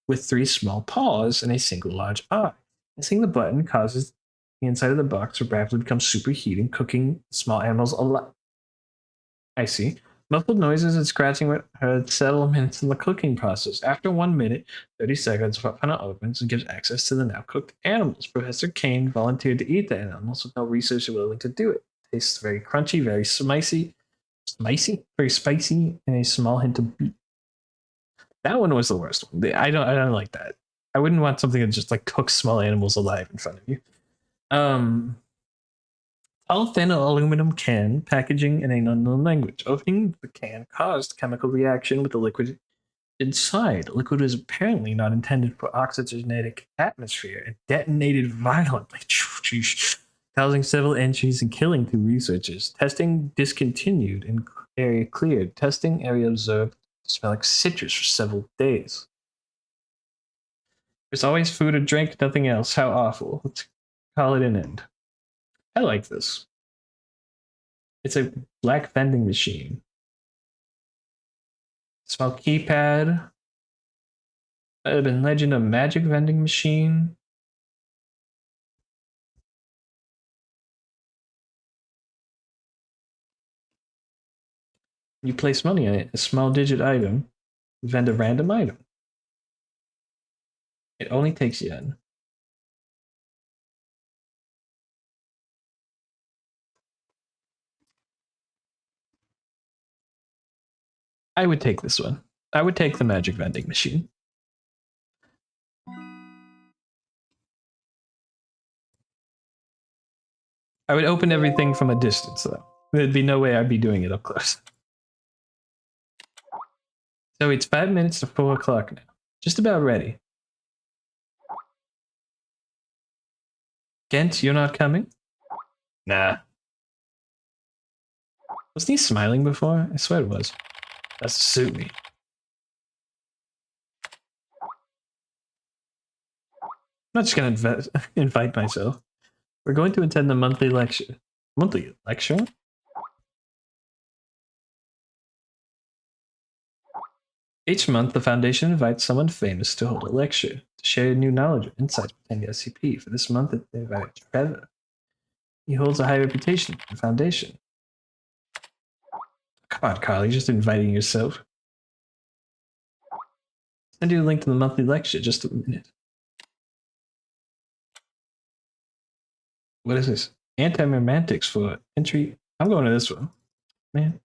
with 3 small paws and a single large eye. Pressing the button causes the inside of the box to rapidly become superheated, cooking small animals alive. I see. Muffled noises and scratching were heard several minutes in the cooking process. After 1 minute, 30 seconds, the funnel opens and gives access to the now cooked animals. Professor Kane volunteered to eat the animals with no researcher willing to do it. Tastes very crunchy, very very spicy, and a small hint of beef. That one was the worst one. I don't like that. I wouldn't want something that just like cooks small animals alive in front of you. Tall, thin aluminum can, packaging in an unknown language. Opening the can caused chemical reaction with the liquid inside. The liquid was apparently not intended for oxygenated atmosphere and detonated violently, causing several injuries and killing 2 researchers. Testing discontinued and area cleared. Testing area observed to smell like citrus for several days. There's always food or drink, nothing else. How awful. Let's call it an end. I like this. It's a black vending machine. Small keypad. Urban Legend of Magic vending machine. You place money on it. A small digit item. Vend a random item. It only takes yen. I would take this one. I would take the magic vending machine. I would open everything from a distance, though. There'd be no way I'd be doing it up close. So it's 5 minutes to 4 o'clock now. Just about ready. Gent, you're not coming? Nah. Wasn't he smiling before? I swear it was. That's to suit me. I'm not just going to invite myself. We're going to attend the monthly lecture. Monthly lecture? Each month, the Foundation invites someone famous to hold a lecture, to share new knowledge or insights pertaining to SCP. For this month, they invited Trevor. He holds a high reputation in the Foundation. Come on, Carl, you're just inviting yourself. Send you a link to the monthly lecture, just a minute. What is this? Anti-romantics for entry. I'm going to this one. man.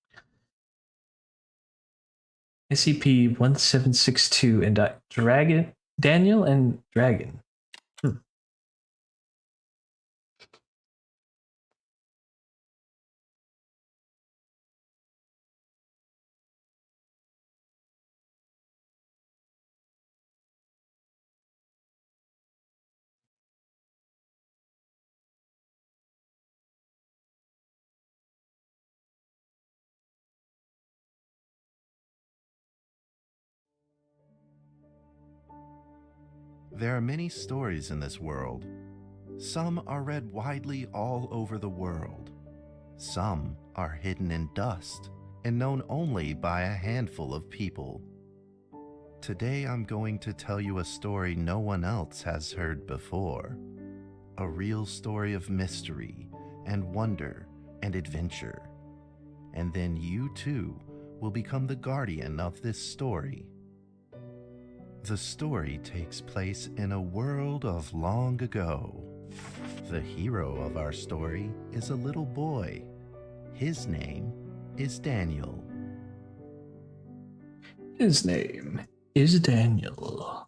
SCP-1762 and Dragon. Daniel and Dragon. There are many stories in this world. Some are read widely all over the world. Some are hidden in dust and known only by a handful of people. Today I'm going to tell you a story no one else has heard before. A real story of mystery and wonder and adventure. And then you too will become the guardian of this story. The story takes place in a world of long ago. The hero of our story is a little boy. His name is Daniel. His name is Daniel.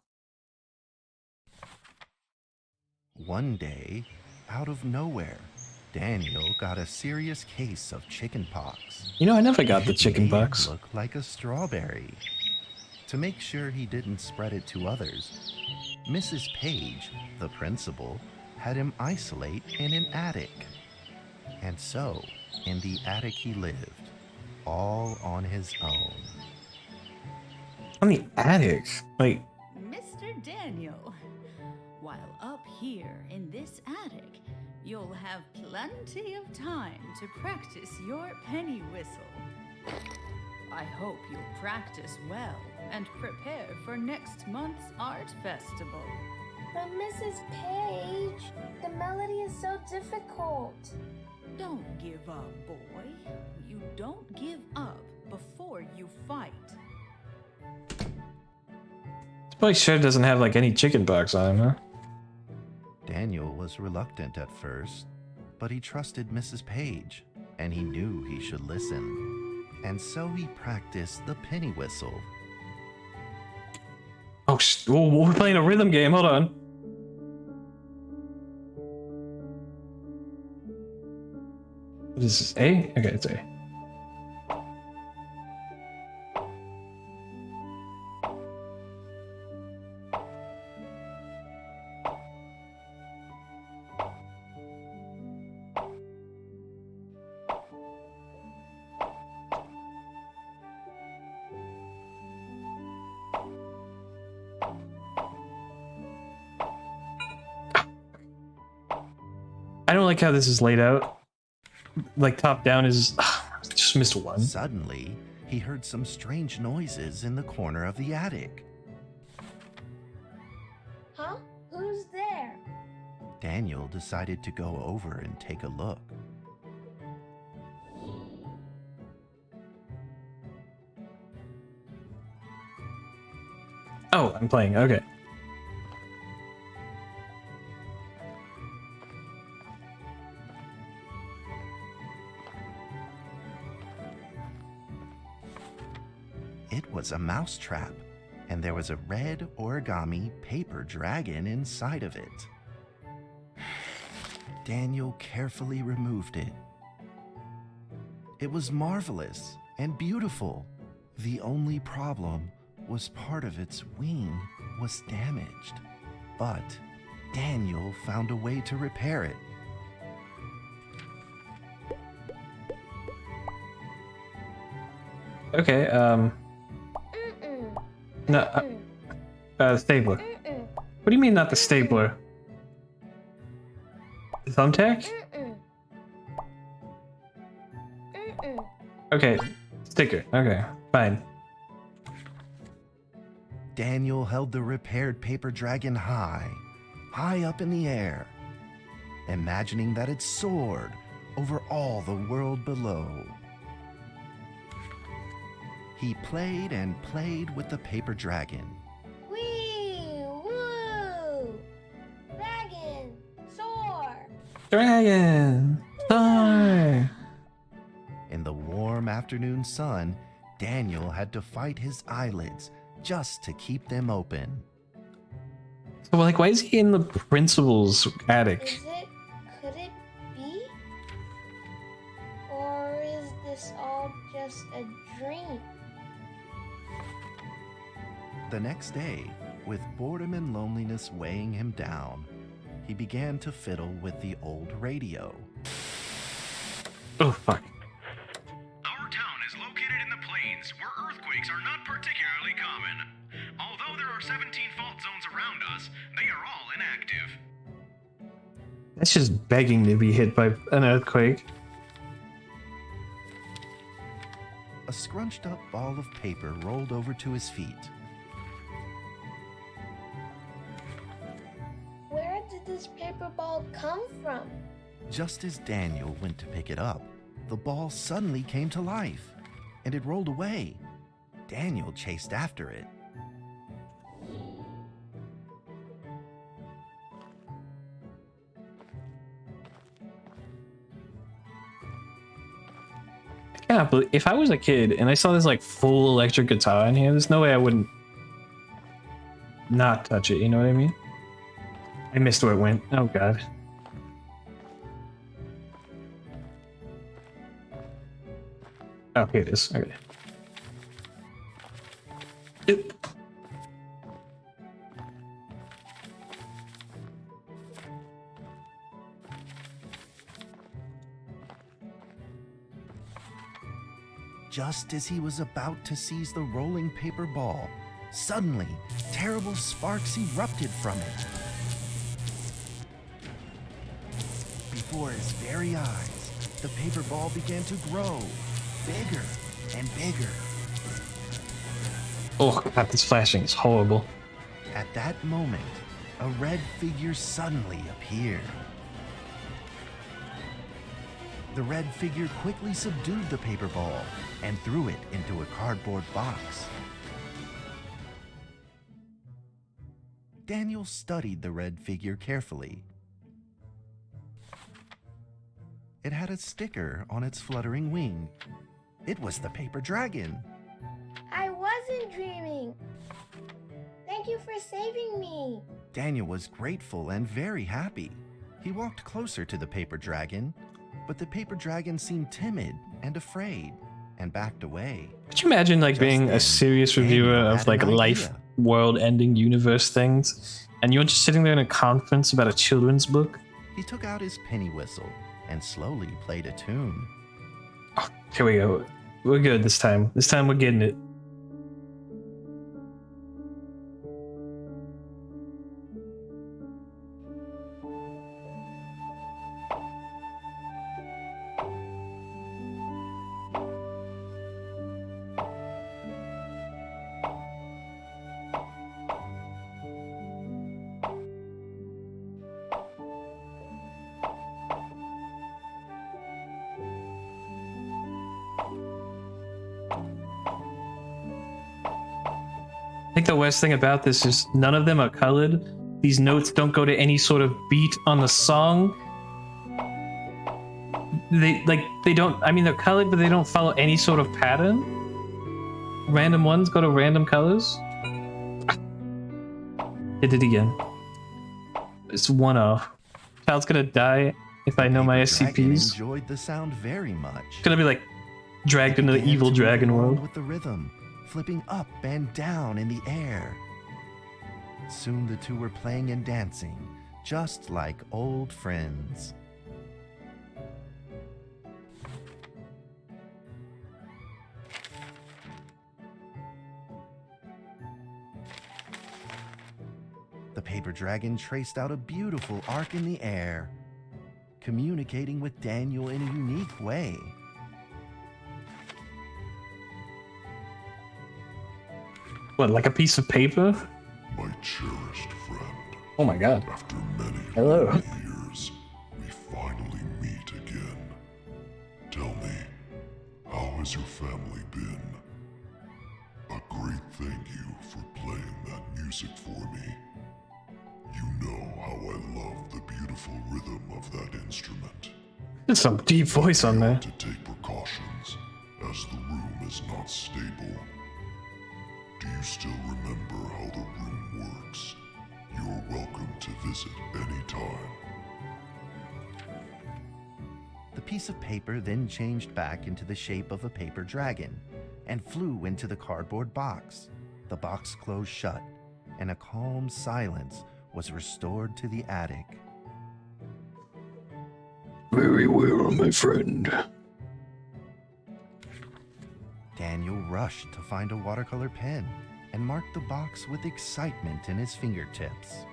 One day, out of nowhere, Daniel got a serious case of chickenpox. You know, I never got the It chickenpox. looked like a strawberry. To make sure he didn't spread it to others, Mrs. Page, the principal, had him isolate in an attic. And so, in the attic he lived, all on his own. On the attic? Like, Mr. Daniel, while up here in this attic, you'll have plenty of time to practice your penny whistle. I hope you'll practice well and prepare for next month's art festival. But Mrs. Page, the melody is so difficult. Don't give up, boy. You don't give up before you fight. this boy sure doesn't have like any chickenpox on him, huh? Daniel was reluctant at first, but he trusted Mrs. Page, and he knew he should listen. And so he practiced the penny whistle. Oh, we're playing a rhythm game. Hold on. What is this? A? Okay, it's A. I don't like how this is laid out. Like top down is just missed one. Suddenly, he heard some strange noises in the corner of the attic. Huh? Who's there? Daniel decided to go over and take a look. Oh, I'm playing. Okay. It was a mousetrap, and there was a red origami paper dragon inside of it. Daniel carefully removed it. It was marvelous and beautiful. The only problem was part of its wing was damaged, but Daniel found a way to repair it. Okay, no, stapler. What do you mean not the stapler? The thumbtack? Okay, sticker. Okay, fine. Daniel held the repaired paper dragon high up in the air, imagining that it soared over all the world below. He played and played with the paper dragon. Wee! Woo! Dragon! Soar! Dragon! Soar! In the warm afternoon sun, Daniel had to fight his eyelids just to keep them open. So, like, why is he in the principal's attic? Could it be? Or is this all just a dream? The next day, with boredom and loneliness weighing him down, he began to fiddle with the old radio. Oh, fuck. Our town is located in the plains, where earthquakes are not particularly common. Although there are 17 fault zones around us, they are all inactive. That's just begging to be hit by an earthquake. A scrunched up ball of paper rolled over to his feet. Where did this paper ball come from? Just as Daniel went to pick it up, the ball suddenly came to life, and it rolled away. Daniel chased after it. Yeah, but if I was a kid and I saw this like full electric guitar in here, there's no way I wouldn't not touch it, you know what I mean? I missed where it went. Oh god. Oh, here it is. Okay. Yep. Just as he was about to seize the rolling paper ball, suddenly, terrible sparks erupted from it. Before his very eyes, the paper ball began to grow, bigger and bigger. Oh god, this flashing is horrible. At that moment, a red figure suddenly appeared. The red figure quickly subdued the paper ball and threw it into a cardboard box. Daniel studied the red figure carefully. It had a sticker on its fluttering wing. It was the paper dragon. I wasn't dreaming. Thank you for saving me. Daniel was grateful and very happy. He walked closer to the paper dragon, but the paper dragon seemed timid and afraid and backed away. Could you imagine like being a serious reviewer of like life, world-ending universe things, and you're just sitting there in a conference about a children's book? He took out his penny whistle and slowly played a tune. Oh, here we go. We're good this time. This time we're getting it. I think the worst thing about this is none of them are colored. These notes don't go to any sort of beat on the song. They don't, I mean, they're colored, but they don't follow any sort of pattern. Random ones go to random colors. Did it again. It's 1-0. Child's gonna die if I know my SCPs. Enjoyed the sound very much. It's gonna be like dragged into the evil dragon world. With the rhythm, flipping up and down in the air. Soon the two were playing and dancing, just like old friends. The paper dragon traced out a beautiful arc in the air, communicating with Daniel in a unique way. What, like a piece of paper? My cherished friend. Oh my god. After many Hello. years, we finally meet again. Tell me, how has your family been? A great thank you for playing that music for me. You know how I love the beautiful rhythm of that instrument. There's some deep voice on there. To take precautions, as not stable. Do you still remember how the room works? You're welcome to visit anytime. The piece of paper then changed back into the shape of a paper dragon and flew into the cardboard box. The box closed shut, and a calm silence was restored to the attic. Very well, my friend. Daniel rushed to find a watercolor pen and marked the box with excitement in his fingertips.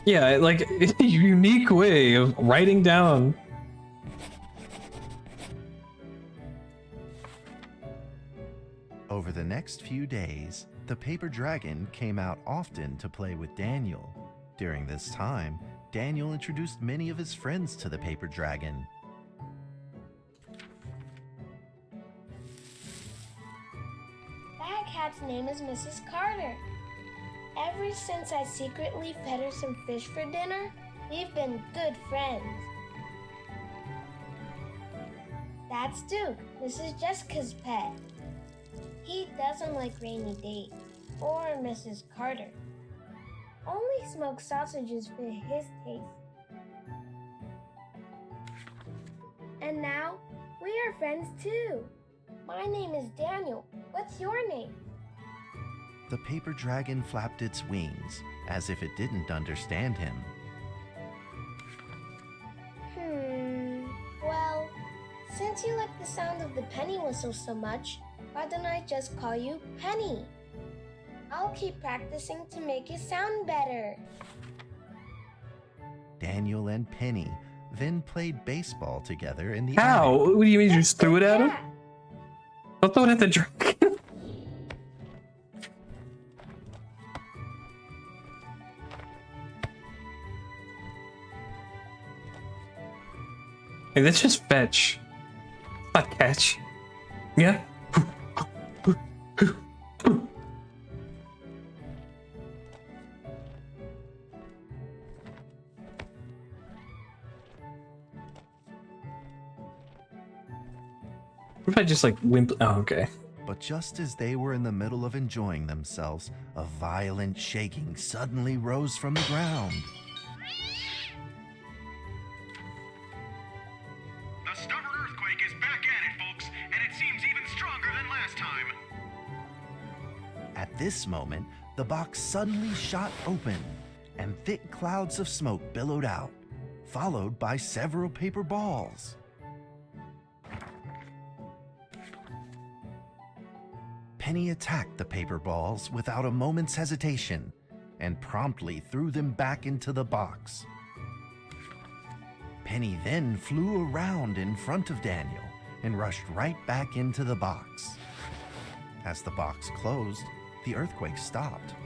Yeah, like a unique way of writing down. Over the next few days, the paper dragon came out often to play with Daniel. During this time, Daniel introduced many of his friends to the paper dragon. That cat's name is Mrs. Carter. Ever since I secretly fed her some fish for dinner, we've been good friends. That's Duke, Mrs. Jessica's pet. He doesn't like rainy days or Mrs. Carter. Only smoked sausages fit his taste. And now, we are friends too. My name is Daniel. What's your name? The paper dragon flapped its wings, as if it didn't understand him. Well, since you like the sound of the penny whistle so much, why don't I just call you Penny? I'll keep practicing to make it sound better. Daniel and Penny then played baseball together in the How? attic. What do you mean you just threw it at him? Don't throw it at the dragon. Hey, let's just fetch. Not catch. Yeah? What if I just like wimp? Oh, okay. But just as they were in the middle of enjoying themselves, a violent shaking suddenly rose from the ground. The stubborn earthquake is back at it, folks, and it seems even stronger than last time. At this moment, the box suddenly shot open, and thick clouds of smoke billowed out, followed by several paper balls. Penny attacked the paper balls without a moment's hesitation and promptly threw them back into the box. Penny then flew around in front of Daniel and rushed right back into the box. As the box closed, the earthquake stopped.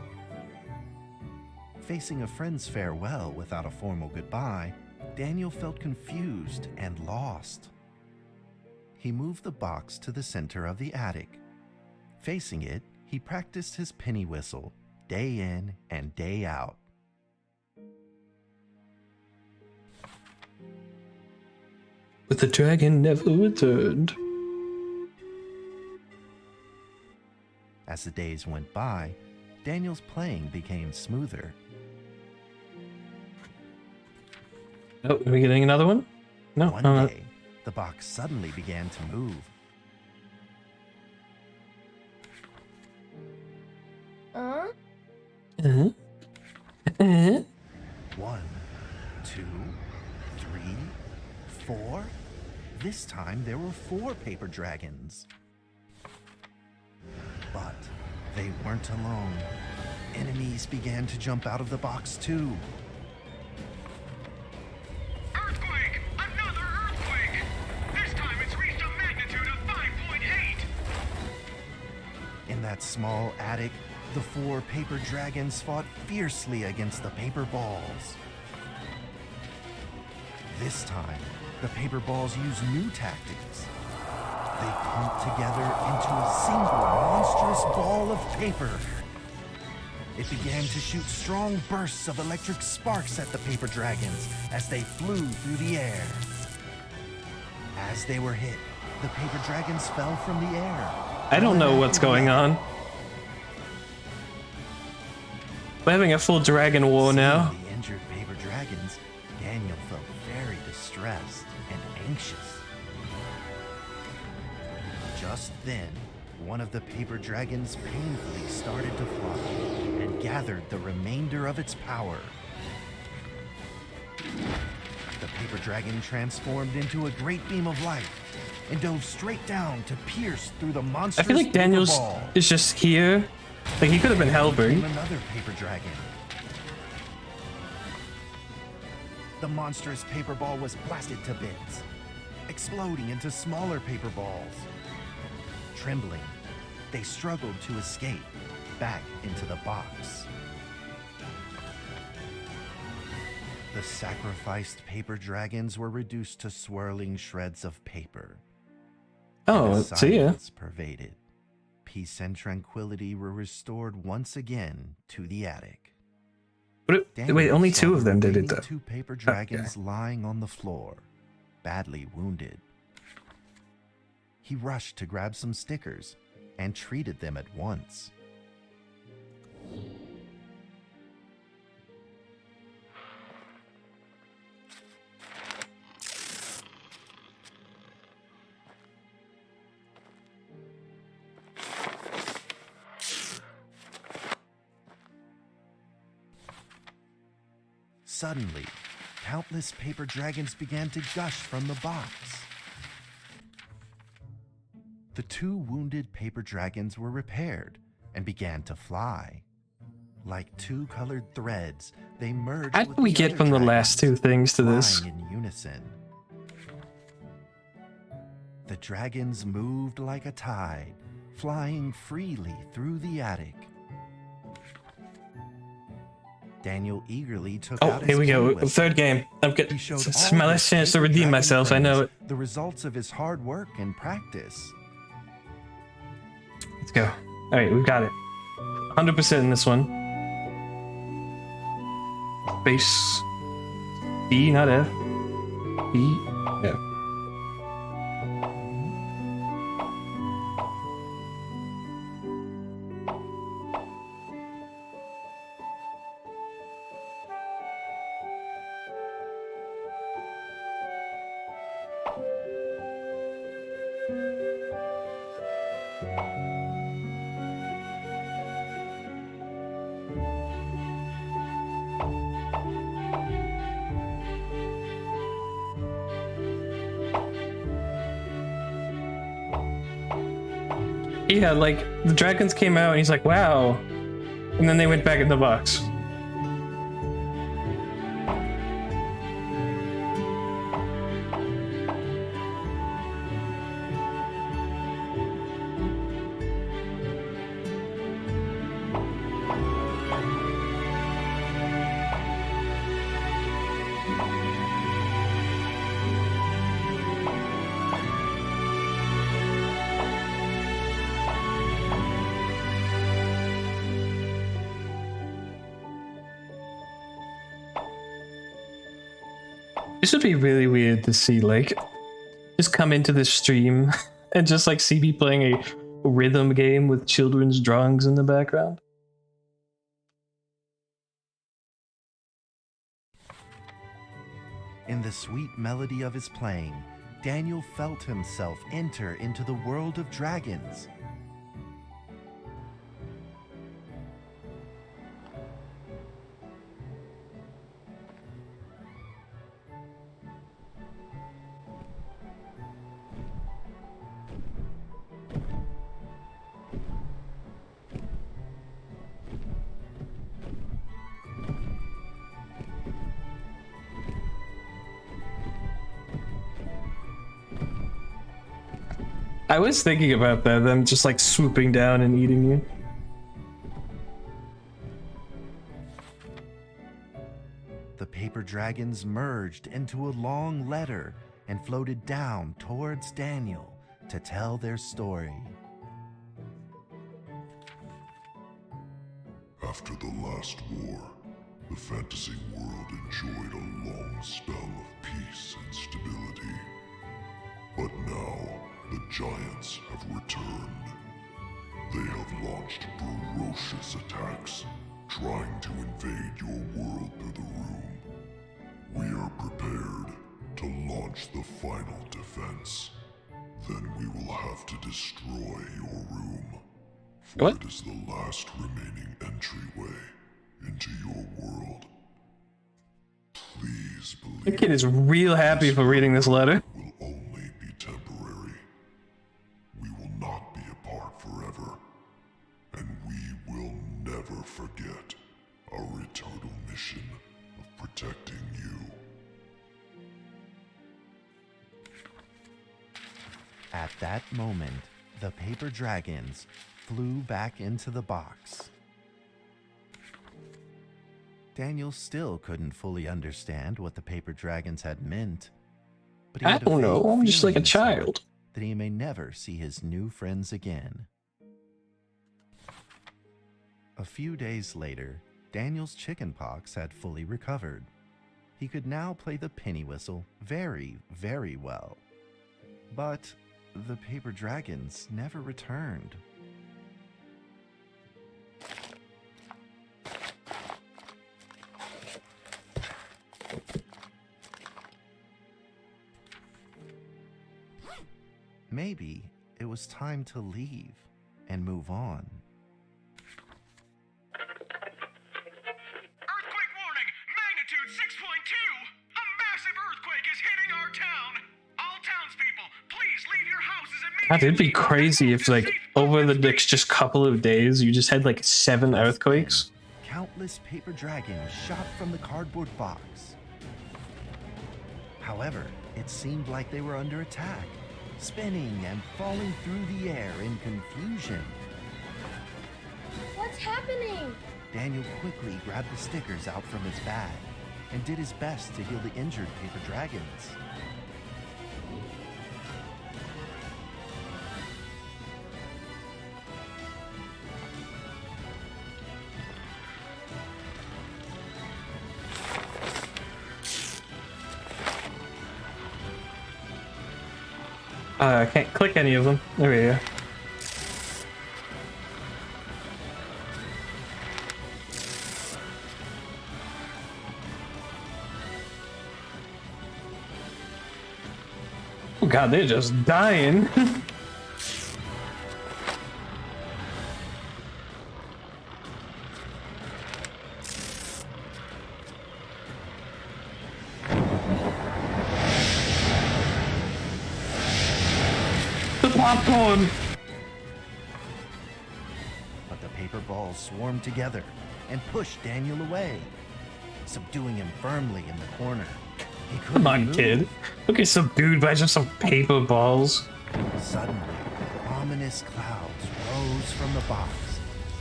Facing a friend's farewell without a formal goodbye, Daniel felt confused and lost. He moved the box to the center of the attic. Facing it, he practiced his penny whistle day in and day out. But the dragon never returned. As the days went by, Daniel's playing became smoother. Oh, are we getting another one? No. One day, the box suddenly began to move. Uh-huh. 1, 2, 3, 4. This time there were 4 paper dragons. But they weren't alone. Enemies began to jump out of the box too. Earthquake! Another earthquake! This time it's reached a magnitude of 5.8! In that small attic, the 4 paper dragons fought fiercely against the paper balls. This time, the paper balls used new tactics. They clumped together into a single monstrous ball of paper. It began to shoot strong bursts of electric sparks at the paper dragons as they flew through the air. As they were hit, The paper dragons fell from the air. I don't know what's going on. We're having a full dragon war now. Seeing the injured paper dragons, Daniel felt very distressed and anxious. Just then, one of the paper dragons painfully started to fly and gathered the remainder of its power. The paper dragon transformed into a great beam of light and dove straight down to pierce through the monster's I feel like Daniel's paper ball. is just here. Like he could have been Hellberg. Another paper dragon. The monstrous paper ball was blasted to bits, exploding into smaller paper balls. Trembling, they struggled to escape back into the box. The sacrificed paper dragons were reduced to swirling shreds of paper. Oh, see ya. Silence pervaded. Peace and tranquility were restored once again to the attic. Wait, only two of them did it though. Two paper dragons lying on the floor, badly wounded. He rushed to grab some stickers and treated them at once. Suddenly, countless paper dragons began to gush from the box. The two wounded paper dragons were repaired and began to fly. Like two colored threads, they merged. How did we get from the last two things to this? Flying in unison. The dragons moved like a tide, flying freely through the attic. Daniel eagerly took out his here we go. canvas. Third game. I'm good. He showed It's all my his last chance to paper redeem dragon myself. I know friends it. the results of his hard work and practice. Let's go. All right, we've got it. 100% in this one. Base B, not F. B, F. Yeah, like the dragons came out and he's like, wow. And then they went back in the box. This would be really weird to see, like, just come into this stream and just like see me playing a rhythm game with children's drawings in the background. In the sweet melody of his playing, Daniel felt himself enter into the world of dragons. I was thinking about that, them just like swooping down and eating you. The paper dragons merged into a long letter and floated down towards Daniel to tell their story. After the last war, the fantasy world enjoyed a long spell of peace and stability. But now, the giants have returned. They have launched ferocious attacks, trying to invade your world through the room. We are prepared to launch the final defense. Then we will have to destroy your room. For it is the last remaining entryway into your world. Please believe The kid is real happy for reading this letter. will only be temporary. We will not be apart forever. And we will never forget our eternal mission of protecting you. At that moment, the paper dragons flew back into the box. Daniel still couldn't fully understand what the paper dragons had meant. But he I had a don't know, vague I'm just like a feeling inside child. that he may never see his new friends again. A few days later, Daniel's chickenpox had fully recovered. He could now play the penny whistle very, very well. But the paper dragons never returned. Maybe it was time to leave and move on. Earthquake warning! Magnitude 6.2! A massive earthquake is hitting our town! All townspeople, please leave your houses immediately! God, it'd be crazy if, like, over the next just couple of days, you just had like 7 earthquakes. Countless paper dragons shot from the cardboard box. However, it seemed like they were under attack, spinning and falling through the air in confusion. What's happening? Daniel quickly grabbed the stickers out from his bag and did his best to heal the injured paper dragons. I can't click any of them. There we go. Oh God, they're just dying. Popcorn! But the paper balls swarmed together and pushed Daniel away, subduing him firmly in the corner. He couldn't Come on, move. kid. Don't get subdued by just some paper balls. Suddenly, ominous clouds rose from the box,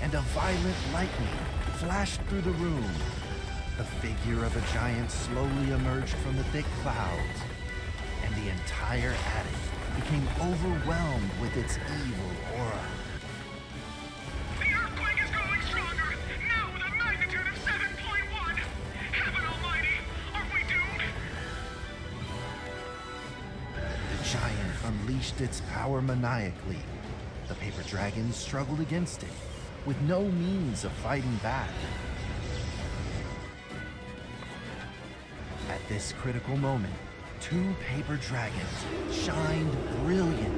and a violent lightning flashed through the room. The figure of a giant slowly emerged from the thick clouds, and the entire attic became overwhelmed with its evil aura. The earthquake is growing stronger! Now with a magnitude of 7.1! Heaven almighty! Are we doomed? The giant unleashed its power maniacally. The paper dragons struggled against it, with no means of fighting back. At this critical moment, 2 paper dragons shined brilliant.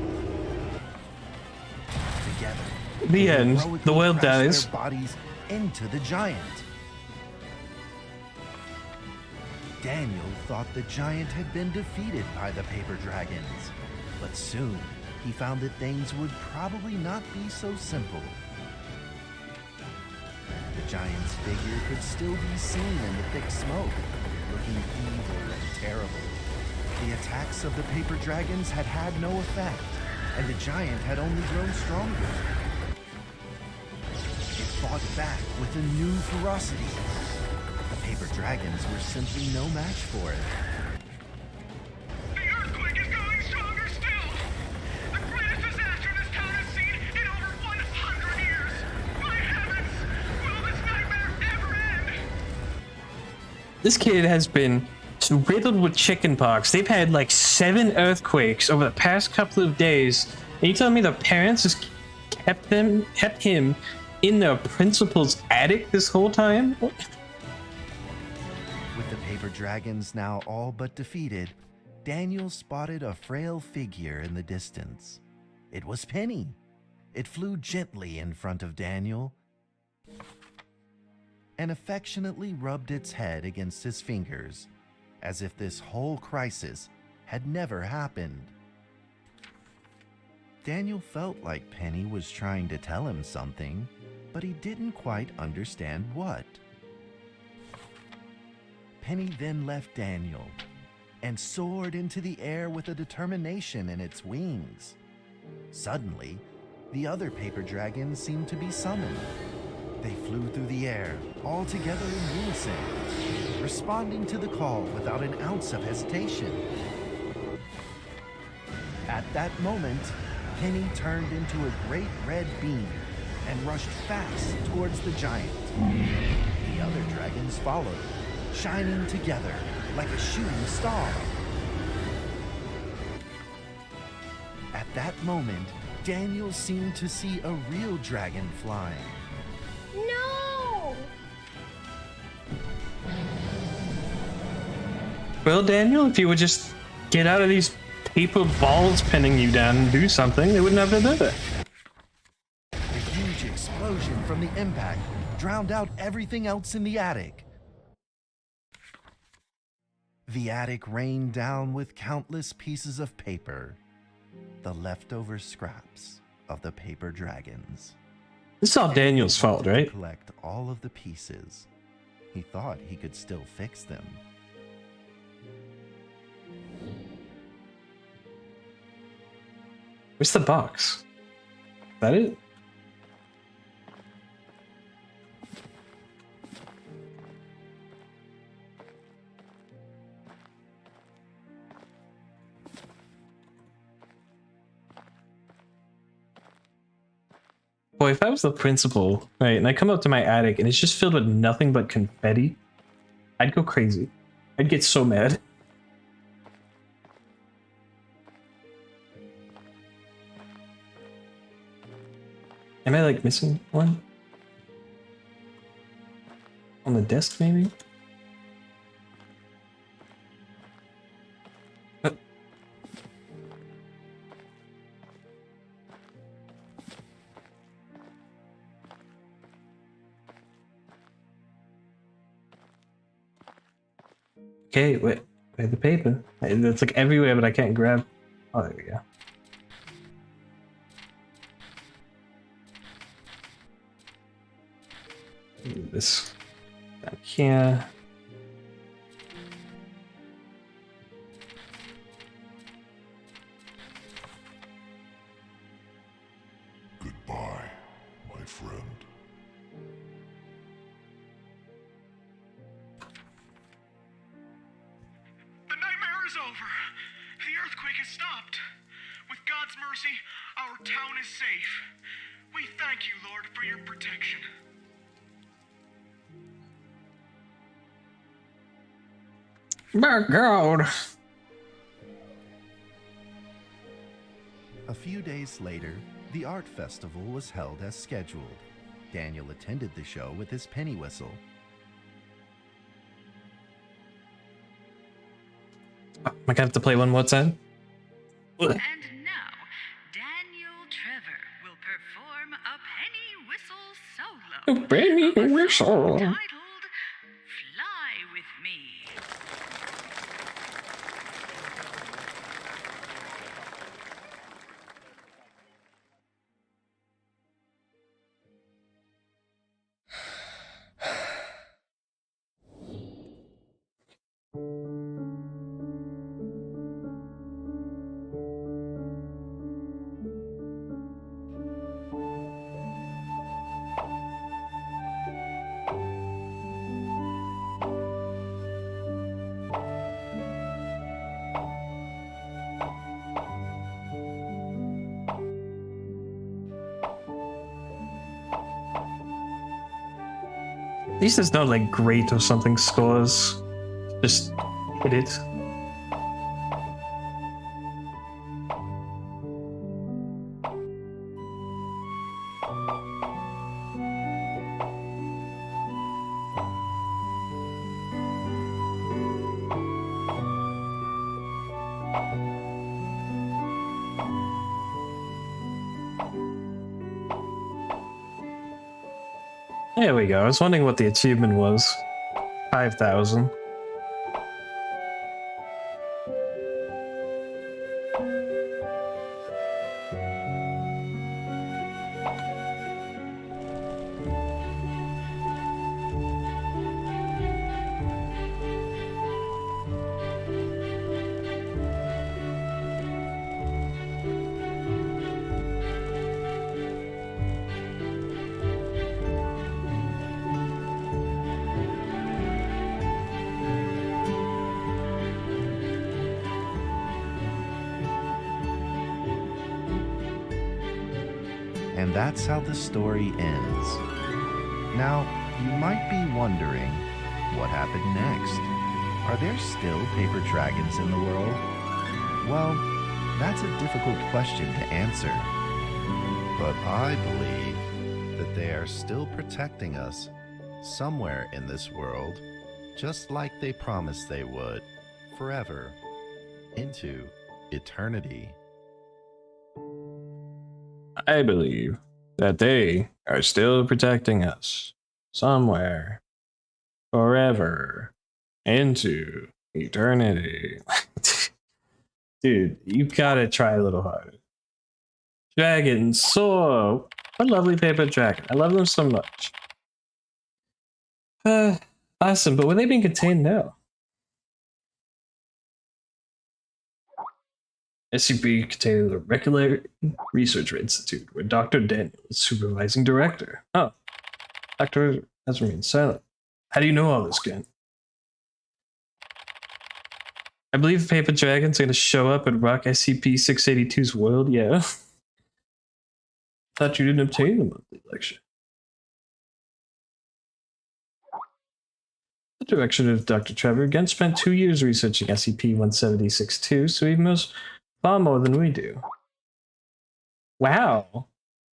Together, The they end. heroically The world crashed dies. their bodies into the giant. Daniel thought the giant had been defeated by the paper dragons, but soon he found that things would probably not be so simple. The giant's figure could still be seen in the thick smoke, looking evil and terrible. The attacks of the paper dragons had had no effect, and the giant had only grown stronger. It fought back with a new ferocity. The paper dragons were simply no match for it. The earthquake is growing stronger still! The greatest disaster this town has seen in over 100 years! My heavens! Will this nightmare ever end? This kid has been just riddled with chicken pox. They've had like 7 earthquakes over the past couple of days. And you telling me the parents just kept him in the principal's attic this whole time? With the paper dragons now all but defeated, Daniel spotted a frail figure in the distance. It was Penny. It flew gently in front of Daniel and affectionately rubbed its head against his fingers, as if this whole crisis had never happened. Daniel felt like Penny was trying to tell him something, but he didn't quite understand what. Penny then left Daniel and soared into the air with a determination in its wings. Suddenly, the other paper dragons seemed to be summoned. They flew through the air, all together in unison, responding to the call without an ounce of hesitation. At that moment, Penny turned into a great red beam and rushed fast towards the giant. The other dragons followed, shining together like a shooting star. At that moment, Daniel seemed to see a real dragon flying. No! Well, Daniel, if you would just get out of these paper balls pinning you down and do something, they wouldn't have to do it. A huge explosion from the impact drowned out everything else in the attic. The attic rained down with countless pieces of paper, the leftover scraps of the paper dragons. This is all Daniel's fault, right? Collect all of the pieces. He thought he could still fix them. Where's the box? Is that it? Boy, if I was the principal, right, and I come up to my attic and it's just filled with nothing but confetti, I'd go crazy. I'd get so mad. Am I like missing one? On the desk, maybe? Okay, wait, the paper. It's like everywhere, but I can't grab. Oh, there we go. This down here. Goodbye, my friend. The nightmare is over. The earthquake has stopped. With God's mercy, our town is safe. We thank you, Lord, for your protection. My God. A few days later, the art festival was held as scheduled. Daniel attended the show with his penny whistle. Am I gonna have to play one more time? And now, Daniel Trevor will perform a penny whistle solo. A penny whistle. Titled Fly With Me. At least there's no like great or something scores. Just It is. There we go. I was wondering what the achievement was. 5,000. And that's how the story ends. Now, you might be wondering, what happened next? Are there still paper dragons in the world? Well, that's a difficult question to answer. But I believe that they are still protecting us somewhere in this world, just like they promised they would, forever, into eternity. I believe that they are still protecting us somewhere, forever, into eternity. Dude, you gotta try a little harder. Dragon, so what a lovely paper dragon. I love them so much. Awesome, but were they being contained now? SCP contains the Regular Research Institute, where Dr. Daniel is supervising director. Oh, Doctor has remained silent. How do you know all this, Kent? I believe Paper Dragon's gonna show up and rock SCP-682's world, yeah. Thought you didn't obtain the monthly lecture. The direction of Dr. Trevor again spent 2 years researching SCP-176-2, so he knows far more than we do. Wow,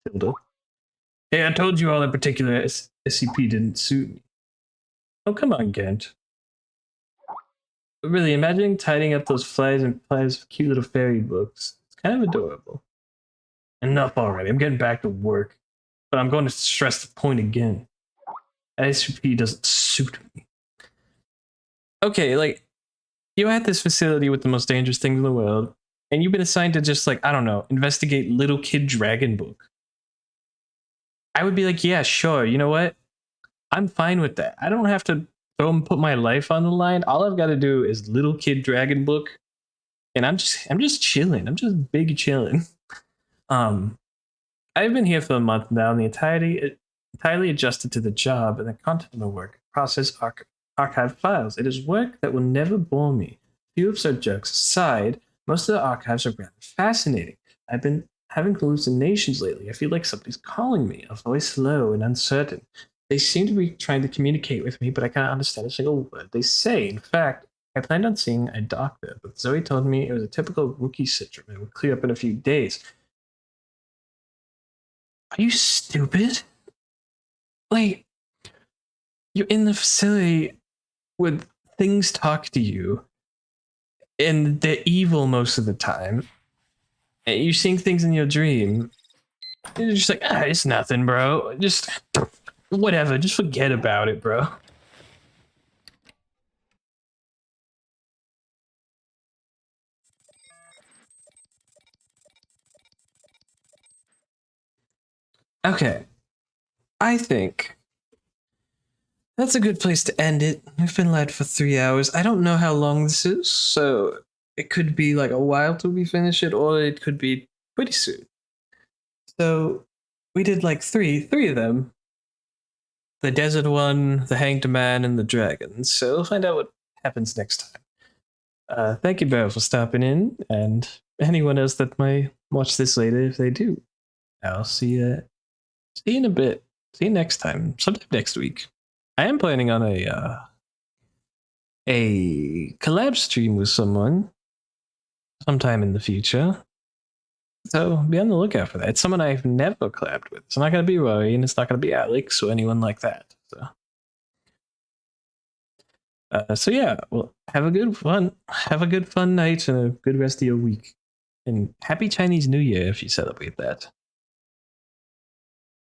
Tilda. Hey, I told you all that particular SCP didn't suit me. Oh, come on, Gent. But really, imagine tidying up those flies and piles of cute little fairy books. It's kind of adorable. Enough already. I'm getting back to work. But I'm going to stress the point again. SCP doesn't suit me. Okay, like, you're at this facility with the most dangerous things in the world, and you've been assigned to just, like, I don't know, investigate Little Kid Dragon Book. I would be like, yeah, sure, you know what? I'm fine with that. I don't have to go and put my life on the line. All I've got to do is Little Kid Dragon Book, and I'm just chilling. I'm just big chilling. I've been here for a month now, and entirely adjusted to the job and the content of the work. Process archive files. It is work that will never bore me. Few absurd jokes aside, most of the archives are rather fascinating. I've been having hallucinations lately. I feel like somebody's calling me, a voice low and uncertain. They seem to be trying to communicate with me, but I can't understand a single word they say. In fact, I planned on seeing a doctor, but Zoe told me it was a typical rookie syndrome and would clear up in a few days. Are you stupid? Like, you're in the facility where things talk to you, and they're evil most of the time. And you're seeing things in your dream. And you're just like, it's nothing, bro. Just whatever. Just forget about it, bro. Okay. I think that's a good place to end it. We've been live for 3 hours. I don't know how long this is, so it could be like a while till we finish it, or it could be pretty soon. So we did like three of them. The desert one, the hanged man, and the dragon. So we'll find out what happens next time. Thank you, Beryl, for stopping in, and anyone else that might watch this later if they do. I'll see you in a bit. See you next time, sometime next week. I am planning on a a collab stream with someone sometime in the future. So be on the lookout for that. It's someone I've never collabed with. It's not going to be Rory, and it's not going to be Alex or anyone like that. So yeah, well, have a good fun night and a good rest of your week. And happy Chinese New Year if you celebrate that.